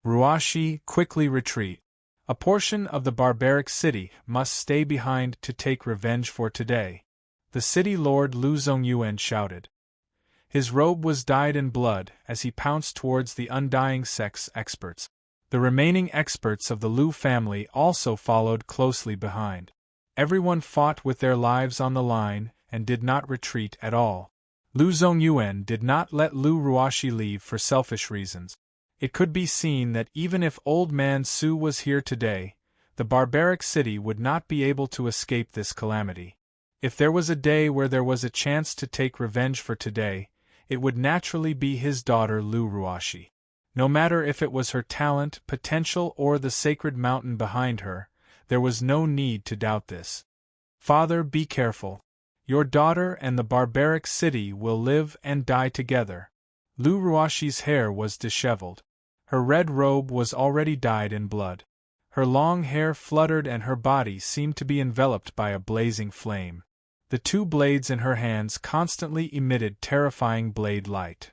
Ruashi, quickly retreat. A portion of the barbaric city must stay behind to take revenge for today. The city lord Lu Zongyuan shouted. His robe was dyed in blood as he pounced towards the undying sect's experts. The remaining experts of the Lu family also followed closely behind. Everyone fought with their lives on the line and did not retreat at all. Lu Zongyuan did not let Lu Ruashi leave for selfish reasons. It could be seen that even if Old Man Su was here today, the barbaric city would not be able to escape this calamity. If there was a day where there was a chance to take revenge for today, it would naturally be his daughter Lu Ruashi. No matter if it was her talent, potential, or the sacred mountain behind her, there was no need to doubt this. Father, be careful. Your daughter and the barbaric city will live and die together. Lu Ruashi's hair was disheveled. Her red robe was already dyed in blood. Her long hair fluttered and her body seemed to be enveloped by a blazing flame. The two blades in her hands constantly emitted terrifying blade light.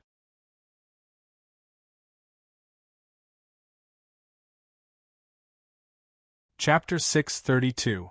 Chapter 632.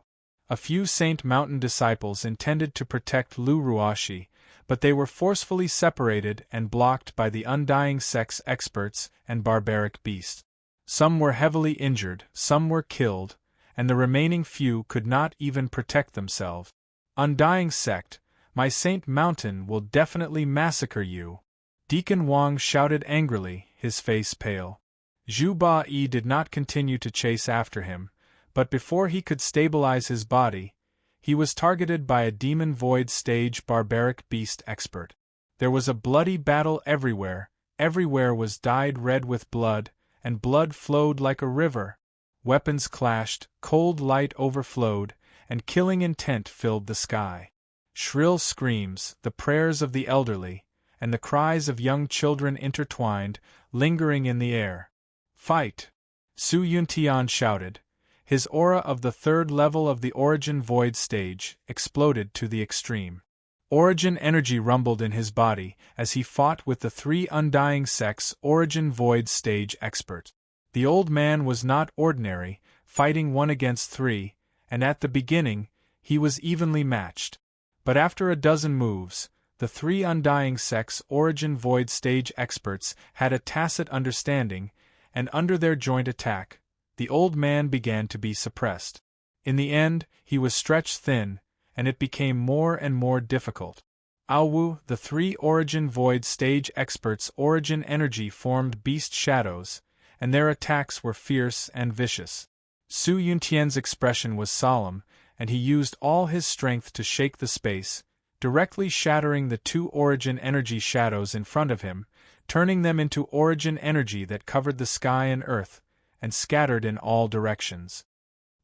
A few Saint Mountain disciples intended to protect Lu Ruashi, but they were forcefully separated and blocked by the undying sect's experts and barbaric beasts. Some were heavily injured, some were killed, and the remaining few could not even protect themselves. Undying sect, my Saint Mountain will definitely massacre you. Deacon Wang shouted angrily, his face pale. Zhu Ba-yi did not continue to chase after him, but before he could stabilize his body, he was targeted by a demon void stage barbaric beast expert. There was a bloody battle everywhere was dyed red with blood, and blood flowed like a river. Weapons clashed, cold light overflowed, and killing intent filled the sky. Shrill screams, the prayers of the elderly, and the cries of young children intertwined, lingering in the air. Fight! Su Yuntian shouted. His aura of the third level of the Origin Void stage exploded to the extreme. Origin energy rumbled in his body as he fought with the three undying sect's Origin Void stage experts. The old man was not ordinary, fighting 1 against 3, and at the beginning, he was evenly matched. But after a dozen moves, the three Undying Sect's Origin Void stage experts had a tacit understanding, and under their joint attack, the old man began to be suppressed. In the end, he was stretched thin, and it became more and more difficult. Aowu, the three Origin Void stage experts' origin energy formed beast shadows, and their attacks were fierce and vicious. Su Yuntian's expression was solemn, and he used all his strength to shake the space, directly shattering the two origin energy shadows in front of him, turning them into origin energy that covered the sky and earth, and scattered in all directions.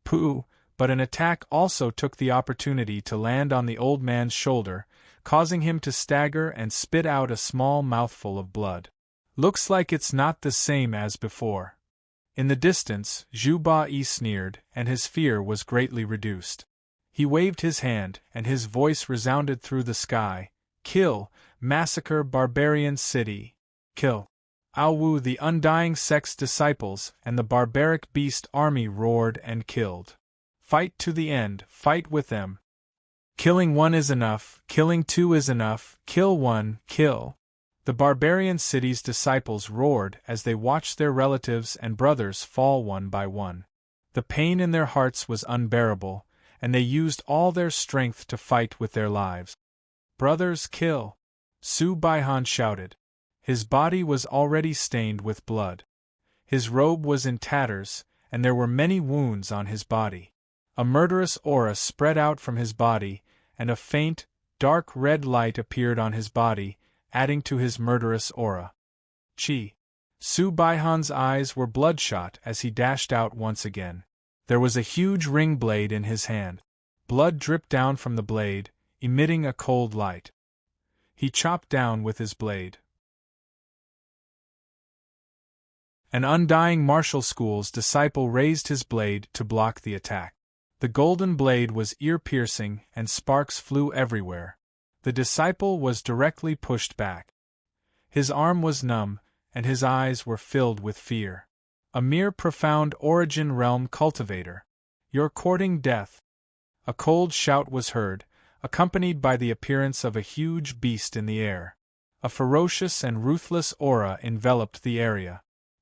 Pooh! But an attack also took the opportunity to land on the old man's shoulder, causing him to stagger and spit out a small mouthful of blood. Looks like it's not the same as before. In the distance, Zhu Ba-yi sneered, and his fear was greatly reduced. He waved his hand, and his voice resounded through the sky. Kill! Massacre barbarian city! Kill! Aowu, the Undying Sect's disciples, and the barbaric beast army roared and killed. Fight to the end, fight with them. Killing one is enough, killing two is enough, kill one, kill. The barbarian city's disciples roared as they watched their relatives and brothers fall one by one. The pain in their hearts was unbearable, and they used all their strength to fight with their lives. Brothers, kill! Su Baihan shouted. His body was already stained with blood. His robe was in tatters, and there were many wounds on his body. A murderous aura spread out from his body, and a faint, dark red light appeared on his body, adding to his murderous aura. Chi! Su Baihan's eyes were bloodshot as he dashed out once again. There was a huge ring blade in his hand. Blood dripped down from the blade, emitting a cold light. He chopped down with his blade. An Undying Martial School's disciple raised his blade to block the attack. The golden blade was ear-piercing, and sparks flew everywhere. The disciple was directly pushed back. His arm was numb, and his eyes were filled with fear. A mere profound origin realm cultivator. You're courting death. A cold shout was heard, accompanied by the appearance of a huge beast in the air. A ferocious and ruthless aura enveloped the area.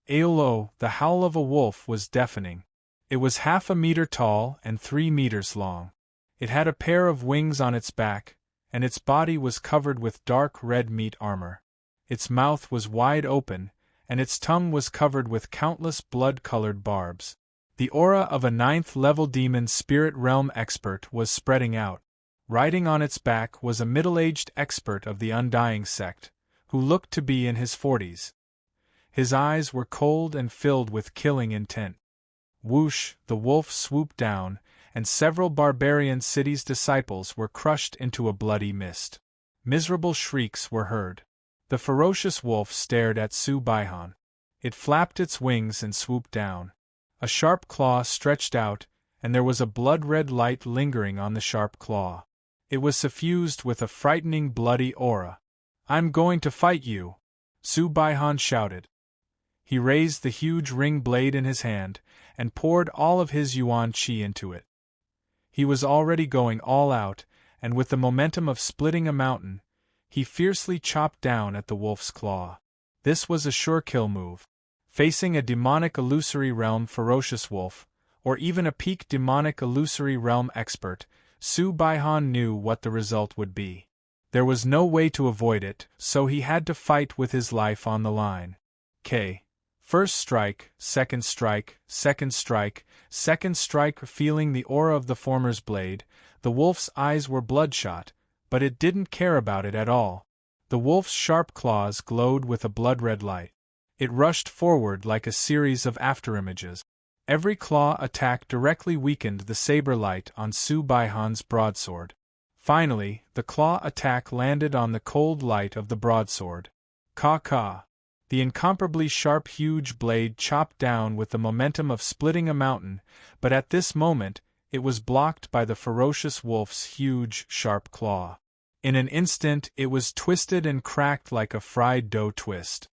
Aolo, the howl of a wolf, was deafening. It was 1/2 meter tall and 3 meters long. It had a pair of wings on its back, and its body was covered with dark red meat armor. Its mouth was wide open, and its tongue was covered with countless blood-colored barbs. The aura of a 9th-level demon spirit realm expert was spreading out. Riding on its back was a middle-aged expert of the Undying Sect, who looked to be in his 40s. His eyes were cold and filled with killing intent. Whoosh! The wolf swooped down, and several barbarian city's disciples were crushed into a bloody mist. Miserable shrieks were heard. The ferocious wolf stared at Su Baihan. It flapped its wings and swooped down. A sharp claw stretched out, and there was a blood-red light lingering on the sharp claw. It was suffused with a frightening bloody aura. "I'm going to fight you!" Su Baihan shouted. He raised the huge ring blade in his hand, and poured all of his yuan qi into it. He was already going all out, and with the momentum of splitting a mountain, he fiercely chopped down at the wolf's claw. This was a sure kill move. Facing a demonic illusory realm ferocious wolf, or even a peak demonic illusory realm expert, Su Baihan knew what the result would be. There was no way to avoid it, so he had to fight with his life on the line. First strike, second strike, second strike, second strike. Feeling the aura of the former's blade, the wolf's eyes were bloodshot, but it didn't care about it at all. The wolf's sharp claws glowed with a blood-red light. It rushed forward like a series of afterimages. Every claw attack directly weakened the saber light on Su Baihan's broadsword. Finally, the claw attack landed on the cold light of the broadsword. Ka-ka! The incomparably sharp huge blade chopped down with the momentum of splitting a mountain, but at this moment, it was blocked by the ferocious wolf's huge, sharp claw. In an instant it was twisted and cracked like a fried dough twist.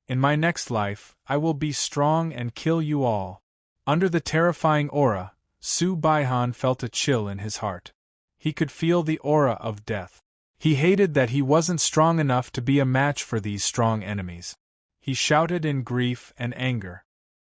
In my next life, I will be strong and kill you all. Under the terrifying aura, Su Baihan felt a chill in his heart. He could feel the aura of death. He hated that he wasn't strong enough to be a match for these strong enemies. He shouted in grief and anger.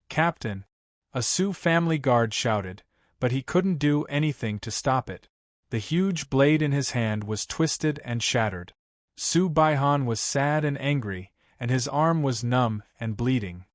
"Captain!" A Sioux family guard shouted, but he couldn't do anything to stop it. The huge blade in his hand was twisted and shattered. Sioux Baihan was sad and angry, and his arm was numb and bleeding.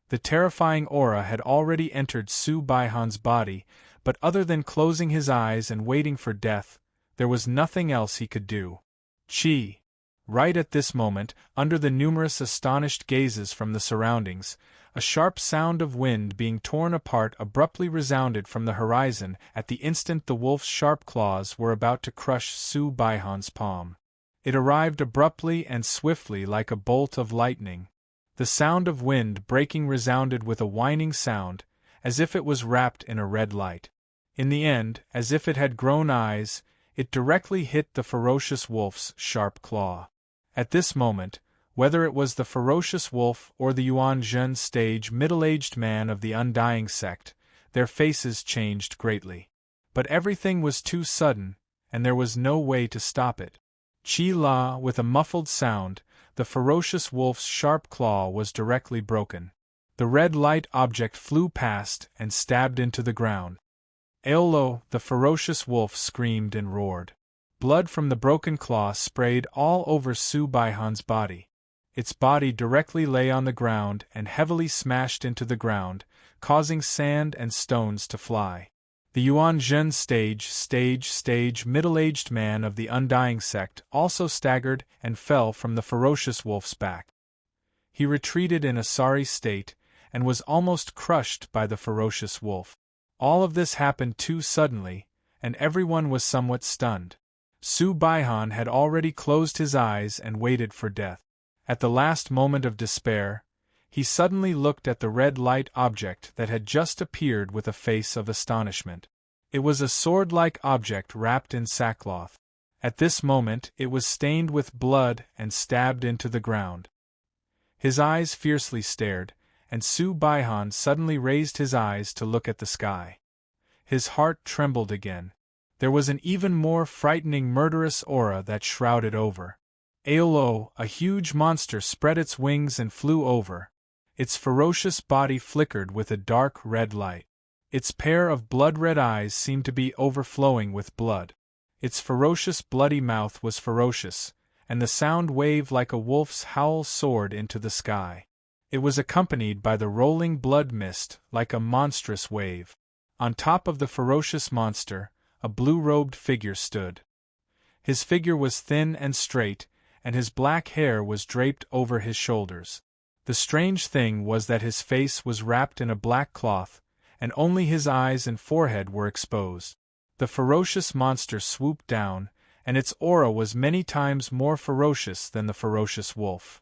The terrifying aura had already entered Sioux Baihan's body, but other than closing his eyes and waiting for death, there was nothing else he could do. Chi! Right at this moment, under the numerous astonished gazes from the surroundings, a sharp sound of wind being torn apart abruptly resounded from the horizon at the instant the wolf's sharp claws were about to crush Sioux Baihan's palm. It arrived abruptly and swiftly like a bolt of lightning. The sound of wind breaking resounded with a whining sound, as if it was wrapped in a red light. In the end, as if it had grown eyes, it directly hit the ferocious wolf's sharp claw. At this moment, whether it was the ferocious wolf or the Yuan Zhen stage middle-aged man of the Undying sect, their faces changed greatly. But everything was too sudden, and there was no way to stop it. Chi La, with a muffled sound, the ferocious wolf's sharp claw was directly broken. The red light object flew past and stabbed into the ground. Aolo, the ferocious wolf, screamed and roared. Blood from the broken claw sprayed all over Sioux Baihan's body. Its body directly lay on the ground and heavily smashed into the ground, causing sand and stones to fly. The Yuan Zhen stage middle-aged man of the Undying sect also staggered and fell from the ferocious wolf's back. He retreated in a sorry state, and was almost crushed by the ferocious wolf. All of this happened too suddenly, and everyone was somewhat stunned. Sioux Baihan had already closed his eyes and waited for death. At the last moment of despair, he suddenly looked at the red light object that had just appeared with a face of astonishment. It was a sword-like object wrapped in sackcloth. At this moment it was stained with blood and stabbed into the ground. His eyes fiercely stared, and Sioux Baihan suddenly raised his eyes to look at the sky. His heart trembled again. There was an even more frightening murderous aura that shrouded over. Aolo, a huge monster, spread its wings and flew over. Its ferocious body flickered with a dark red light. Its pair of blood-red eyes seemed to be overflowing with blood. Its ferocious bloody mouth was ferocious, and the sound waved like a wolf's howl soared into the sky. It was accompanied by the rolling blood mist like a monstrous wave. On top of the ferocious monster, a blue-robed figure stood. His figure was thin and straight, and his black hair was draped over his shoulders. The strange thing was that his face was wrapped in a black cloth, and only his eyes and forehead were exposed. The ferocious monster swooped down, and its aura was many times more ferocious than the ferocious wolf.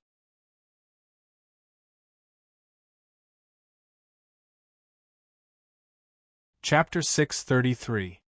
Chapter 633.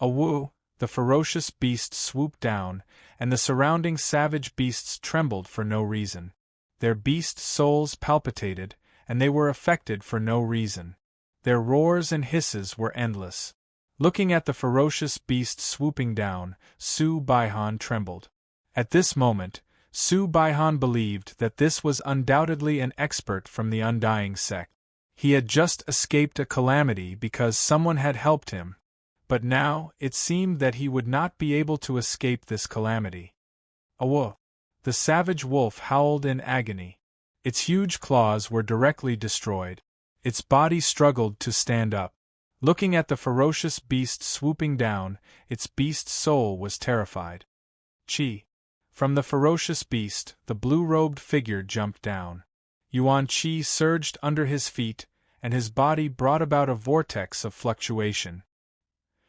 Awu, the ferocious beast swooped down, and the surrounding savage beasts trembled for no reason. Their beast souls palpitated, and they were affected for no reason. Their roars and hisses were endless. Looking at the ferocious beast swooping down, Sioux Baihan trembled. At this moment, Sioux Baihan believed that this was undoubtedly an expert from the Undying sect. He had just escaped a calamity because someone had helped him. But now, it seemed that he would not be able to escape this calamity. Awo! The savage wolf howled in agony. Its huge claws were directly destroyed. Its body struggled to stand up. Looking at the ferocious beast swooping down, its beast soul was terrified. Chi! From the ferocious beast, the blue-robed figure jumped down. Yuan Chi surged under his feet, and his body brought about a vortex of fluctuation.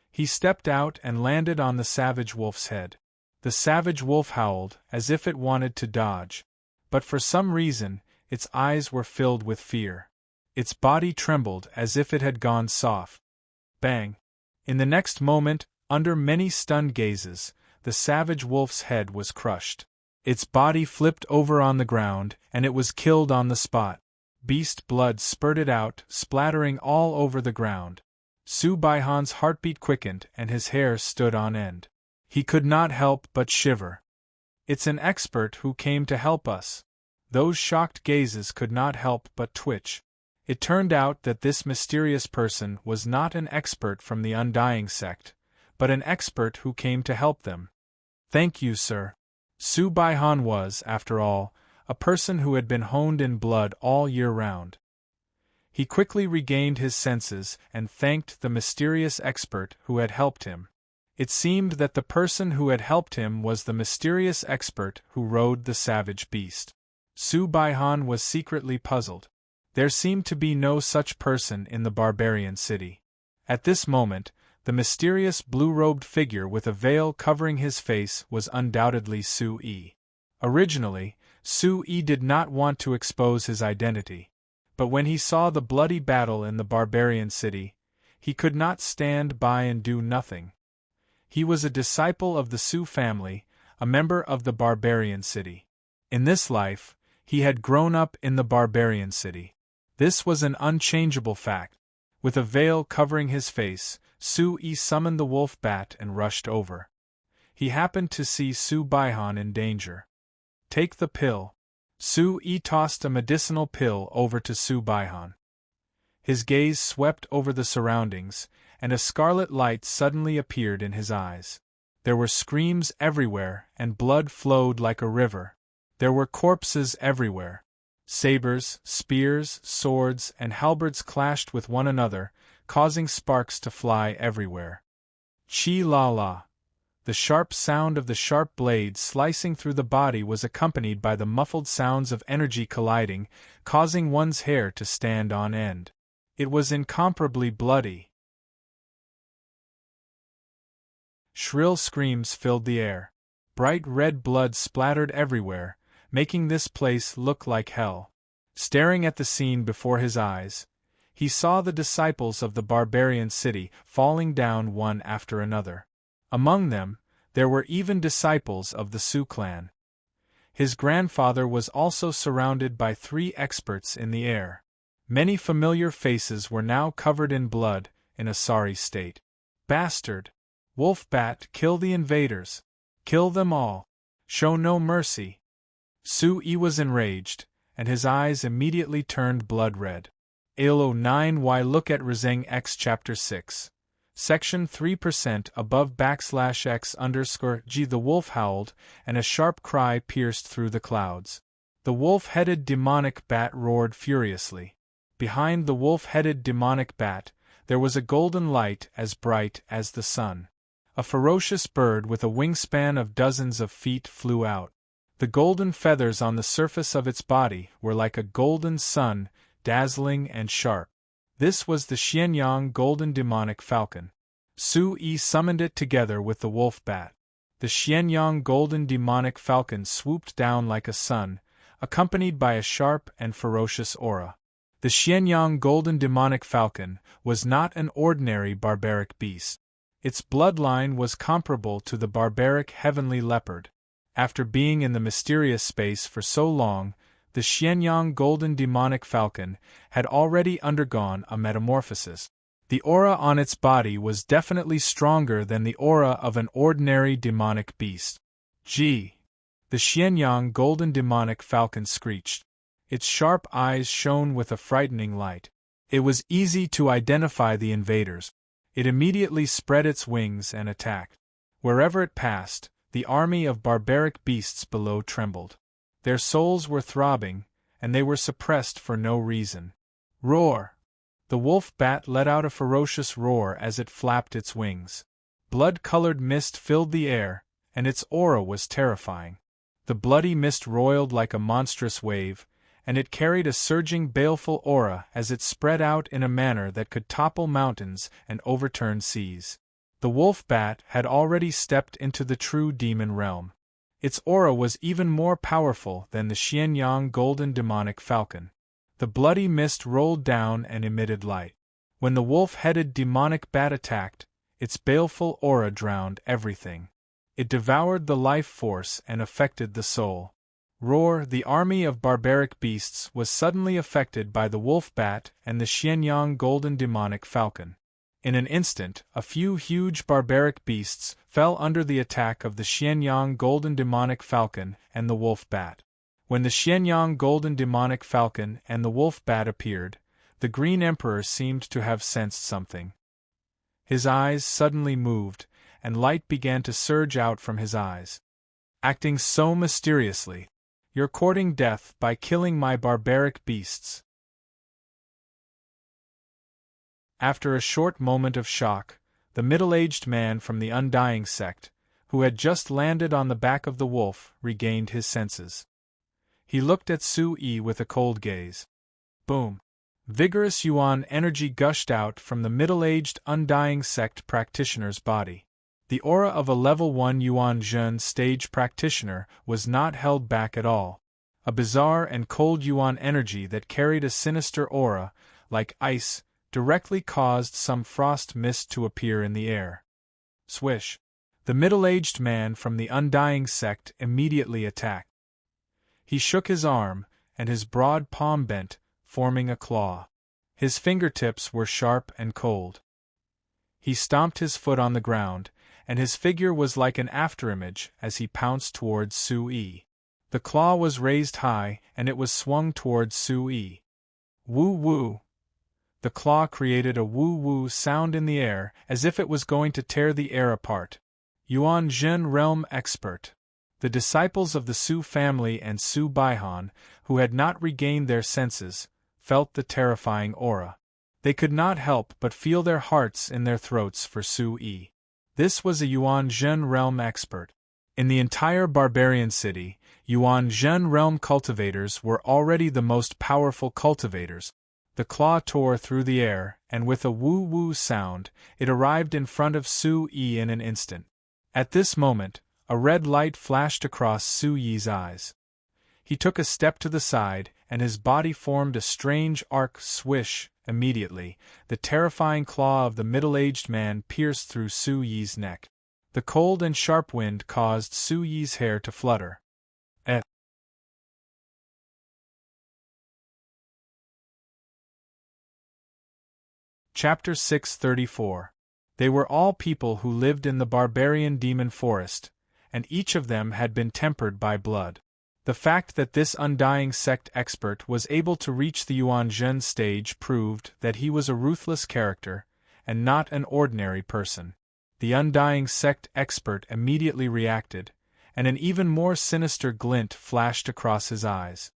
He stepped out and landed on the savage wolf's head. The savage wolf howled, as if it wanted to dodge. But for some reason, its eyes were filled with fear. Its body trembled as if it had gone soft. Bang! In the next moment, under many stunned gazes, the savage wolf's head was crushed. Its body flipped over on the ground, and it was killed on the spot. Beast blood spurted out, splattering all over the ground. Su Baihan's heartbeat quickened and his hair stood on end. He could not help but shiver. It's an expert who came to help us. Those shocked gazes could not help but twitch. It turned out that this mysterious person was not an expert from the Undying sect, but an expert who came to help them. Thank you, sir. Su Baihan was, after all, a person who had been honed in blood all year round. He quickly regained his senses and thanked the mysterious expert who had helped him. It seemed that the person who had helped him was the mysterious expert who rode the savage beast. Su Baihan was secretly puzzled. There seemed to be no such person in the barbarian city. At this moment, the mysterious blue-robed figure with a veil covering his face was undoubtedly Su Yi. Originally, Su Yi did not want to expose his identity. But when he saw the bloody battle in the barbarian city, he could not stand by and do nothing. He was a disciple of the Su family, a member of the barbarian city. In this life, he had grown up in the barbarian city. This was an unchangeable fact. With a veil covering his face, Su Yi summoned the wolf bat and rushed over. He happened to see Su Baihan in danger. Take the pill. Su Yi tossed a medicinal pill over to Su Baihan. His gaze swept over the surroundings, and a scarlet light suddenly appeared in his eyes. There were screams everywhere, and blood flowed like a river. There were corpses everywhere. Sabers, spears, swords, and halberds clashed with one another, causing sparks to fly everywhere. Chi-la-la. The sharp sound of the sharp blade slicing through the body was accompanied by the muffled sounds of energy colliding, causing one's hair to stand on end. It was incomparably bloody. Shrill screams filled the air. Bright red blood splattered everywhere, making this place look like hell. Staring at the scene before his eyes, he saw the disciples of the barbarian city falling down one after another. Among them, there were even disciples of the Su clan. His grandfather was also surrounded by 3 experts in the air. Many familiar faces were now covered in blood, in a sorry state. Bastard! Wolf-bat, kill the invaders! Kill them all! Show no mercy! Su Yi was enraged, and his eyes immediately turned blood-red. ALO 9Y Look at Rizeng X Chapter 6. Section 3% above \x_G. The wolf howled, and a sharp cry pierced through the clouds. The wolf-headed demonic bat roared furiously. Behind the wolf-headed demonic bat, there was a golden light as bright as the sun. A ferocious bird with a wingspan of dozens of feet flew out. The golden feathers on the surface of its body were like a golden sun, dazzling and sharp. This was the Xianyang golden demonic falcon. Su Yi summoned it together with the wolf bat. The Xianyang golden demonic falcon swooped down like a sun, accompanied by a sharp and ferocious aura. The Xianyang golden demonic falcon was not an ordinary barbaric beast. Its bloodline was comparable to the barbaric heavenly leopard. After being in the mysterious space for so long, the Xianyang golden demonic falcon had already undergone a metamorphosis. The aura on its body was definitely stronger than the aura of an ordinary demonic beast. Gee! The Xianyang golden demonic falcon screeched. Its sharp eyes shone with a frightening light. It was easy to identify the invaders. It immediately spread its wings and attacked. Wherever it passed, the army of barbaric beasts below trembled. Their souls were throbbing, and they were suppressed for no reason. Roar! The wolf-bat let out a ferocious roar as it flapped its wings. Blood-colored mist filled the air, and its aura was terrifying. The bloody mist roiled like a monstrous wave, and it carried a surging baleful aura as it spread out in a manner that could topple mountains and overturn seas. The wolf-bat had already stepped into the true demon realm. Its aura was even more powerful than the Xianyang golden demonic falcon. The bloody mist rolled down and emitted light. When the wolf-headed demonic bat attacked, its baleful aura drowned everything. It devoured the life force and affected the soul. Roar! The army of barbaric beasts was suddenly affected by the wolf-bat and the Xianyang golden demonic falcon. In an instant, a few huge barbaric beasts fell under the attack of the Xianyang Golden Demonic Falcon and the Wolf Bat. When the Xianyang Golden Demonic Falcon and the Wolf Bat appeared, the Green Emperor seemed to have sensed something. His eyes suddenly moved, and light began to surge out from his eyes. Acting so mysteriously, you're courting death by killing my barbaric beasts. After a short moment of shock, the middle-aged man from the Undying sect, who had just landed on the back of the wolf, regained his senses. He looked at Su-Yi with a cold gaze. Boom! Vigorous Yuan energy gushed out from the middle-aged Undying sect practitioner's body. The aura of a level 1 Yuan Zhen stage practitioner was not held back at all. A bizarre and cold Yuan energy that carried a sinister aura, like ice, directly caused some frost mist to appear in the air. Swish! The middle-aged man from the Undying sect immediately attacked. He shook his arm, and his broad palm bent, forming a claw. His fingertips were sharp and cold. He stomped his foot on the ground, and his figure was like an afterimage as he pounced towards Su-Yi. The claw was raised high, and it was swung towards Su-Yi. Woo-woo! The claw created a woo-woo sound in the air, as if it was going to tear the air apart. Yuan Zhen Realm Expert. The disciples of the Su family and Su Baihan, who had not regained their senses, felt the terrifying aura. They could not help but feel their hearts in their throats for Su-Yi. This was a Yuan Zhen Realm Expert. In the entire barbarian city, Yuan Zhen Realm cultivators were already the most powerful cultivators. The claw tore through the air, and with a woo-woo sound, it arrived in front of Su-Yi in an instant. At this moment, a red light flashed across Su-Yi's eyes. He took a step to the side, and his body formed a strange arc swish. Immediately, the terrifying claw of the middle-aged man pierced through Su-Yi's neck. The cold and sharp wind caused Su-Yi's hair to flutter. Chapter 634. They were all people who lived in the barbarian demon forest, and each of them had been tempered by blood. The fact that this Undying sect expert was able to reach the Yuan Zhen stage proved that he was a ruthless character, and not an ordinary person. The Undying sect expert immediately reacted, and an even more sinister glint flashed across his eyes.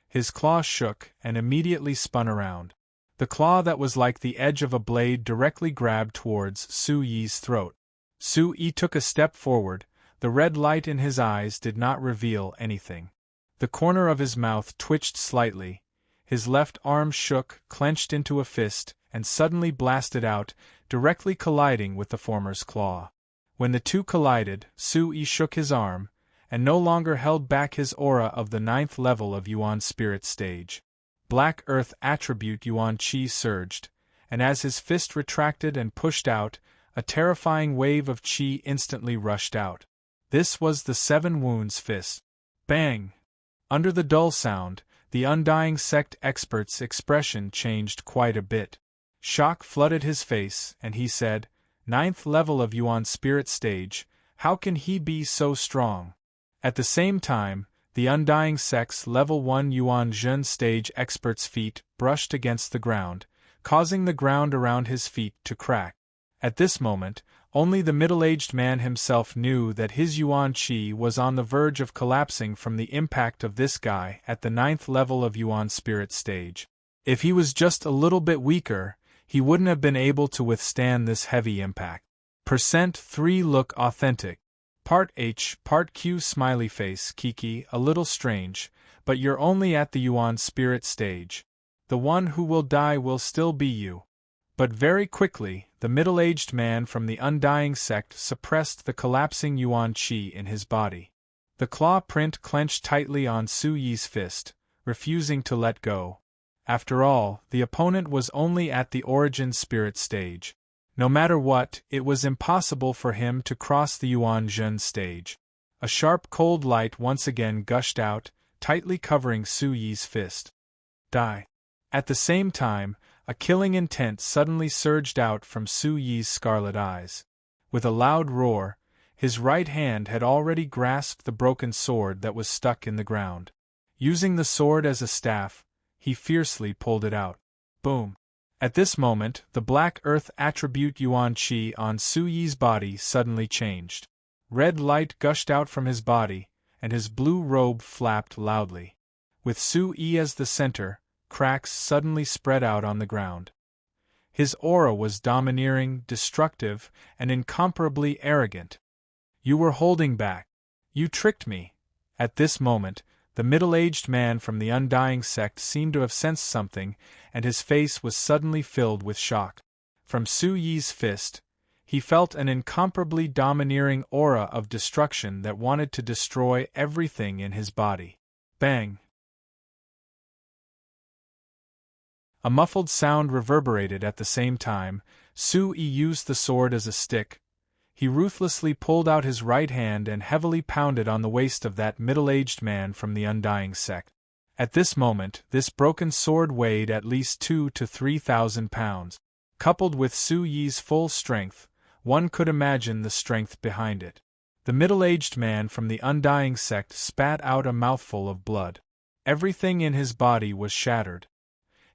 His claw shook and immediately spun around. The claw that was like the edge of a blade directly grabbed towards Su-Yi's throat. Su-Yi took a step forward. The red light in his eyes did not reveal anything. The corner of his mouth twitched slightly, his left arm shook, clenched into a fist, and suddenly blasted out, directly colliding with the former's claw. When the two collided, Su-Yi shook his arm, and no longer held back his aura of the 9th level of Yuan Spirit stage. Black Earth attribute Yuan Qi surged, and as his fist retracted and pushed out, a terrifying wave of Qi instantly rushed out. This was the 7 Wounds Fist. Bang! Under the dull sound, the Undying sect expert's expression changed quite a bit. Shock flooded his face, and he said, 9th level of Yuan Spirit stage, how can he be so strong? At the same time, the Undying sect's level 1 Yuan Zhen stage expert's feet brushed against the ground, causing the ground around his feet to crack. At this moment, only the middle-aged man himself knew that his Yuan Qi was on the verge of collapsing from the impact of this guy at the 9th level of Yuan Spirit stage. If he was just a little bit weaker, he wouldn't have been able to withstand this heavy impact. %3 Look authentic. Part H, Part Q smiley face Kiki, a little strange, but you're only at the Yuan Spirit stage. The one who will die will still be you. But very quickly, the middle-aged man from the Undying sect suppressed the collapsing Yuan Qi in his body. The claw print clenched tightly on Su-Yi's fist, refusing to let go. After all, the opponent was only at the Origin Spirit stage. No matter what, it was impossible for him to cross the Yuan Zhen stage. A sharp cold light once again gushed out, tightly covering Su-Yi's fist. Die. At the same time, A killing intent suddenly surged out from Su Yi's scarlet eyes. With a loud roar, his right hand had already grasped the broken sword that was stuck in the ground. Using the sword as a staff, he fiercely pulled it out. Boom! At this moment, the black earth attribute Yuan Qi on Su Yi's body suddenly changed. Red light gushed out from his body, and his blue robe flapped loudly. With Su Yi as the center, cracks suddenly spread out on the ground. His aura was domineering, destructive, and incomparably arrogant. You were holding back. You tricked me. At this moment, the middle-aged man from the Undying sect seemed to have sensed something, and his face was suddenly filled with shock. From Su Yi's fist, he felt an incomparably domineering aura of destruction that wanted to destroy everything in his body. Bang! A muffled sound reverberated at the same time. Su Yi used the sword as a stick. He ruthlessly pulled out his right hand and heavily pounded on the waist of that middle-aged man from the Undying sect. At this moment, this broken sword weighed at least 2,000 to 3,000 pounds. Coupled with Su Yi's full strength, one could imagine the strength behind it. The middle-aged man from the Undying sect spat out a mouthful of blood. Everything in his body was shattered.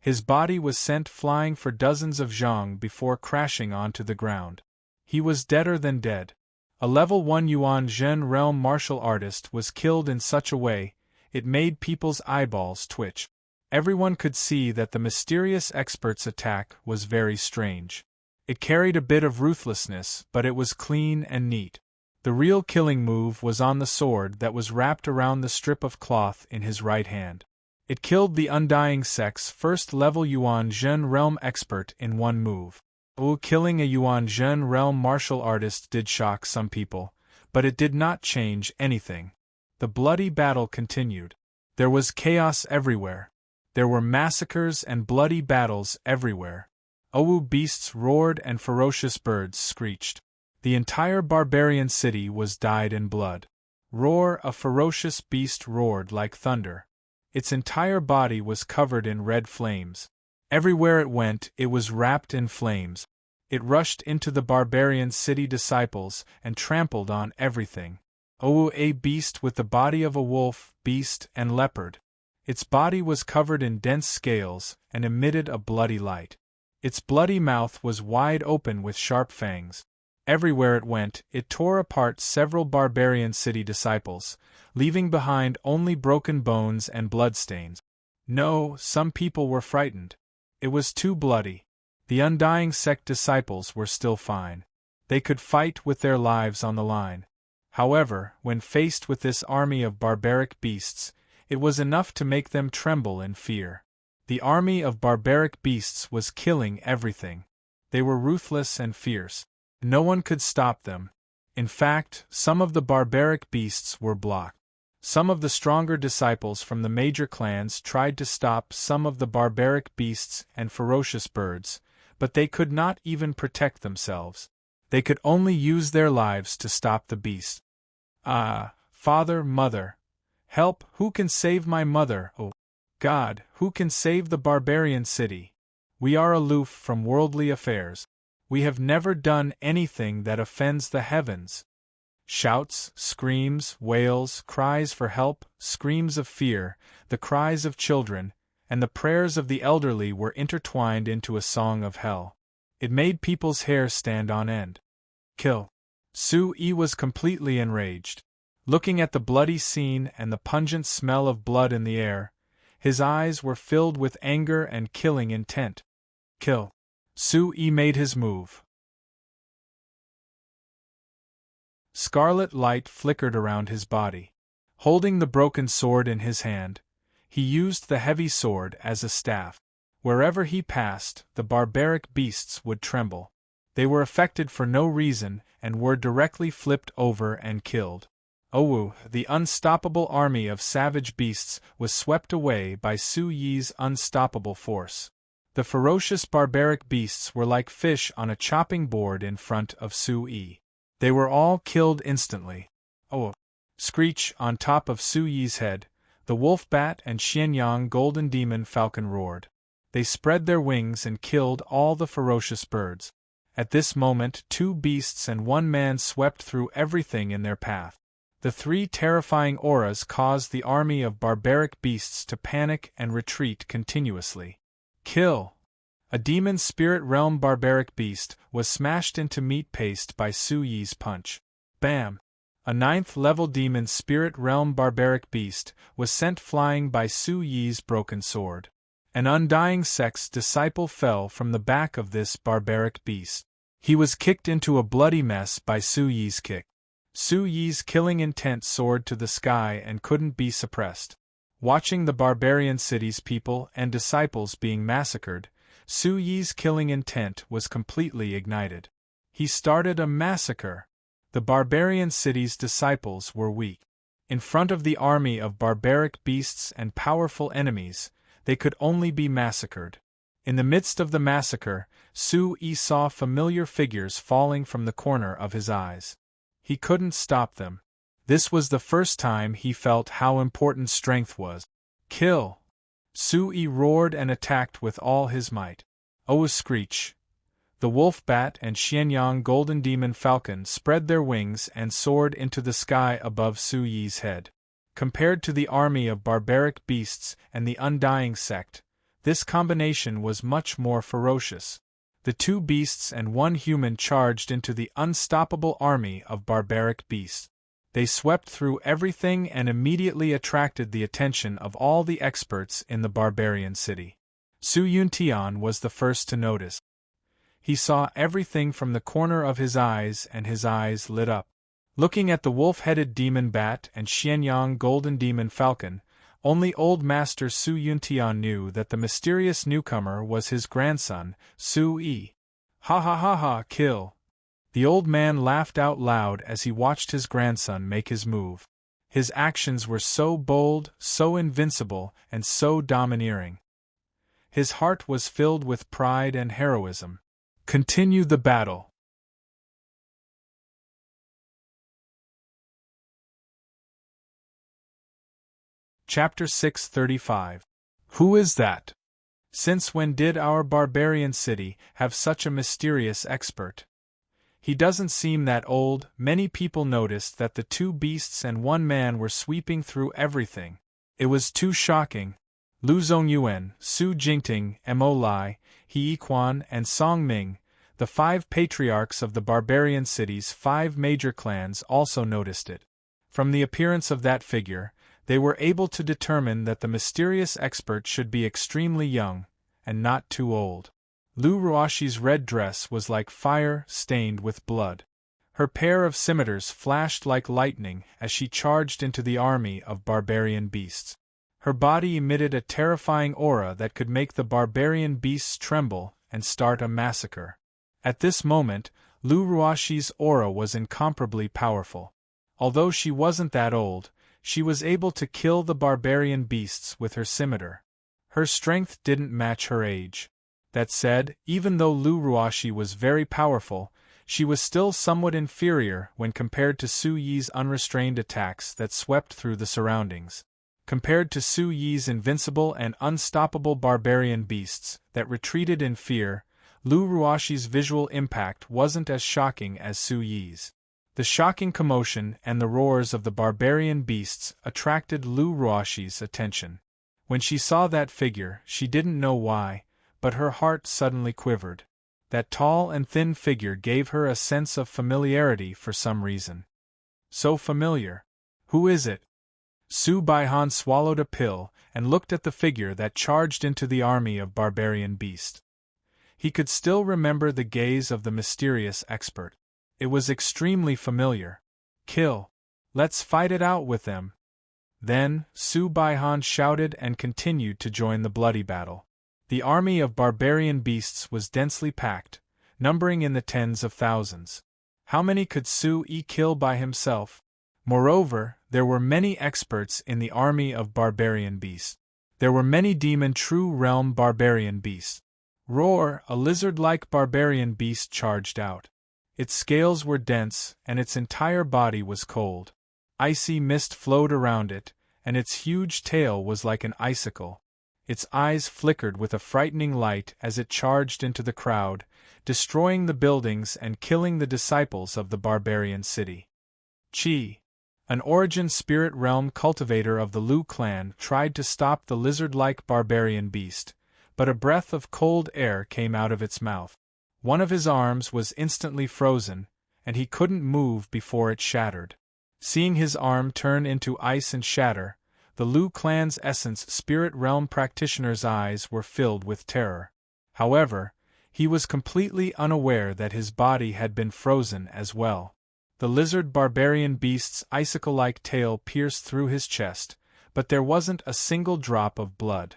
His body was sent flying for dozens of zhang before crashing onto the ground. He was deader than dead. A level 1 Yuan Zhen realm martial artist was killed in such a way, it made people's eyeballs twitch. Everyone could see that the mysterious expert's attack was very strange. It carried a bit of ruthlessness, but it was clean and neat. The real killing move was on the sword that was wrapped around the strip of cloth in his right hand. It killed the Undying sect's first-level Yuan Zhen realm expert in one move. Killing a Yuan Zhen realm martial artist did shock some people, but it did not change anything. The bloody battle continued. There was chaos everywhere. There were massacres and bloody battles everywhere. Beasts roared and ferocious birds screeched. The entire barbarian city was dyed in blood. Roar! A ferocious beast roared like thunder. Its entire body was covered in red flames. Everywhere it went, it was wrapped in flames. It rushed into the barbarian city disciples and trampled on everything. A beast with the body of a wolf, beast, and leopard. Its body was covered in dense scales and emitted a bloody light. Its bloody mouth was wide open with sharp fangs. Everywhere it went, it tore apart several barbarian city disciples, leaving behind only broken bones and bloodstains. No, some people were frightened. It was too bloody. The Undying sect disciples were still fine. They could fight with their lives on the line. However, when faced with this army of barbaric beasts, it was enough to make them tremble in fear. The army of barbaric beasts was killing everything. They were ruthless and fierce. No one could stop them. In fact, some of the barbaric beasts were blocked. Some of the stronger disciples from the major clans tried to stop some of the barbaric beasts and ferocious birds, but they could not even protect themselves. They could only use their lives to stop the beasts. Ah, father, mother. Help, who can save my mother? Oh, God, who can save the barbarian city? We are aloof from worldly affairs. We have never done anything that offends the heavens. Shouts, screams, wails, cries for help, screams of fear, the cries of children, and the prayers of the elderly were intertwined into a song of hell. It made people's hair stand on end. Kill. Su Yi was completely enraged. Looking at the bloody scene and the pungent smell of blood in the air, his eyes were filled with anger and killing intent. Kill. Su Yi made his move. Scarlet light flickered around his body. Holding the broken sword in his hand, he used the heavy sword as a staff. Wherever he passed, the barbaric beasts would tremble. They were affected for no reason and were directly flipped over and killed. The unstoppable army of savage beasts was swept away by Su Yi's unstoppable force. The ferocious barbaric beasts were like fish on a chopping board in front of Su Yi. They were all killed instantly. Screech on top of Su Yi's head, the wolf bat and Xianyang golden demon falcon roared. They spread their wings and killed all the ferocious birds. At this moment 2 beasts and 1 man swept through everything in their path. The 3 terrifying auras caused the army of barbaric beasts to panic and retreat continuously. Kill! A demon spirit realm barbaric beast was smashed into meat paste by Su Yi's punch. Bam! A 9th level demon spirit realm barbaric beast was sent flying by Su Yi's broken sword. An undying sect's disciple fell from the back of this barbaric beast. He was kicked into a bloody mess by Su Yi's kick. Su Yi's killing intent soared to the sky and couldn't be suppressed. Watching the barbarian city's people and disciples being massacred, Su Yi's killing intent was completely ignited. He started a massacre. The barbarian city's disciples were weak. In front of the army of barbaric beasts and powerful enemies, they could only be massacred. In the midst of the massacre, Su Yi saw familiar figures falling from the corner of his eyes. He couldn't stop them. This was the first time he felt how important strength was. Kill! Su Yi roared and attacked with all his might. Oh, a screech! The wolf bat and Xianyang golden demon falcon spread their wings and soared into the sky above Su Yi's head. Compared to the army of barbaric beasts and the undying sect, this combination was much more ferocious. The 2 beasts and 1 human charged into the unstoppable army of barbaric beasts. They swept through everything and immediately attracted the attention of all the experts in the barbarian city. Su Yuntian was the first to notice. He saw everything from the corner of his eyes and his eyes lit up. Looking at the wolf-headed demon bat and Xianyang golden demon falcon, only Old Master Su Yuntian knew that the mysterious newcomer was his grandson, Su Yi. Ha ha ha ha, kill! The old man laughed out loud as he watched his grandson make his move. His actions were so bold, so invincible, and so domineering. His heart was filled with pride and heroism. Continue the battle. Chapter 635. Who is that? Since when did our barbarian city have such a mysterious expert? He doesn't seem that old. Many people noticed that the 2 beasts and 1 man were sweeping through everything. It was too shocking. Lu Zongyuan, Su Jingting, Mo Lai, He Yiquan, and Song Ming, the 5 patriarchs of the barbarian city's 5 major clans, also noticed it. From the appearance of that figure, they were able to determine that the mysterious expert should be extremely young, and not too old. Lu Ruoshi's red dress was like fire stained with blood. Her pair of scimitars flashed like lightning as she charged into the army of barbarian beasts. Her body emitted a terrifying aura that could make the barbarian beasts tremble and start a massacre. At this moment, Lu Ruoshi's aura was incomparably powerful. Although she wasn't that old, she was able to kill the barbarian beasts with her scimitar. Her strength didn't match her age. That said, even though Lu Ruoshi was very powerful, she was still somewhat inferior when compared to Su Yi's unrestrained attacks that swept through the surroundings. Compared to Su Yi's invincible and unstoppable barbarian beasts that retreated in fear, Lu Ruoshi's visual impact wasn't as shocking as Su Yi's. The shocking commotion and the roars of the barbarian beasts attracted Lu Ruoshi's attention. When she saw that figure, she didn't know why, but her heart suddenly quivered. That tall and thin figure gave her a sense of familiarity for some reason. So familiar. Who is it? Su Baihan swallowed a pill and looked at the figure that charged into the army of barbarian beasts. He could still remember the gaze of the mysterious expert. It was extremely familiar. Kill. Let's fight it out with them. Then, Su Baihan shouted and continued to join the bloody battle. The army of barbarian beasts was densely packed, numbering in the tens of thousands. How many could Su Yi kill by himself? Moreover, there were many experts in the army of barbarian beasts. There were many demon true realm barbarian beasts. Roar, a lizard-like barbarian beast charged out. Its scales were dense, and its entire body was cold. Icy mist flowed around it, and its huge tail was like an icicle. Its eyes flickered with a frightening light as it charged into the crowd, destroying the buildings and killing the disciples of the barbarian city. Chi, an origin spirit realm cultivator of the Lu clan, tried to stop the lizard-like barbarian beast, but a breath of cold air came out of its mouth. One of his arms was instantly frozen, and he couldn't move before it shattered. Seeing his arm turn into ice and shatter, the Lu clan's essence spirit realm practitioner's eyes were filled with terror. However, he was completely unaware that his body had been frozen as well. The lizard barbarian beast's icicle-like tail pierced through his chest, but there wasn't a single drop of blood.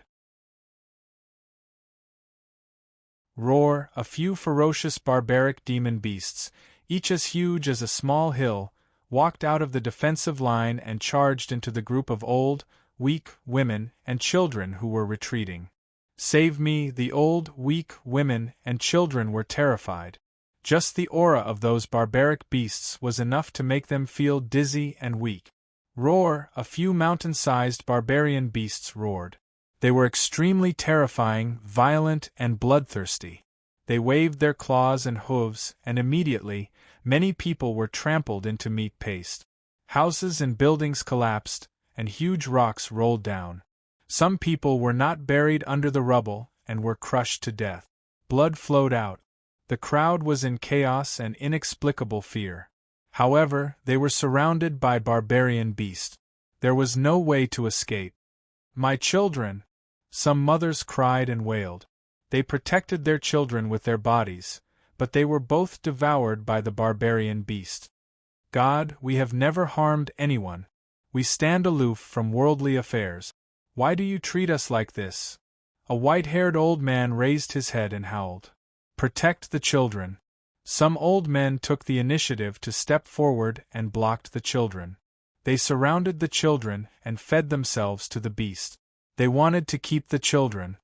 Roar, a few ferocious barbaric demon beasts, each as huge as a small hill, walked out of the defensive line and charged into the group of old, weak women and children who were retreating. Save me! The old, weak women and children were terrified. Just the aura of those barbaric beasts was enough to make them feel dizzy and weak. Roar, a few mountain-sized barbarian beasts roared. They were extremely terrifying, violent, and bloodthirsty. They waved their claws and hooves, and immediately, many people were trampled into meat paste. Houses and buildings collapsed, and huge rocks rolled down. Some people were not buried under the rubble, and were crushed to death. Blood flowed out. The crowd was in chaos and inexplicable fear. However, they were surrounded by barbarian beasts. There was no way to escape. My children! Some mothers cried and wailed. They protected their children with their bodies, but they were both devoured by the barbarian beast. God, we have never harmed anyone. We stand aloof from worldly affairs. Why do you treat us like this? A white-haired old man raised his head and howled. Protect the children. Some old men took the initiative to step forward and blocked the children. They surrounded the children and fed themselves to the beast. They wanted to keep the children.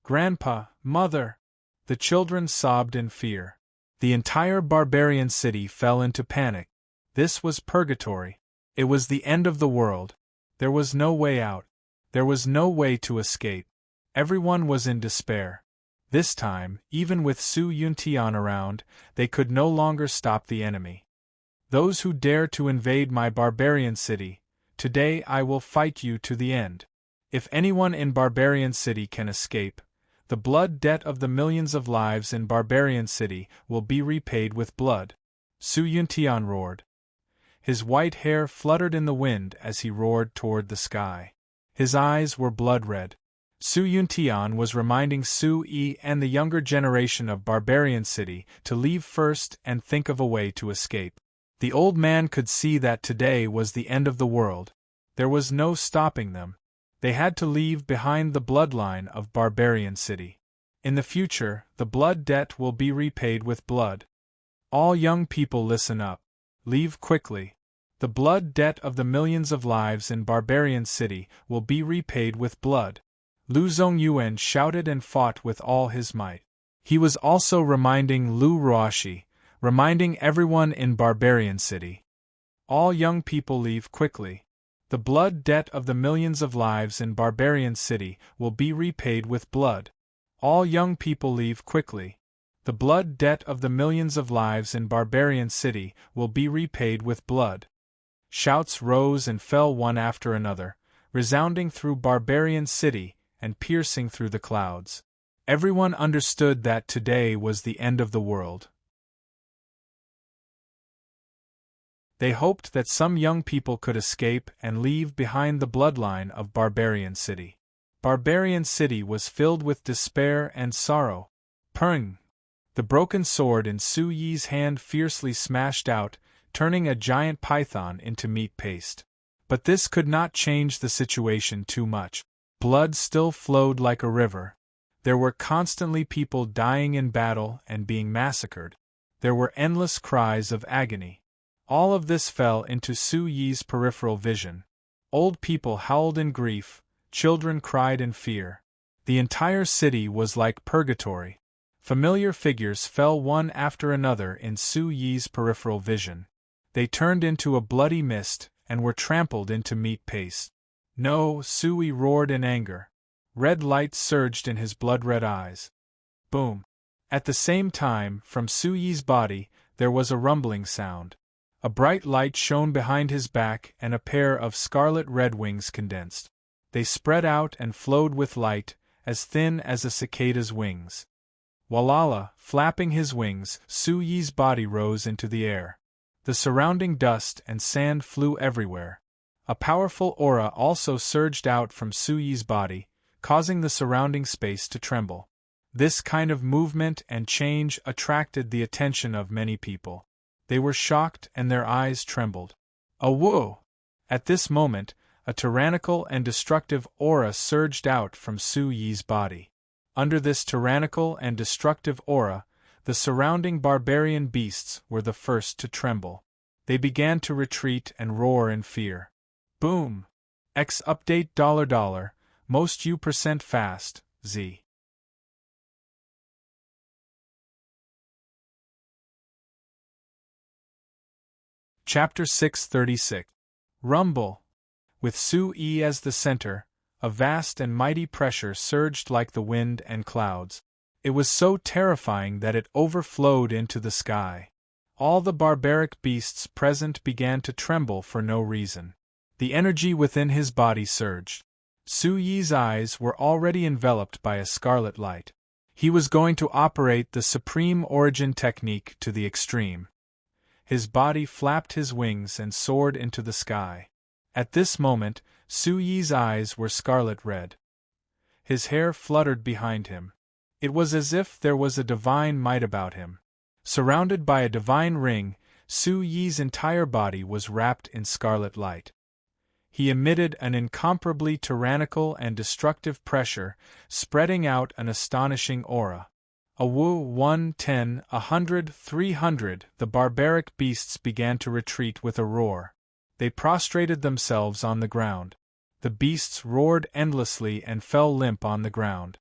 Grandpa, Mother! The children sobbed in fear. The entire barbarian city fell into panic. This was purgatory. It was the end of the world. There was no way out. There was no way to escape. Everyone was in despair. This time, even with Su Yuntian around, they could no longer stop the enemy. Those who dare to invade my barbarian city, today I will fight you to the end. If anyone in barbarian city can escape, the blood debt of the millions of lives in barbarian city will be repaid with blood. Su Yuntian roared. His white hair fluttered in the wind as he roared toward the sky. His eyes were blood-red. Su Yuntian was reminding Su Yi and the younger generation of barbarian city to leave first and think of a way to escape. The old man could see that today was the end of the world. There was no stopping them. They had to leave behind the bloodline of barbarian city. In the future, the blood debt will be repaid with blood. All young people listen up. Leave quickly. The blood debt of the millions of lives in barbarian city will be repaid with blood. Lu Zongyuan shouted and fought with all his might. He was also reminding Lu Ruoshi, reminding everyone in barbarian city. All young people leave quickly. The blood debt of the millions of lives in barbarian city will be repaid with blood. All young people leave quickly. The blood debt of the millions of lives in barbarian city will be repaid with blood. Shouts rose and fell one after another, resounding through barbarian city and piercing through the clouds. Everyone understood that today was the end of the world. They hoped that some young people could escape and leave behind the bloodline of barbarian city. Barbarian city was filled with despair and sorrow. Pung! The broken sword in Su Yi's hand fiercely smashed out, turning a giant python into meat paste. But this could not change the situation too much. Blood still flowed like a river. There were constantly people dying in battle and being massacred. There were endless cries of agony. All of this fell into Su Yi's peripheral vision. Old people howled in grief, children cried in fear. The entire city was like purgatory. Familiar figures fell one after another in Su Yi's peripheral vision. They turned into a bloody mist and were trampled into meat paste. No, Su Yi roared in anger. Red light surged in his blood-red eyes. Boom! At the same time, from Su Yi's body, there was a rumbling sound. A bright light shone behind his back and a pair of scarlet-red wings condensed. They spread out and flowed with light, as thin as a cicada's wings. Walala, flapping his wings, Su Yi's body rose into the air. The surrounding dust and sand flew everywhere. A powerful aura also surged out from Su Yi's body, causing the surrounding space to tremble. This kind of movement and change attracted the attention of many people. They were shocked and their eyes trembled. Awoo! At this moment, a tyrannical and destructive aura surged out from Su Yi's body. Under this tyrannical and destructive aura, the surrounding barbarian beasts were the first to tremble. They began to retreat and roar in fear. Boom! X update $, most U% fast, Z. Chapter 636. Rumble. With Su Yi as the center, a vast and mighty pressure surged like the wind and clouds. It was so terrifying that it overflowed into the sky. All the barbaric beasts present began to tremble for no reason. The energy within his body surged. Su Yi's eyes were already enveloped by a scarlet light. He was going to operate the Supreme Origin technique to the extreme. His body flapped his wings and soared into the sky. At this moment, Su Yi's eyes were scarlet red. His hair fluttered behind him. It was as if there was a divine might about him. Surrounded by a divine ring, Su Yi's entire body was wrapped in scarlet light. He emitted an incomparably tyrannical and destructive pressure, spreading out an astonishing aura. Awoo 1, 10, 100, 300, the barbaric beasts began to retreat with a roar. They prostrated themselves on the ground. The beasts roared endlessly and fell limp on the ground.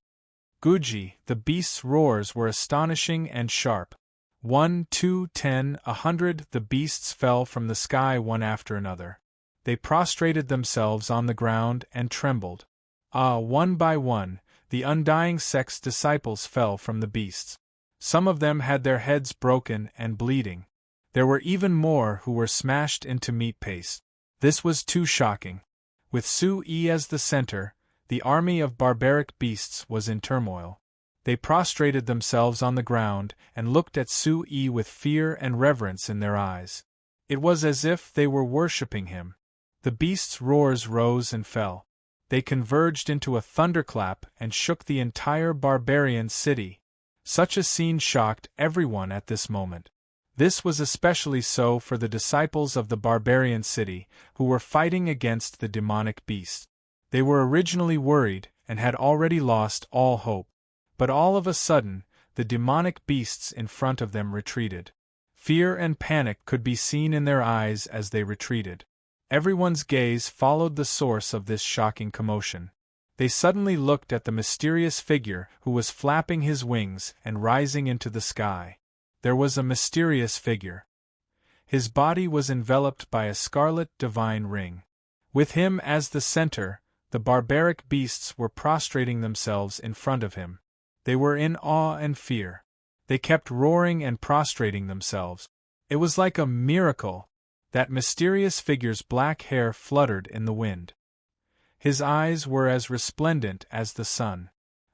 Guji, the beasts' roars were astonishing and sharp. 1, 2, 10, 100, the beasts fell from the sky one after another. They prostrated themselves on the ground and trembled. One by one, the undying sect's disciples fell from the beasts. Some of them had their heads broken and bleeding. There were even more who were smashed into meat paste. This was too shocking. With Su Yi as the center, the army of barbaric beasts was in turmoil. They prostrated themselves on the ground and looked at Su Yi with fear and reverence in their eyes. It was as if they were worshipping him. The beasts' roars rose and fell. They converged into a thunderclap and shook the entire barbarian city. Such a scene shocked everyone at this moment. This was especially so for the disciples of the barbarian city, who were fighting against the demonic beast. They were originally worried and had already lost all hope. But all of a sudden, the demonic beasts in front of them retreated. Fear and panic could be seen in their eyes as they retreated. Everyone's gaze followed the source of this shocking commotion. They suddenly looked at the mysterious figure who was flapping his wings and rising into the sky. There was a mysterious figure. His body was enveloped by a scarlet divine ring. With him as the center, the barbaric beasts were prostrating themselves in front of him. They were in awe and fear. They kept roaring and prostrating themselves. It was like a miracle. That mysterious figure's black hair fluttered in the wind. His eyes were as resplendent as the sun.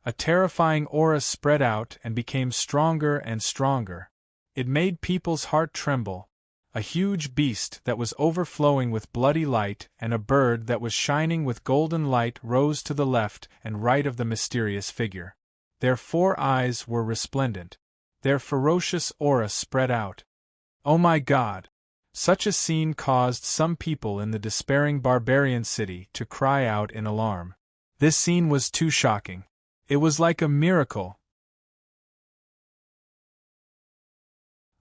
A terrifying aura spread out and became stronger and stronger. It made people's heart tremble. A huge beast that was overflowing with bloody light and a bird that was shining with golden light rose to the left and right of the mysterious figure. Their 4 eyes were resplendent. Their ferocious aura spread out. Oh my God! Such a scene caused some people in the despairing barbarian city to cry out in alarm. This scene was too shocking. It was like a miracle.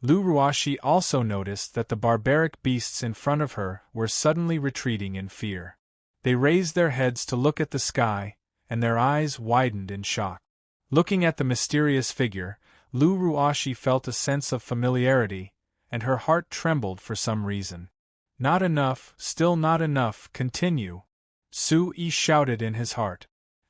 Lu Ruashi also noticed that the barbaric beasts in front of her were suddenly retreating in fear. They raised their heads to look at the sky, and their eyes widened in shock. Looking at the mysterious figure, Lu Ruashi felt a sense of familiarity, and her heart trembled for some reason. Not enough, still not enough, continue. Su Yi shouted in his heart.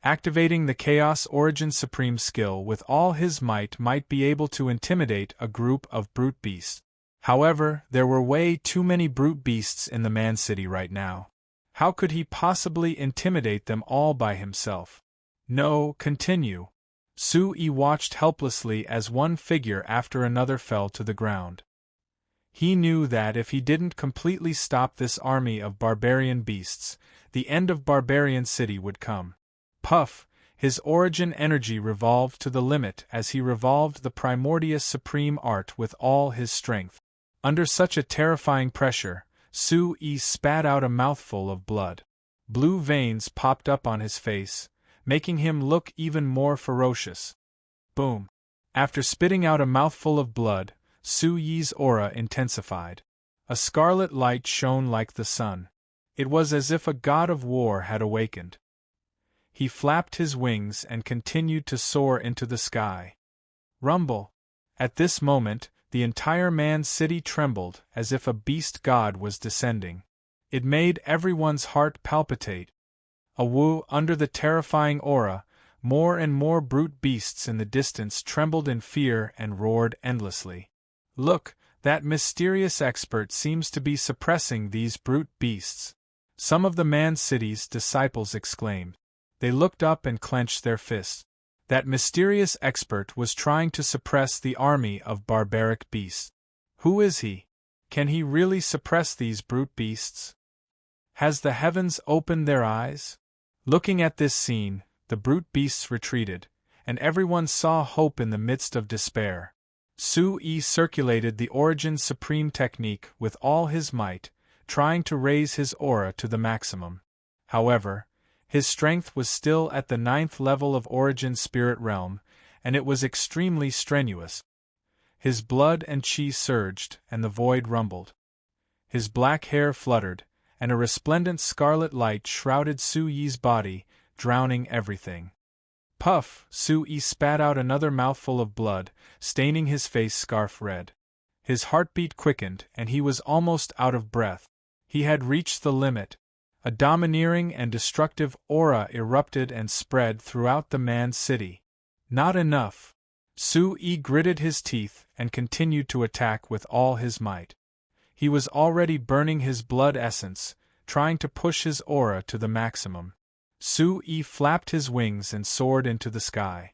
Activating the Chaos Origin Supreme skill with all his might be able to intimidate a group of brute beasts. However, there were way too many brute beasts in the Man City right now. How could he possibly intimidate them all by himself? No, continue. Su-yi watched helplessly as one figure after another fell to the ground. He knew that if he didn't completely stop this army of barbarian beasts, the end of Barbarian City would come. Puff, his origin energy revolved to the limit as he revolved the Primordius Supreme Art with all his strength. Under such a terrifying pressure, Su-yi spat out a mouthful of blood. Blue veins popped up on his face, making him look even more ferocious. Boom! After spitting out a mouthful of blood, Su-yi's aura intensified. A scarlet light shone like the sun. It was as if a god of war had awakened. He flapped his wings and continued to soar into the sky. Rumble! At this moment, the entire Man City trembled as if a beast god was descending. It made everyone's heart palpitate. Under the terrifying aura, more and more brute beasts in the distance trembled in fear and roared endlessly. Look, that mysterious expert seems to be suppressing these brute beasts. Some of the Man City's disciples exclaimed. They looked up and clenched their fists. That mysterious expert was trying to suppress the army of barbaric beasts. Who is he? Can he really suppress these brute beasts? Has the heavens opened their eyes? Looking at this scene, the brute beasts retreated, and everyone saw hope in the midst of despair. Su-yi circulated the Origin Supreme technique with all his might, trying to raise his aura to the maximum. However, his strength was still at the 9th level of Origin Spirit Realm, and it was extremely strenuous. His blood and chi surged, and the void rumbled. His black hair fluttered, and a resplendent scarlet light shrouded Su-yi's body, drowning everything. Puff! Su-yi spat out another mouthful of blood, staining his face scarf red. His heartbeat quickened, and he was almost out of breath. He had reached the limit. A domineering and destructive aura erupted and spread throughout the Man City. Not enough. Su-yi gritted his teeth and continued to attack with all his might. He was already burning his blood essence, trying to push his aura to the maximum. Su-yi flapped his wings and soared into the sky.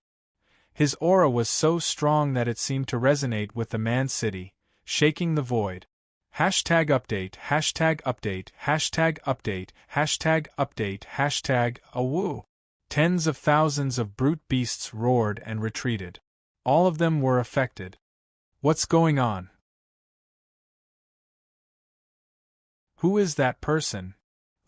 His aura was so strong that it seemed to resonate with the Man City, shaking the void. #update, #update, #update, #update, #awoo. Tens of thousands of brute beasts roared and retreated. All of them were affected. What's going on? Who is that person?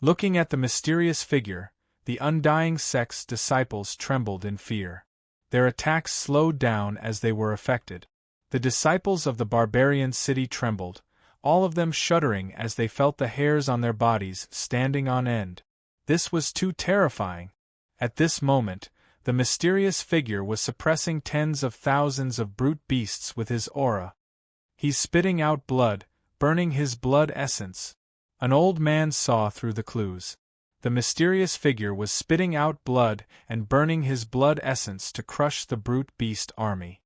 Looking at the mysterious figure, the Undying Sect's disciples trembled in fear. Their attacks slowed down as they were affected. The disciples of the Barbarian City trembled, all of them shuddering as they felt the hairs on their bodies standing on end. This was too terrifying. At this moment, the mysterious figure was suppressing tens of thousands of brute beasts with his aura. He's spitting out blood, burning his blood essence. An old man saw through the clues. The mysterious figure was spitting out blood and burning his blood essence to crush the brute beast army.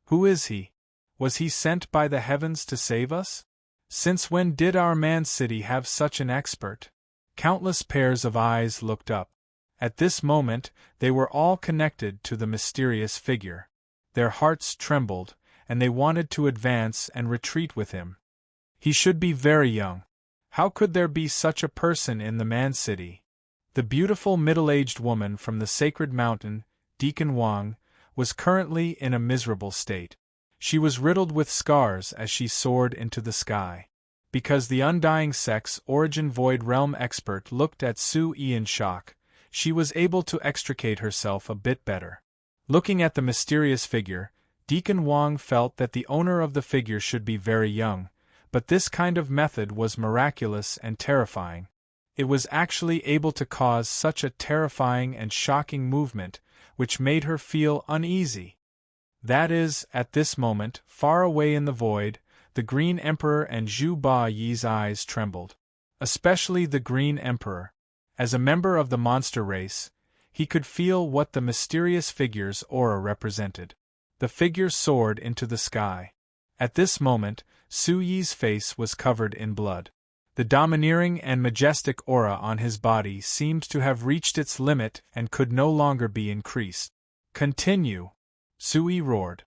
Who is he? Was he sent by the heavens to save us? Since when did our Man City have such an expert? Countless pairs of eyes looked up. At this moment, they were all connected to the mysterious figure. Their hearts trembled, and they wanted to advance and retreat with him. He should be very young. How could there be such a person in the Man City? The beautiful middle-aged woman from the sacred mountain, Deacon Wang, was currently in a miserable state. She was riddled with scars as she soared into the sky. Because the Undying Sect's Origin Void Realm expert looked at Su-yi in shock, she was able to extricate herself a bit better. Looking at the mysterious figure, Deacon Wang felt that the owner of the figure should be very young, but this kind of method was miraculous and terrifying. It was actually able to cause such a terrifying and shocking movement, which made her feel uneasy. That is, at this moment, far away in the void, the Green Emperor and Zhu Ba Yi's eyes trembled. Especially the Green Emperor. As a member of the monster race, He could feel what the mysterious figure's aura represented. The figure soared into the sky. At this moment, Su Yi's face was covered in blood. The domineering and majestic aura on his body seemed to have reached its limit and could no longer be increased. "Continue!" Su Yi roared.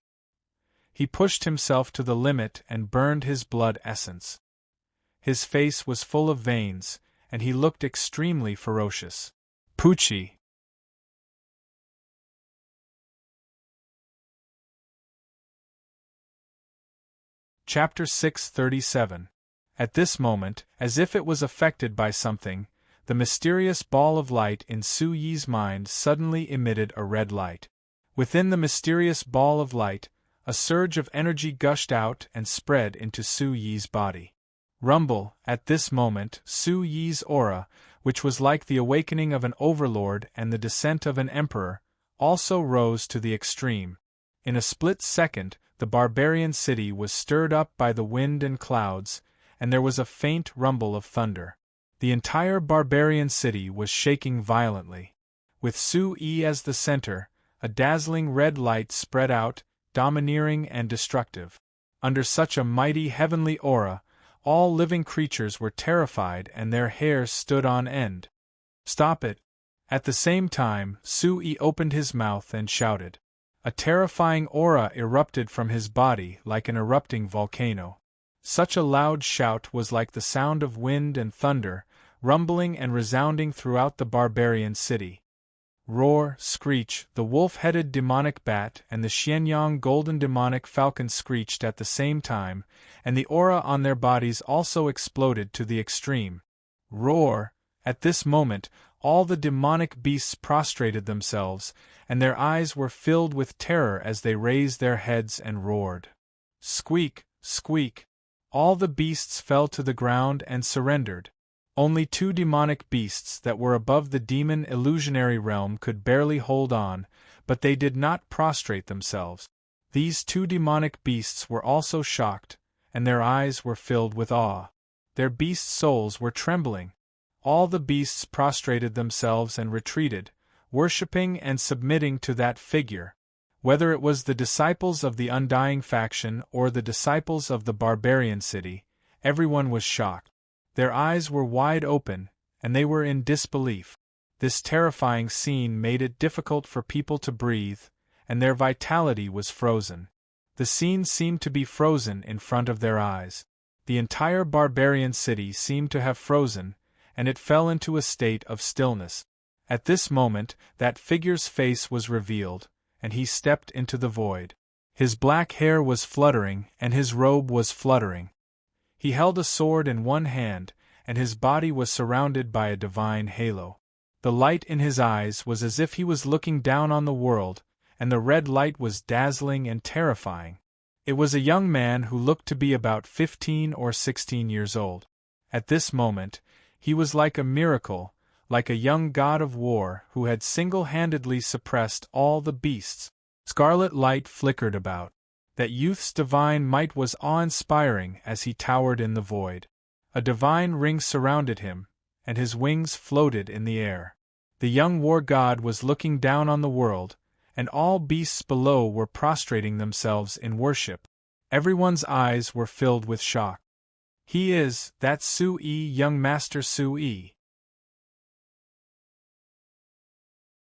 He pushed himself to the limit and burned his blood essence. His face was full of veins, and he looked extremely ferocious. Pucci! Chapter 637. At this moment, as if it was affected by something, the mysterious ball of light in Su Yi's mind suddenly emitted a red light. Within the mysterious ball of light, a surge of energy gushed out and spread into Su Yi's body. Rumble! At this moment, Su Yi's aura, which was like the awakening of an overlord and the descent of an emperor, also rose to the extreme. In a split second, the barbarian city was stirred up by the wind and clouds, and there was a faint rumble of thunder. The entire barbarian city was shaking violently. With Su Yi as the center, a dazzling red light spread out, domineering and destructive. Under such a mighty heavenly aura, all living creatures were terrified and their hair stood on end. "Stop it!" At the same time, Su Yi opened his mouth and shouted. A terrifying aura erupted from his body like an erupting volcano. Such a loud shout was like the sound of wind and thunder, rumbling and resounding throughout the barbarian city. Roar, screech, the wolf-headed demonic bat and the Xianyang golden demonic falcon screeched at the same time, and the aura on their bodies also exploded to the extreme. Roar! At this moment, all the demonic beasts prostrated themselves, and their eyes were filled with terror as they raised their heads and roared. Squeak, squeak! All the beasts fell to the ground and surrendered. Only two demonic beasts that were above the demon illusionary realm could barely hold on, but they did not prostrate themselves. These two demonic beasts were also shocked, and their eyes were filled with awe. Their beast souls were trembling. All the beasts prostrated themselves and retreated, worshipping and submitting to that figure. Whether it was the disciples of the Undying faction or the disciples of the barbarian city, everyone was shocked. Their eyes were wide open, and they were in disbelief. This terrifying scene made it difficult for people to breathe, and their vitality was frozen. The scene seemed to be frozen in front of their eyes. The entire barbarian city seemed to have frozen, and it fell into a state of stillness. At this moment, that figure's face was revealed, and he stepped into the void. His black hair was fluttering, and his robe was fluttering. He held a sword in one hand, and his body was surrounded by a divine halo. The light in his eyes was as if he was looking down on the world, and the red light was dazzling and terrifying. It was a young man who looked to be about 15 or 16 years old. At this moment, he was like a miracle, like a young god of war who had single-handedly suppressed all the beasts. Scarlet light flickered about. That youth's divine might was awe-inspiring as he towered in the void. A divine ring surrounded him, and his wings floated in the air. The young war god was looking down on the world, and all beasts below were prostrating themselves in worship. Everyone's eyes were filled with shock. He is, that Su Yi, young Master Su Yi.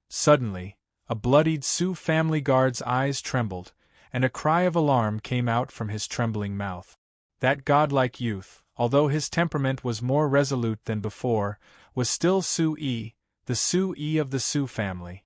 Suddenly, a bloodied Su family guard's eyes trembled, and a cry of alarm came out from his trembling mouth. That godlike youth, although his temperament was more resolute than before, was still Su Yi, the Su Yi of the Su family.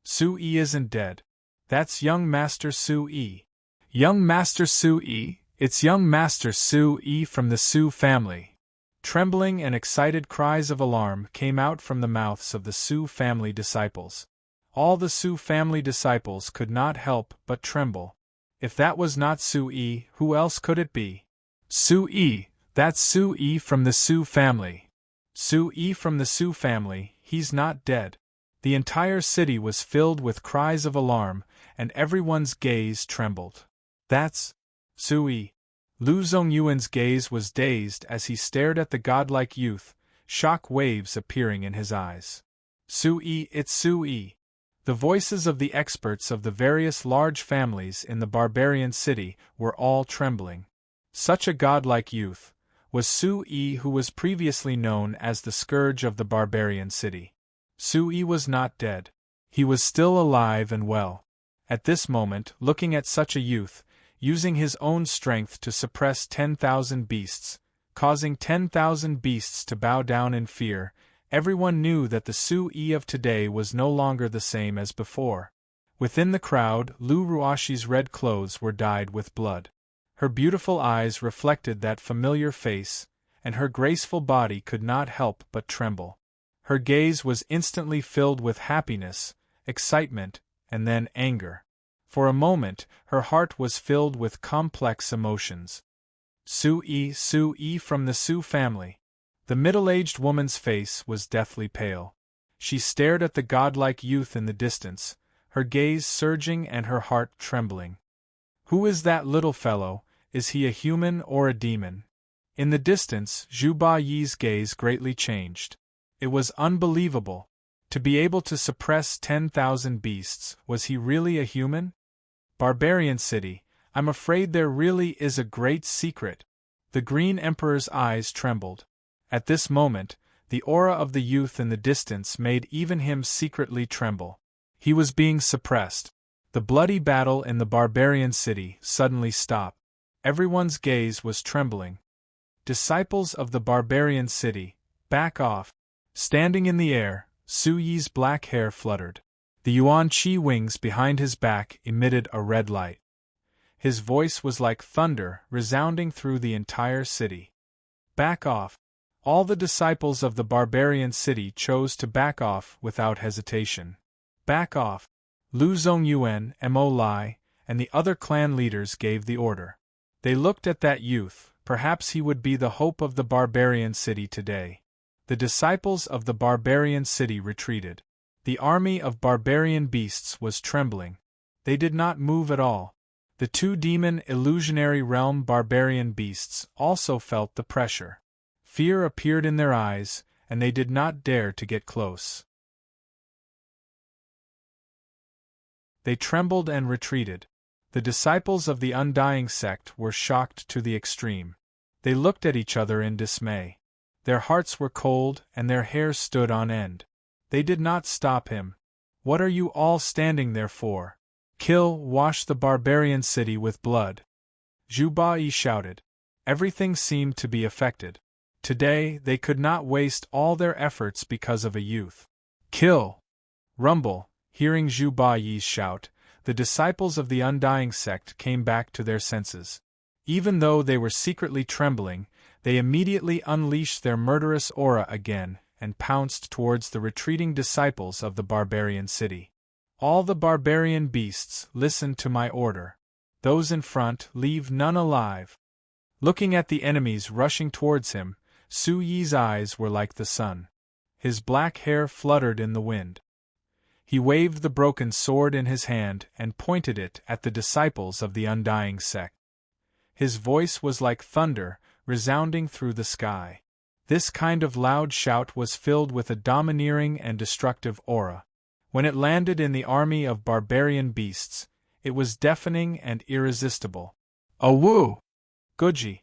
Su Yi isn't dead. That's young Master Su Yi. Young Master Su Yi, it's young Master Su Yi from the Su family. Trembling and excited cries of alarm came out from the mouths of the Su family disciples. All the Su family disciples could not help but tremble. If that was not Su Yi, who else could it be? Su Yi, that's Su Yi from the Su family. Su Yi from the Su family, he's not dead. The entire city was filled with cries of alarm, and everyone's gaze trembled. That's Su Yi. Lu Zongyuan's gaze was dazed as he stared at the godlike youth, shock waves appearing in his eyes. Sui, it's Sui. The voices of the experts of the various large families in the barbarian city were all trembling. Such a godlike youth was Sui, who was previously known as the scourge of the barbarian city. Sui was not dead. He was still alive and well. At this moment, looking at such a youth, using his own strength to suppress 10,000 beasts, causing 10,000 beasts to bow down in fear, everyone knew that the Sui of today was no longer the same as before. Within the crowd, Lu Ruashi's red clothes were dyed with blood. Her beautiful eyes reflected that familiar face, and her graceful body could not help but tremble. Her gaze was instantly filled with happiness, excitement, and then anger. For a moment, her heart was filled with complex emotions. Sui from the Su family. The middle-aged woman's face was deathly pale. She stared at the godlike youth in the distance, her gaze surging and her heart trembling. Who is that little fellow? Is he a human or a demon? In the distance, Zhu Ba Yi's gaze greatly changed. It was unbelievable. To be able to suppress 10,000 beasts, was he really a human? Barbarian city, I'm afraid there really is a great secret. The Green Emperor's eyes trembled. At this moment, the aura of the youth in the distance made even him secretly tremble. He was being suppressed. The bloody battle in the barbarian city suddenly stopped. Everyone's gaze was trembling. Disciples of the barbarian city, back off. Standing in the air, Su Yi's black hair fluttered. The Yuan Qi wings behind his back emitted a red light. His voice was like thunder, resounding through the entire city. Back off. All the disciples of the barbarian city chose to back off without hesitation. Back off. Lu Zongyuan, Mo Lai, and the other clan leaders gave the order. They looked at that youth, perhaps he would be the hope of the barbarian city today. The disciples of the barbarian city retreated. The army of barbarian beasts was trembling. They did not move at all. The two demon illusionary realm barbarian beasts also felt the pressure. Fear appeared in their eyes, and they did not dare to get close. They trembled and retreated. The disciples of the Undying sect were shocked to the extreme. They looked at each other in dismay. Their hearts were cold and their hair stood on end. They did not stop him. What are you all standing there for? Kill, wash the barbarian city with blood. Zhu Ba Yi shouted. Everything seemed to be affected. Today, they could not waste all their efforts because of a youth. Kill! Rumble! Hearing Zhu Ba Yi's shout, the disciples of the Undying sect came back to their senses. Even though they were secretly trembling, they immediately unleashed their murderous aura again and pounced towards the retreating disciples of the barbarian city. All the barbarian beasts, listen to my order. Those in front, leave none alive. Looking at the enemies rushing towards him, Su Yi's eyes were like the sun. His black hair fluttered in the wind. He waved the broken sword in his hand and pointed it at the disciples of the Undying sect. His voice was like thunder, resounding through the sky. This kind of loud shout was filled with a domineering and destructive aura. When it landed in the army of barbarian beasts, it was deafening and irresistible. Awoo! Guji!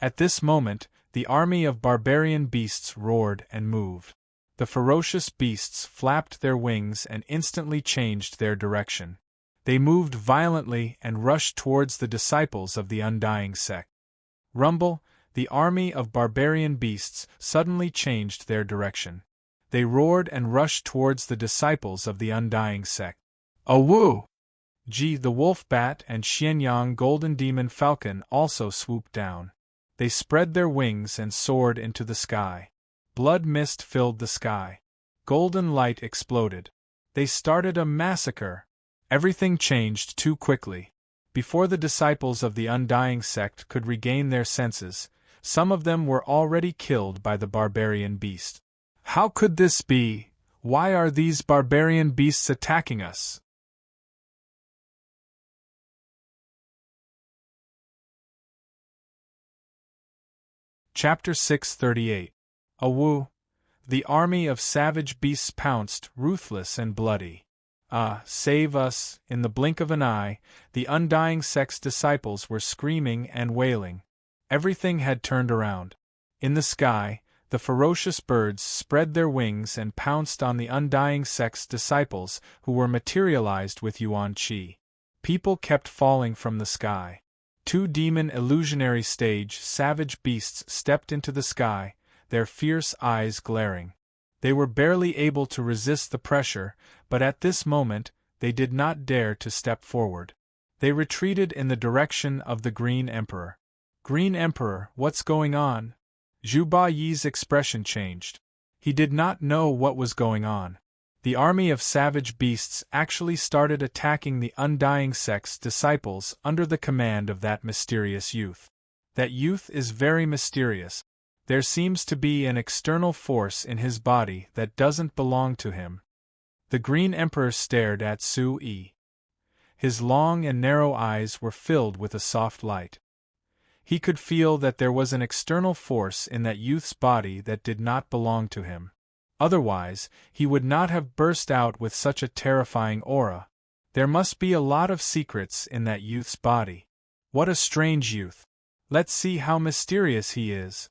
At this moment, the army of barbarian beasts roared and moved. The ferocious beasts flapped their wings and instantly changed their direction. They moved violently and rushed towards the disciples of the Undying sect. Rumble! The army of barbarian beasts suddenly changed their direction. They roared and rushed towards the disciples of the Undying sect. Awoo! Ji the wolf bat and Xianyang golden demon falcon also swooped down. They spread their wings and soared into the sky. Blood mist filled the sky. Golden light exploded. They started a massacre. Everything changed too quickly. Before the disciples of the Undying sect could regain their senses, some of them were already killed by the barbarian beast. How could this be? Why are these barbarian beasts attacking us? Chapter 638. Awoo! The army of savage beasts pounced, ruthless and bloody. Ah, save us! In the blink of an eye, the undying sect's disciples were screaming and wailing. Everything had turned around. In the sky, the ferocious birds spread their wings and pounced on the undying sect's disciples who were materialized with Yuan Qi. People kept falling from the sky. 2 demon illusionary stage savage beasts stepped into the sky, their fierce eyes glaring. They were barely able to resist the pressure, but at this moment, they did not dare to step forward. They retreated in the direction of the Green Emperor. Green Emperor, what's going on? Zhu Bayi's expression changed. He did not know what was going on. The army of savage beasts actually started attacking the undying sect's disciples under the command of that mysterious youth. That youth is very mysterious. There seems to be an external force in his body that doesn't belong to him. The Green Emperor stared at Su Yi. His long and narrow eyes were filled with a soft light. He could feel that there was an external force in that youth's body that did not belong to him. Otherwise, he would not have burst out with such a terrifying aura. There must be a lot of secrets in that youth's body. What a strange youth. Let's see how mysterious he is.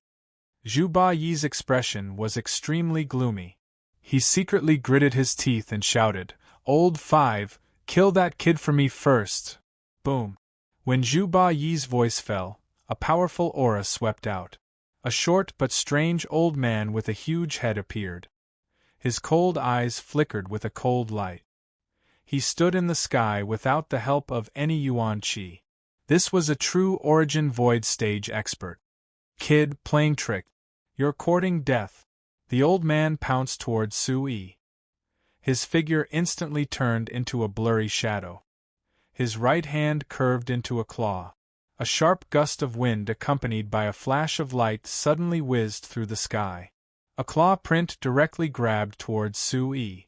Zhu Bayi's expression was extremely gloomy. He secretly gritted his teeth and shouted, "Old 5, kill that kid for me first!" Boom. When Zhu Bayi's voice fell, a powerful aura swept out. A short but strange old man with a huge head appeared. His cold eyes flickered with a cold light. He stood in the sky without the help of any Yuan Qi. This was a true Origin Void stage expert. "Kid, playing trick. You're courting death." The old man pounced towards Su Yi. His figure instantly turned into a blurry shadow. His right hand curved into a claw. A sharp gust of wind accompanied by a flash of light suddenly whizzed through the sky. A claw print directly grabbed towards Su Yi.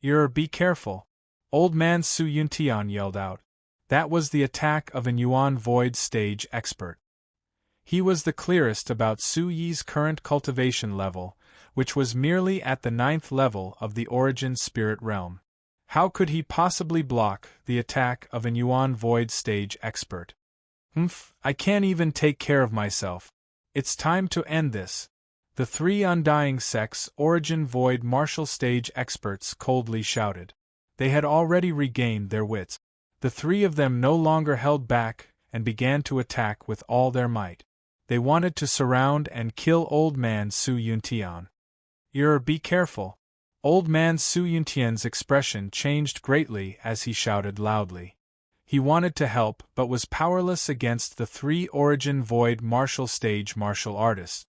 Be careful!" Old man Su Yuntian yelled out. That was the attack of an Yuan Void stage expert. He was the clearest about Su Yi's current cultivation level, which was merely at the 9th level of the Origin Spirit Realm. How could he possibly block the attack of an Yuan Void stage expert? I can't even take care of myself. It's time to end this. The 3 undying sects Origin Void martial stage experts coldly shouted. They had already regained their wits. The 3 of them no longer held back and began to attack with all their might. They wanted to surround and kill Old Man Su Yuntian. Be careful!" Old man Su Yuntian's expression changed greatly as he shouted loudly. He wanted to help but was powerless against the 3 Origin Void martial stage martial artists.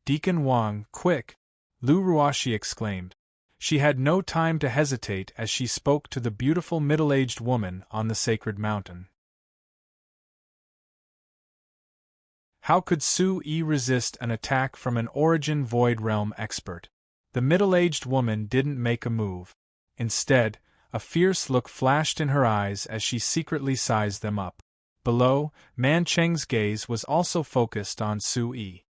"Deacon Wang, quick!" Lu Ruoshi exclaimed. She had no time to hesitate as she spoke to the beautiful middle-aged woman on the sacred mountain. How could Su Yi resist an attack from an Origin Void Realm expert? The middle-aged woman didn't make a move. Instead, a fierce look flashed in her eyes as she secretly sized them up. Below, Man Cheng's gaze was also focused on Su Yi.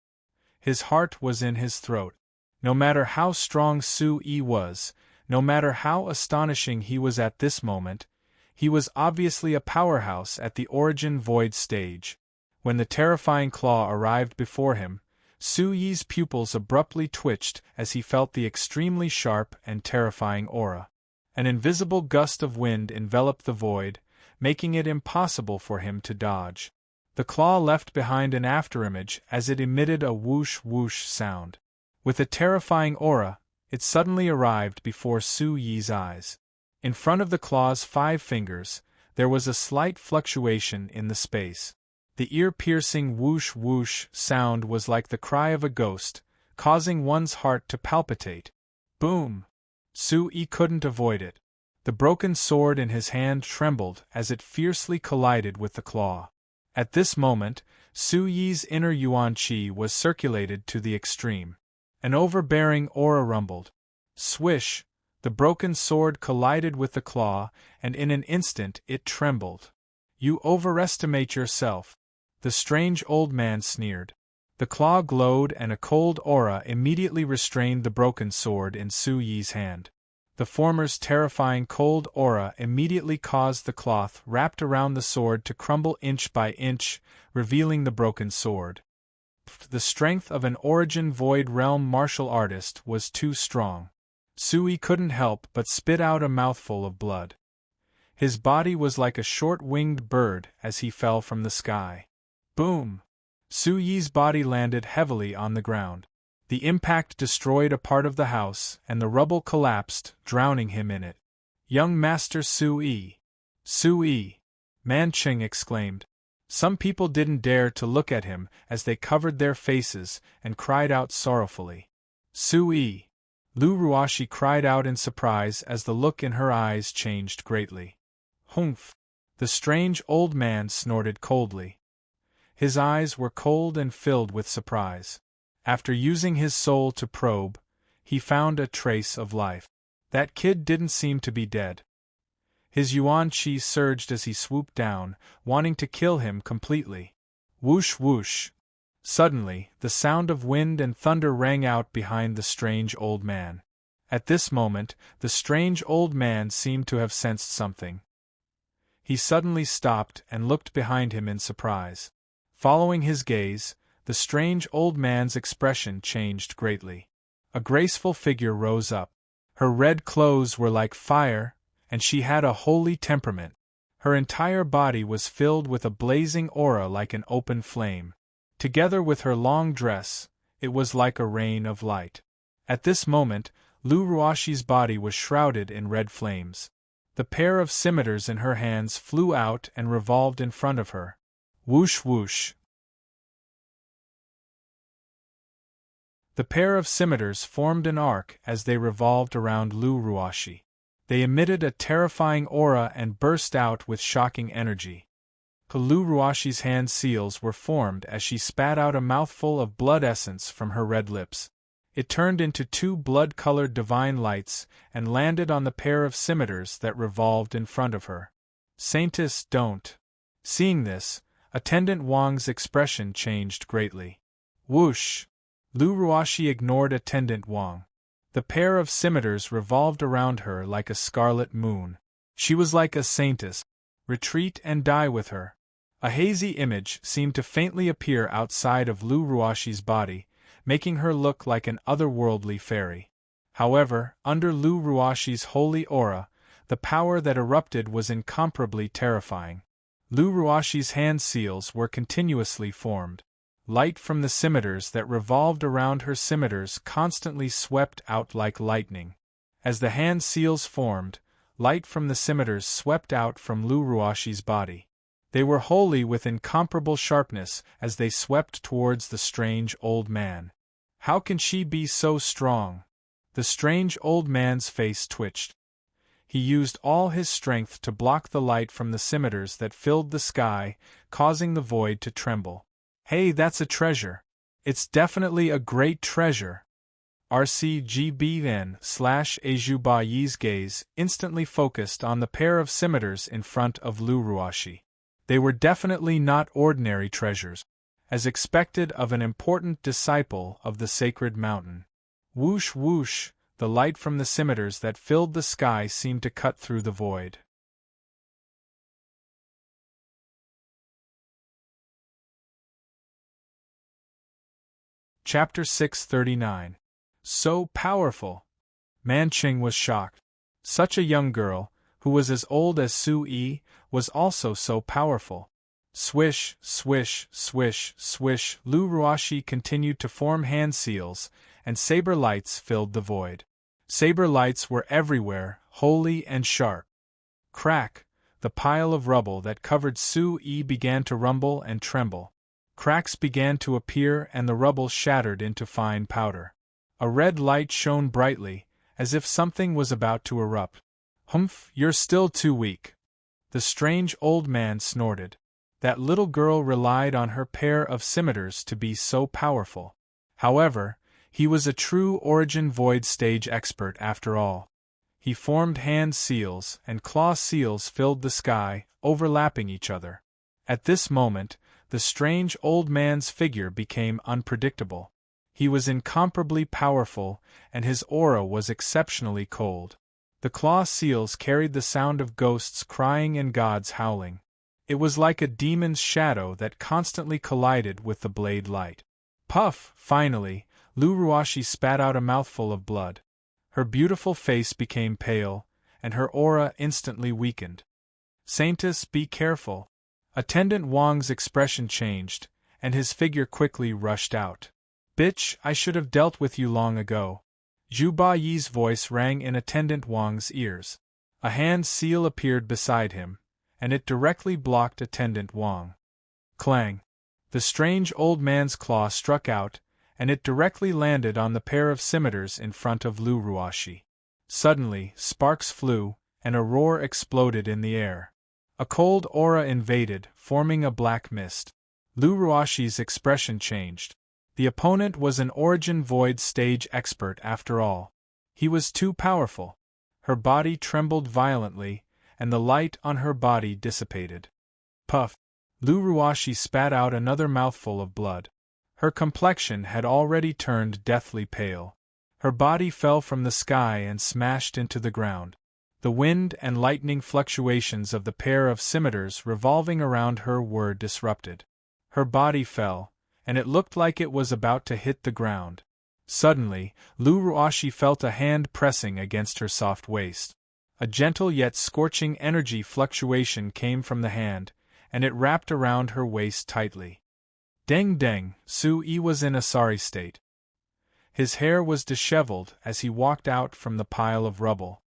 His heart was in his throat. No matter how strong Su Yi was, no matter how astonishing he was at this moment, he was obviously a powerhouse at the Origin Void stage. When the terrifying claw arrived before him, Su Yi's pupils abruptly twitched as he felt the extremely sharp and terrifying aura. An invisible gust of wind enveloped the void, making it impossible for him to dodge. The claw left behind an afterimage as it emitted a whoosh-whoosh sound. With a terrifying aura, it suddenly arrived before Su Yi's eyes. In front of the claw's 5 fingers, there was a slight fluctuation in the space. The ear-piercing whoosh-whoosh sound was like the cry of a ghost, causing one's heart to palpitate. Boom! Su Yi couldn't avoid it. The broken sword in his hand trembled as it fiercely collided with the claw. At this moment, Su Yi's inner Yuan Qi was circulated to the extreme. An overbearing aura rumbled. Swish! The broken sword collided with the claw, and in an instant it trembled. "You overestimate yourself," the strange old man sneered. The claw glowed and a cold aura immediately restrained the broken sword in Su Yi's hand. The former's terrifying cold aura immediately caused the cloth wrapped around the sword to crumble inch by inch, revealing the broken sword. The strength of an Origin Void Realm martial artist was too strong. Su Yi couldn't help but spit out a mouthful of blood. His body was like a short-winged bird as he fell from the sky. Boom! Su Yi's body landed heavily on the ground. The impact destroyed a part of the house, and the rubble collapsed, drowning him in it. Young Master Su Yi! Su Yi! Man Qing exclaimed. Some people didn't dare to look at him as they covered their faces and cried out sorrowfully. Su Yi! Lu Ruashi cried out in surprise as the look in her eyes changed greatly. Humph! The strange old man snorted coldly. His eyes were cold and filled with surprise. After using his soul to probe, he found a trace of life. That kid didn't seem to be dead. His yuan qi surged as he swooped down, wanting to kill him completely. Whoosh whoosh! Suddenly, the sound of wind and thunder rang out behind the strange old man. At this moment, the strange old man seemed to have sensed something. He suddenly stopped and looked behind him in surprise. Following his gaze, the strange old man's expression changed greatly. A graceful figure rose up. Her red clothes were like fire, and she had a holy temperament. Her entire body was filled with a blazing aura like an open flame. Together with her long dress, it was like a rain of light. At this moment, Lu Ruashi's body was shrouded in red flames. The pair of scimitars in her hands flew out and revolved in front of her. Whoosh whoosh! The pair of scimitars formed an arc as they revolved around Lu Ruashi. They emitted a terrifying aura and burst out with shocking energy. Lu Ruashi's hand seals were formed as she spat out a mouthful of blood essence from her red lips. It turned into two blood-colored divine lights and landed on the pair of scimitars that revolved in front of her. Saintess, don't! Seeing this, Attendant Wang's expression changed greatly. Whoosh! Lu Ruashi ignored Attendant Wang. The pair of scimitars revolved around her like a scarlet moon. She was like a saintess. Retreat and die with her. A hazy image seemed to faintly appear outside of Lu Ruashi's body, making her look like an otherworldly fairy. However, under Lu Ruashi's holy aura, the power that erupted was incomparably terrifying. Lu Ruashi's hand seals were continuously formed. Light from the scimitars that revolved around her scimitars constantly swept out like lightning. As the hand seals formed, light from the scimitars swept out from Lu Ruashi's body. They were holy with incomparable sharpness as they swept towards the strange old man. How can she be so strong? The strange old man's face twitched. He used all his strength to block the light from the scimitars that filled the sky, causing the void to tremble. Hey, that's a treasure. It's definitely a great treasure. RCGBN/Ajuba Yi's gaze instantly focused on the pair of scimitars in front of Lu Ruashi. They were definitely not ordinary treasures, as expected of an important disciple of the sacred mountain. Whoosh whoosh, the light from the scimitars that filled the sky seemed to cut through the void. Chapter 639. So powerful! Man Qing was shocked. Such a young girl, who was as old as Su Yi, was also so powerful. Swish, swish, swish, swish, Lu Ruashi continued to form hand seals, and saber lights filled the void. Saber lights were everywhere, holy and sharp. Crack! The pile of rubble that covered Su Yi began to rumble and tremble. Cracks began to appear and the rubble shattered into fine powder. A red light shone brightly, as if something was about to erupt. Humph, you're still too weak. The strange old man snorted. That little girl relied on her pair of scimitars to be so powerful. However, he was a true Origin Void stage expert after all. He formed hand seals and claw seals filled the sky, overlapping each other. At this moment, the strange old man's figure became unpredictable. He was incomparably powerful, and his aura was exceptionally cold. The claw seals carried the sound of ghosts crying and gods howling. It was like a demon's shadow that constantly collided with the blade light. Puff! Finally, Luruashi spat out a mouthful of blood. Her beautiful face became pale, and her aura instantly weakened. Saintess, be careful. Attendant Wang's expression changed, and his figure quickly rushed out. Bitch, I should have dealt with you long ago. Zhu Ba Yi's voice rang in Attendant Wang's ears. A hand seal appeared beside him, and it directly blocked Attendant Wang. Clang! The strange old man's claw struck out, and it directly landed on the pair of scimitars in front of Luruashi. Suddenly, sparks flew, and a roar exploded in the air. A cold aura invaded, forming a black mist. Luruashi's expression changed. The opponent was an Origin Void stage expert after all. He was too powerful. Her body trembled violently, and the light on her body dissipated. Puff! Luruashi spat out another mouthful of blood. Her complexion had already turned deathly pale. Her body fell from the sky and smashed into the ground. The wind and lightning fluctuations of the pair of scimitars revolving around her were disrupted. Her body fell, and it looked like it was about to hit the ground. Suddenly, Luruashi felt a hand pressing against her soft waist. A gentle yet scorching energy fluctuation came from the hand, and it wrapped around her waist tightly. Deng deng, Su-yi was in a sorry state. His hair was disheveled as he walked out from the pile of rubble.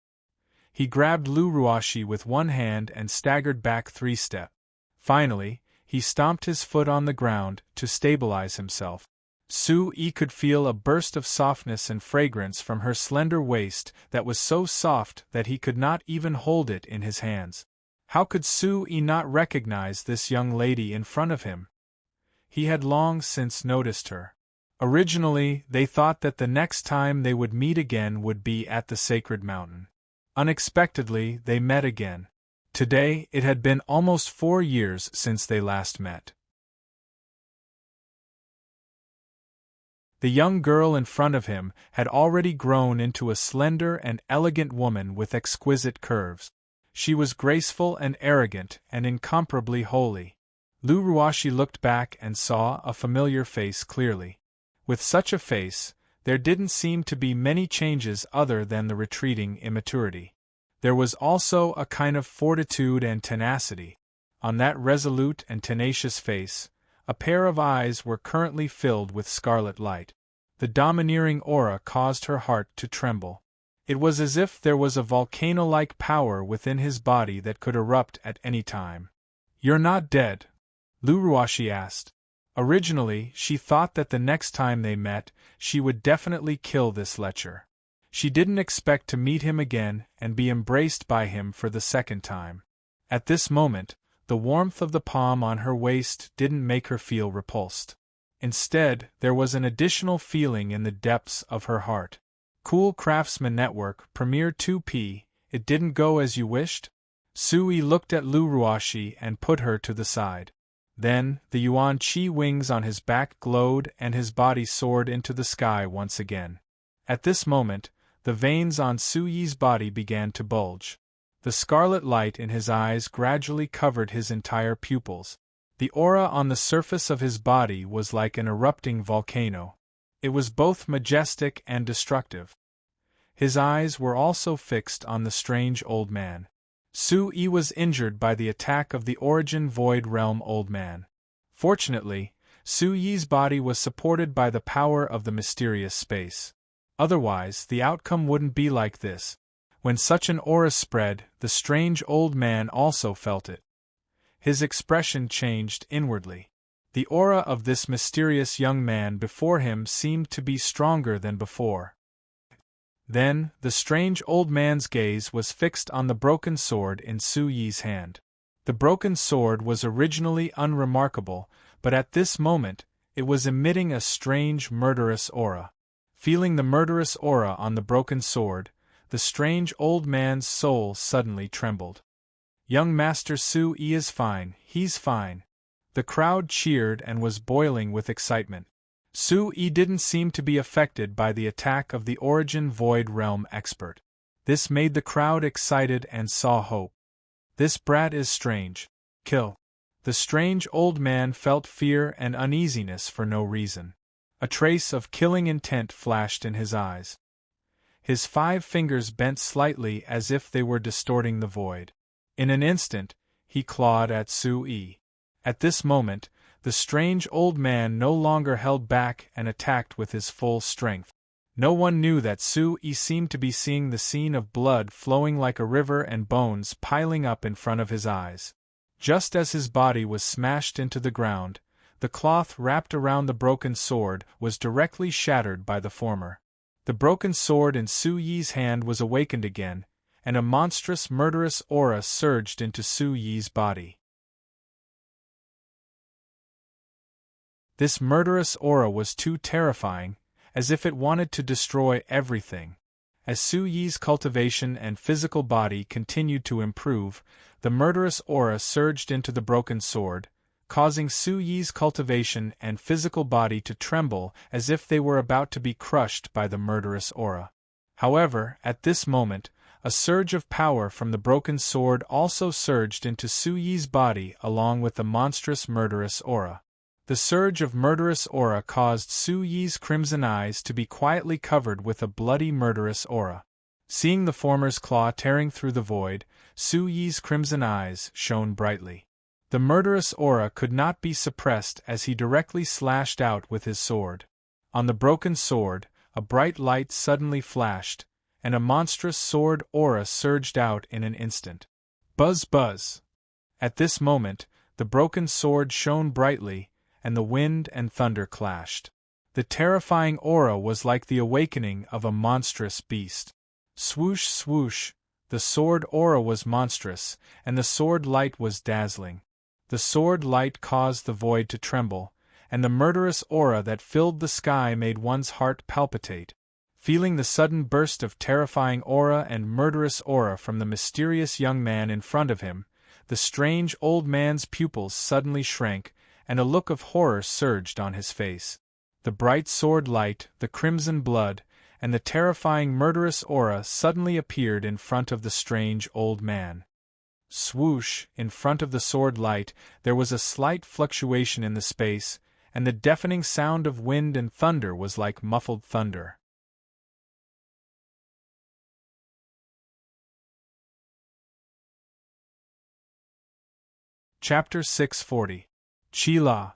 He grabbed Luruashi with one hand and staggered back 3 steps. Finally, he stomped his foot on the ground to stabilize himself. Su-yi could feel a burst of softness and fragrance from her slender waist that was so soft that he could not even hold it in his hands. How could Su-yi not recognize this young lady in front of him? He had long since noticed her. Originally, they thought that the next time they would meet again would be at the sacred mountain. Unexpectedly, they met again. Today, it had been almost 4 years since they last met. The young girl in front of him had already grown into a slender and elegant woman with exquisite curves. She was graceful and arrogant and incomparably holy. Luruashi looked back and saw a familiar face clearly. With such a face, there didn't seem to be many changes other than the retreating immaturity. There was also a kind of fortitude and tenacity. On that resolute and tenacious face, a pair of eyes were currently filled with scarlet light. The domineering aura caused her heart to tremble. It was as if there was a volcano-like power within his body that could erupt at any time. "You're not dead?" Luruashi asked. Originally, she thought that the next time they met, she would definitely kill this lecher. She didn't expect to meet him again and be embraced by him for the second time. At this moment, the warmth of the palm on her waist didn't make her feel repulsed. Instead, there was an additional feeling in the depths of her heart. Cool Craftsman Network, Premiere 2P, it didn't go as you wished? Sui looked at Luruashi and put her to the side. Then, the Yuan Qi wings on his back glowed and his body soared into the sky once again. At this moment, the veins on Su-yi's body began to bulge. The scarlet light in his eyes gradually covered his entire pupils. The aura on the surface of his body was like an erupting volcano. It was both majestic and destructive. His eyes were also fixed on the strange old man. Su-yi was injured by the attack of the Origin Void Realm Old Man. Fortunately, Su-yi's body was supported by the power of the mysterious space. Otherwise, the outcome wouldn't be like this. When such an aura spread, the strange old man also felt it. His expression changed inwardly. The aura of this mysterious young man before him seemed to be stronger than before. Then, the strange old man's gaze was fixed on the broken sword in Su-yi's hand. The broken sword was originally unremarkable, but at this moment, it was emitting a strange murderous aura. Feeling the murderous aura on the broken sword, the strange old man's soul suddenly trembled. "Young Master Su-yi is fine, he's fine." The crowd cheered and was boiling with excitement. Su-yi didn't seem to be affected by the attack of the Origin Void Realm expert. This made the crowd excited and saw hope. This brat is strange. Kill. The strange old man felt fear and uneasiness for no reason. A trace of killing intent flashed in his eyes. His 5 fingers bent slightly as if they were distorting the void. In an instant, he clawed at Su-yi. At this moment, the strange old man no longer held back and attacked with his full strength. No one knew that Su-yi seemed to be seeing the scene of blood flowing like a river and bones piling up in front of his eyes. Just as his body was smashed into the ground, the cloth wrapped around the broken sword was directly shattered by the former. The broken sword in Su-yi's hand was awakened again, and a monstrous murderous aura surged into Su-yi's body. This murderous aura was too terrifying, as if it wanted to destroy everything. As Su-yi's cultivation and physical body continued to improve, the murderous aura surged into the broken sword, causing Su-yi's cultivation and physical body to tremble as if they were about to be crushed by the murderous aura. However, at this moment, a surge of power from the broken sword also surged into Su-yi's body along with the monstrous murderous aura. The surge of murderous aura caused Su-yi's crimson eyes to be quietly covered with a bloody murderous aura. Seeing the former's claw tearing through the void, Su-yi's crimson eyes shone brightly. The murderous aura could not be suppressed as he directly slashed out with his sword. On the broken sword, a bright light suddenly flashed, and a monstrous sword aura surged out in an instant. Buzz buzz! At this moment, the broken sword shone brightly, and the wind and thunder clashed. The terrifying aura was like the awakening of a monstrous beast. Swoosh swoosh! The sword aura was monstrous, and the sword light was dazzling. The sword light caused the void to tremble, and the murderous aura that filled the sky made one's heart palpitate. Feeling the sudden burst of terrifying aura and murderous aura from the mysterious young man in front of him, the strange old man's pupils suddenly shrank, and a look of horror surged on his face. The bright sword light, the crimson blood, and the terrifying murderous aura suddenly appeared in front of the strange old man. Swoosh! In front of the sword light, there was a slight fluctuation in the space, and the deafening sound of wind and thunder was like muffled thunder. Chapter 640. Chi-La.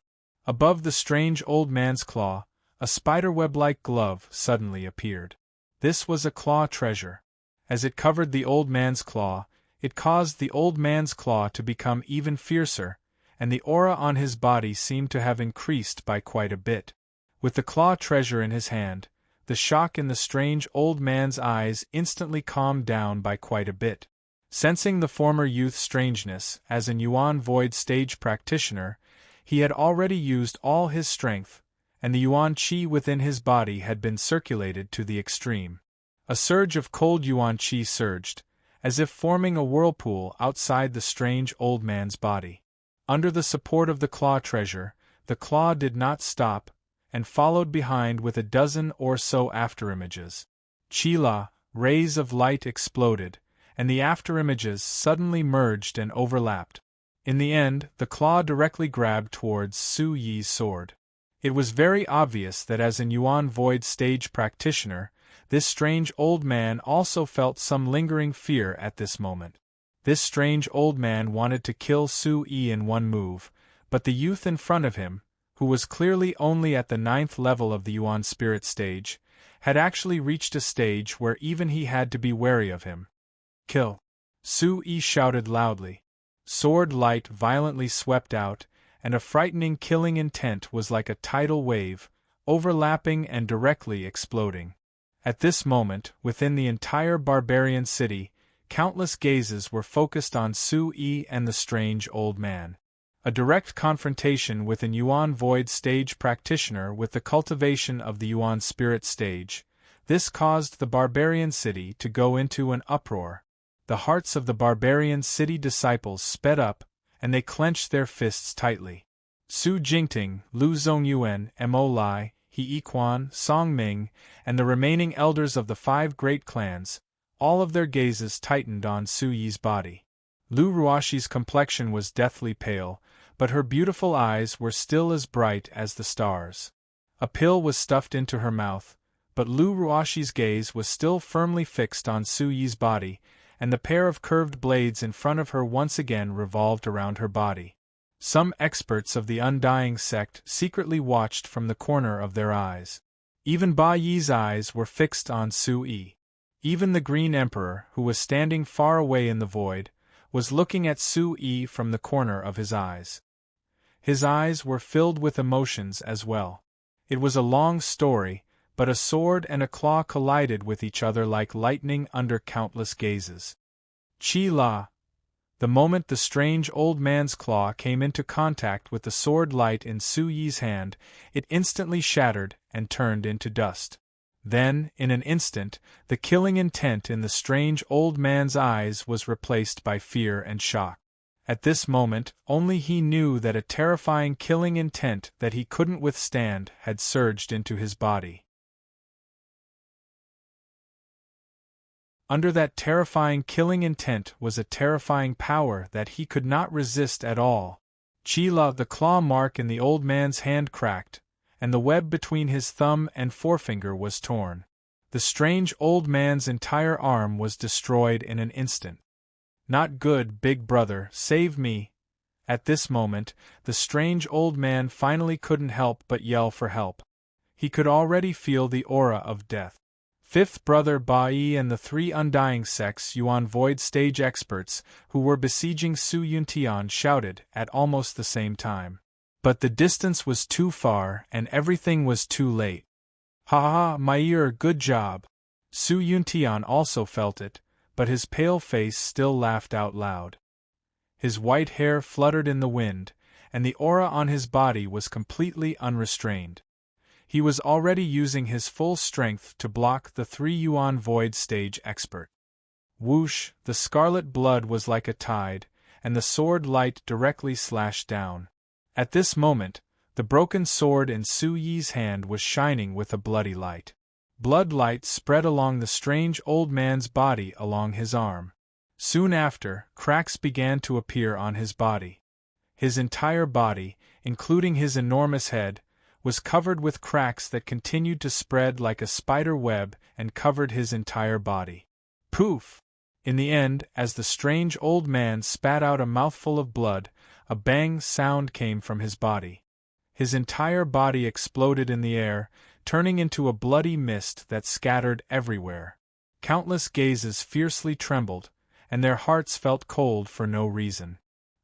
Above the strange old man's claw, a spiderweb-like glove suddenly appeared. This was a claw treasure. As it covered the old man's claw, it caused the old man's claw to become even fiercer, and the aura on his body seemed to have increased by quite a bit. With the claw treasure in his hand, the shock in the strange old man's eyes instantly calmed down by quite a bit. Sensing the former youth's strangeness, as an Yuan Void stage practitioner, he had already used all his strength, and the Yuan Qi within his body had been circulated to the extreme. A surge of cold Yuan Qi surged, as if forming a whirlpool outside the strange old man's body. Under the support of the claw treasure, the claw did not stop, and followed behind with a dozen or so afterimages. Chi-La, rays of light exploded, and the afterimages suddenly merged and overlapped. In the end, the claw directly grabbed towards Su-yi's sword. It was very obvious that as an Yuan Void stage practitioner, this strange old man also felt some lingering fear at this moment. This strange old man wanted to kill Su-yi in one move, but the youth in front of him, who was clearly only at the 9th level of the Yuan Spirit stage, had actually reached a stage where even he had to be wary of him. Kill! Su-yi shouted loudly. Sword light violently swept out, and a frightening killing intent was like a tidal wave, overlapping and directly exploding. At this moment, within the entire barbarian city, countless gazes were focused on Su-yi and the strange old man. A direct confrontation with an Yuan Void stage practitioner with the cultivation of the Yuan Spirit stage, this caused the barbarian city to go into an uproar. The hearts of the barbarian city disciples sped up, and they clenched their fists tightly. Su Jingting, Lu Zongyuan, Mo Lai, He Yiquan, Song Ming, and the remaining elders of the 5 great clans, all of their gazes tightened on Su Yi's body. Lu Ruoxi's complexion was deathly pale, but her beautiful eyes were still as bright as the stars. A pill was stuffed into her mouth, but Lu Ruoxi's gaze was still firmly fixed on Su Yi's body, and the pair of curved blades in front of her once again revolved around her body. Some experts of the Undying sect secretly watched from the corner of their eyes. Even Ba Yi's eyes were fixed on Su Yi. Even the Green Emperor, who was standing far away in the void, was looking at Su Yi from the corner of his eyes. His eyes were filled with emotions as well. It was a long story, but a sword and a claw collided with each other like lightning under countless gazes. Chi La. The moment the strange old man's claw came into contact with the sword light in Su Yi's hand, it instantly shattered and turned into dust. Then, in an instant, the killing intent in the strange old man's eyes was replaced by fear and shock. At this moment, only he knew that a terrifying killing intent that he couldn't withstand had surged into his body. Under that terrifying killing intent was a terrifying power that he could not resist at all. Chi La, the claw mark in the old man's hand cracked, and the web between his thumb and forefinger was torn. The strange old man's entire arm was destroyed in an instant. Not good, big brother, save me. At this moment, the strange old man finally couldn't help but yell for help. He could already feel the aura of death. Fifth brother Ba Yi and the 3 Undying sect's Yuan Void stage experts who were besieging Su Yuntian shouted at almost the same time. But the distance was too far and everything was too late. Ha ha, my ear, good job. Su Yuntian also felt it, but his pale face still laughed out loud. His white hair fluttered in the wind, and the aura on his body was completely unrestrained. He was already using his full strength to block the 3 Yuan Void stage expert. Whoosh, the scarlet blood was like a tide, and the sword light directly slashed down. At this moment, the broken sword in Su Yi's hand was shining with a bloody light. Blood light spread along the strange old man's body along his arm. Soon after, cracks began to appear on his body. His entire body, including his enormous head, was covered with cracks that continued to spread like a spider web and covered his entire body. Poof! In the end, as the strange old man spat out a mouthful of blood, a bang sound came from his body. His entire body exploded in the air, turning into a bloody mist that scattered everywhere. Countless gazes fiercely trembled, and their hearts felt cold for no reason.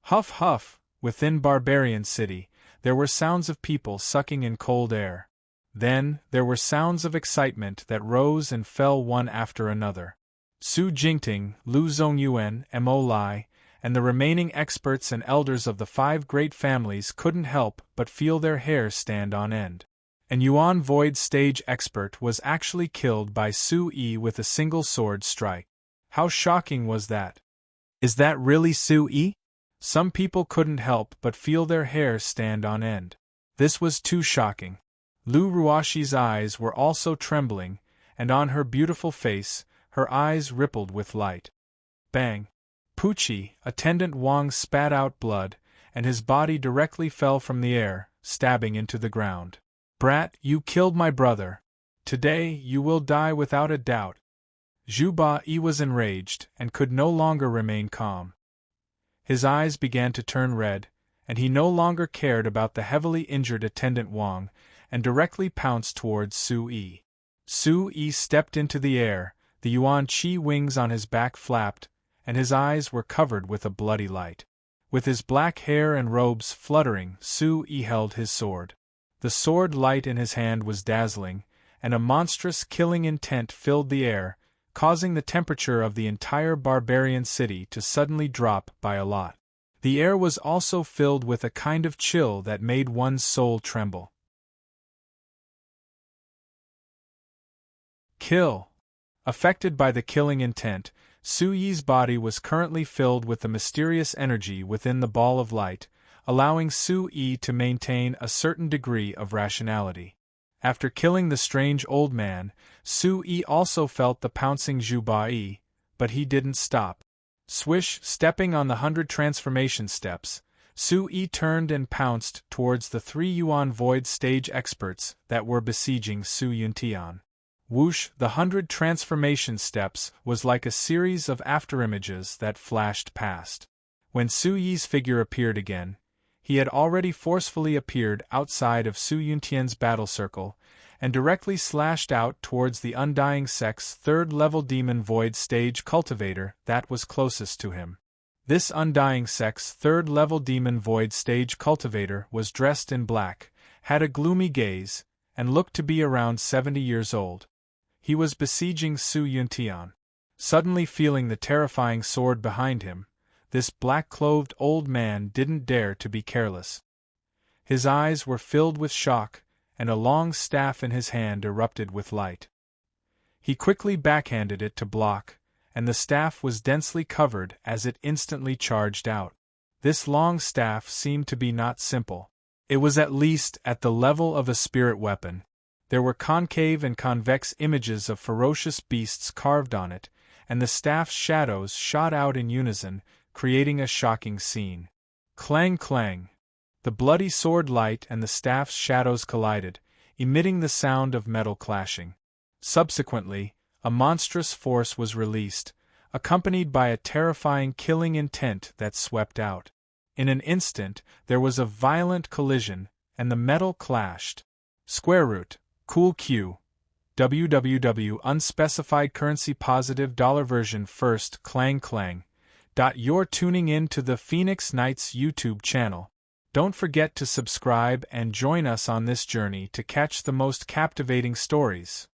Huff huff, within Barbarian City, there were sounds of people sucking in cold air. Then, there were sounds of excitement that rose and fell one after another. Su Jingting, Lu Zongyuan, Mo Lai, and the remaining experts and elders of the 5 great families couldn't help but feel their hair stand on end. An Yuan Void stage expert was actually killed by Su Yi with a single sword strike. How shocking was that? Is that really Su Yi? Some people couldn't help but feel their hair stand on end. This was too shocking. Lu Ruoxi's eyes were also trembling, and on her beautiful face, her eyes rippled with light. Bang! Pucci, Attendant Wang spat out blood, and his body directly fell from the air, stabbing into the ground. Brat, you killed my brother. Today you will die without a doubt. Zhu Ba Yi was enraged, and could no longer remain calm. His eyes began to turn red, and he no longer cared about the heavily injured Attendant Wang, and directly pounced towards Su Yi. Su Yi stepped into the air, the Yuan Qi wings on his back flapped, and his eyes were covered with a bloody light. With his black hair and robes fluttering, Su Yi held his sword. The sword light in his hand was dazzling, and a monstrous killing intent filled the air, causing the temperature of the entire barbarian city to suddenly drop by a lot. The air was also filled with a kind of chill that made one's soul tremble. Kill! Affected by the killing intent, Su Yi's body was currently filled with the mysterious energy within the ball of light, allowing Su Yi to maintain a certain degree of rationality. After killing the strange old man, Su Yi also felt the pouncing Zhu Bai, but he didn't stop. Swish, stepping on the 100 transformation steps, Su Yi turned and pounced towards the 3 Yuan Void stage experts that were besieging Su Yuntian. Whoosh, the 100 transformation steps was like a series of afterimages that flashed past. When Su Yi's figure appeared again, he had already forcefully appeared outside of Su Yuntian's battle circle, and directly slashed out towards the Undying Sect's 3rd-level Demon Void stage cultivator that was closest to him. This Undying Sect's 3rd-level Demon Void stage cultivator was dressed in black, had a gloomy gaze, and looked to be around 70 years old. He was besieging Su Yuntian. Suddenly feeling the terrifying sword behind him, this black-clothed old man didn't dare to be careless. His eyes were filled with shock, and a long staff in his hand erupted with light. He quickly backhanded it to block, and the staff was densely covered as it instantly charged out. This long staff seemed to be not simple. It was at least at the level of a spirit weapon. There were concave and convex images of ferocious beasts carved on it, and the staff's shadows shot out in unison, creating a shocking scene. Clang clang! The bloody sword light and the staff's shadows collided, emitting the sound of metal clashing. Subsequently, a monstrous force was released, accompanied by a terrifying killing intent that swept out. In an instant, there was a violent collision, and the metal clashed. Square root, cool Q, www unspecified currency positive dollar version first clang clang. You're tuning in to the Phoenix Knights YouTube channel. Don't forget to subscribe and join us on this journey to catch the most captivating stories.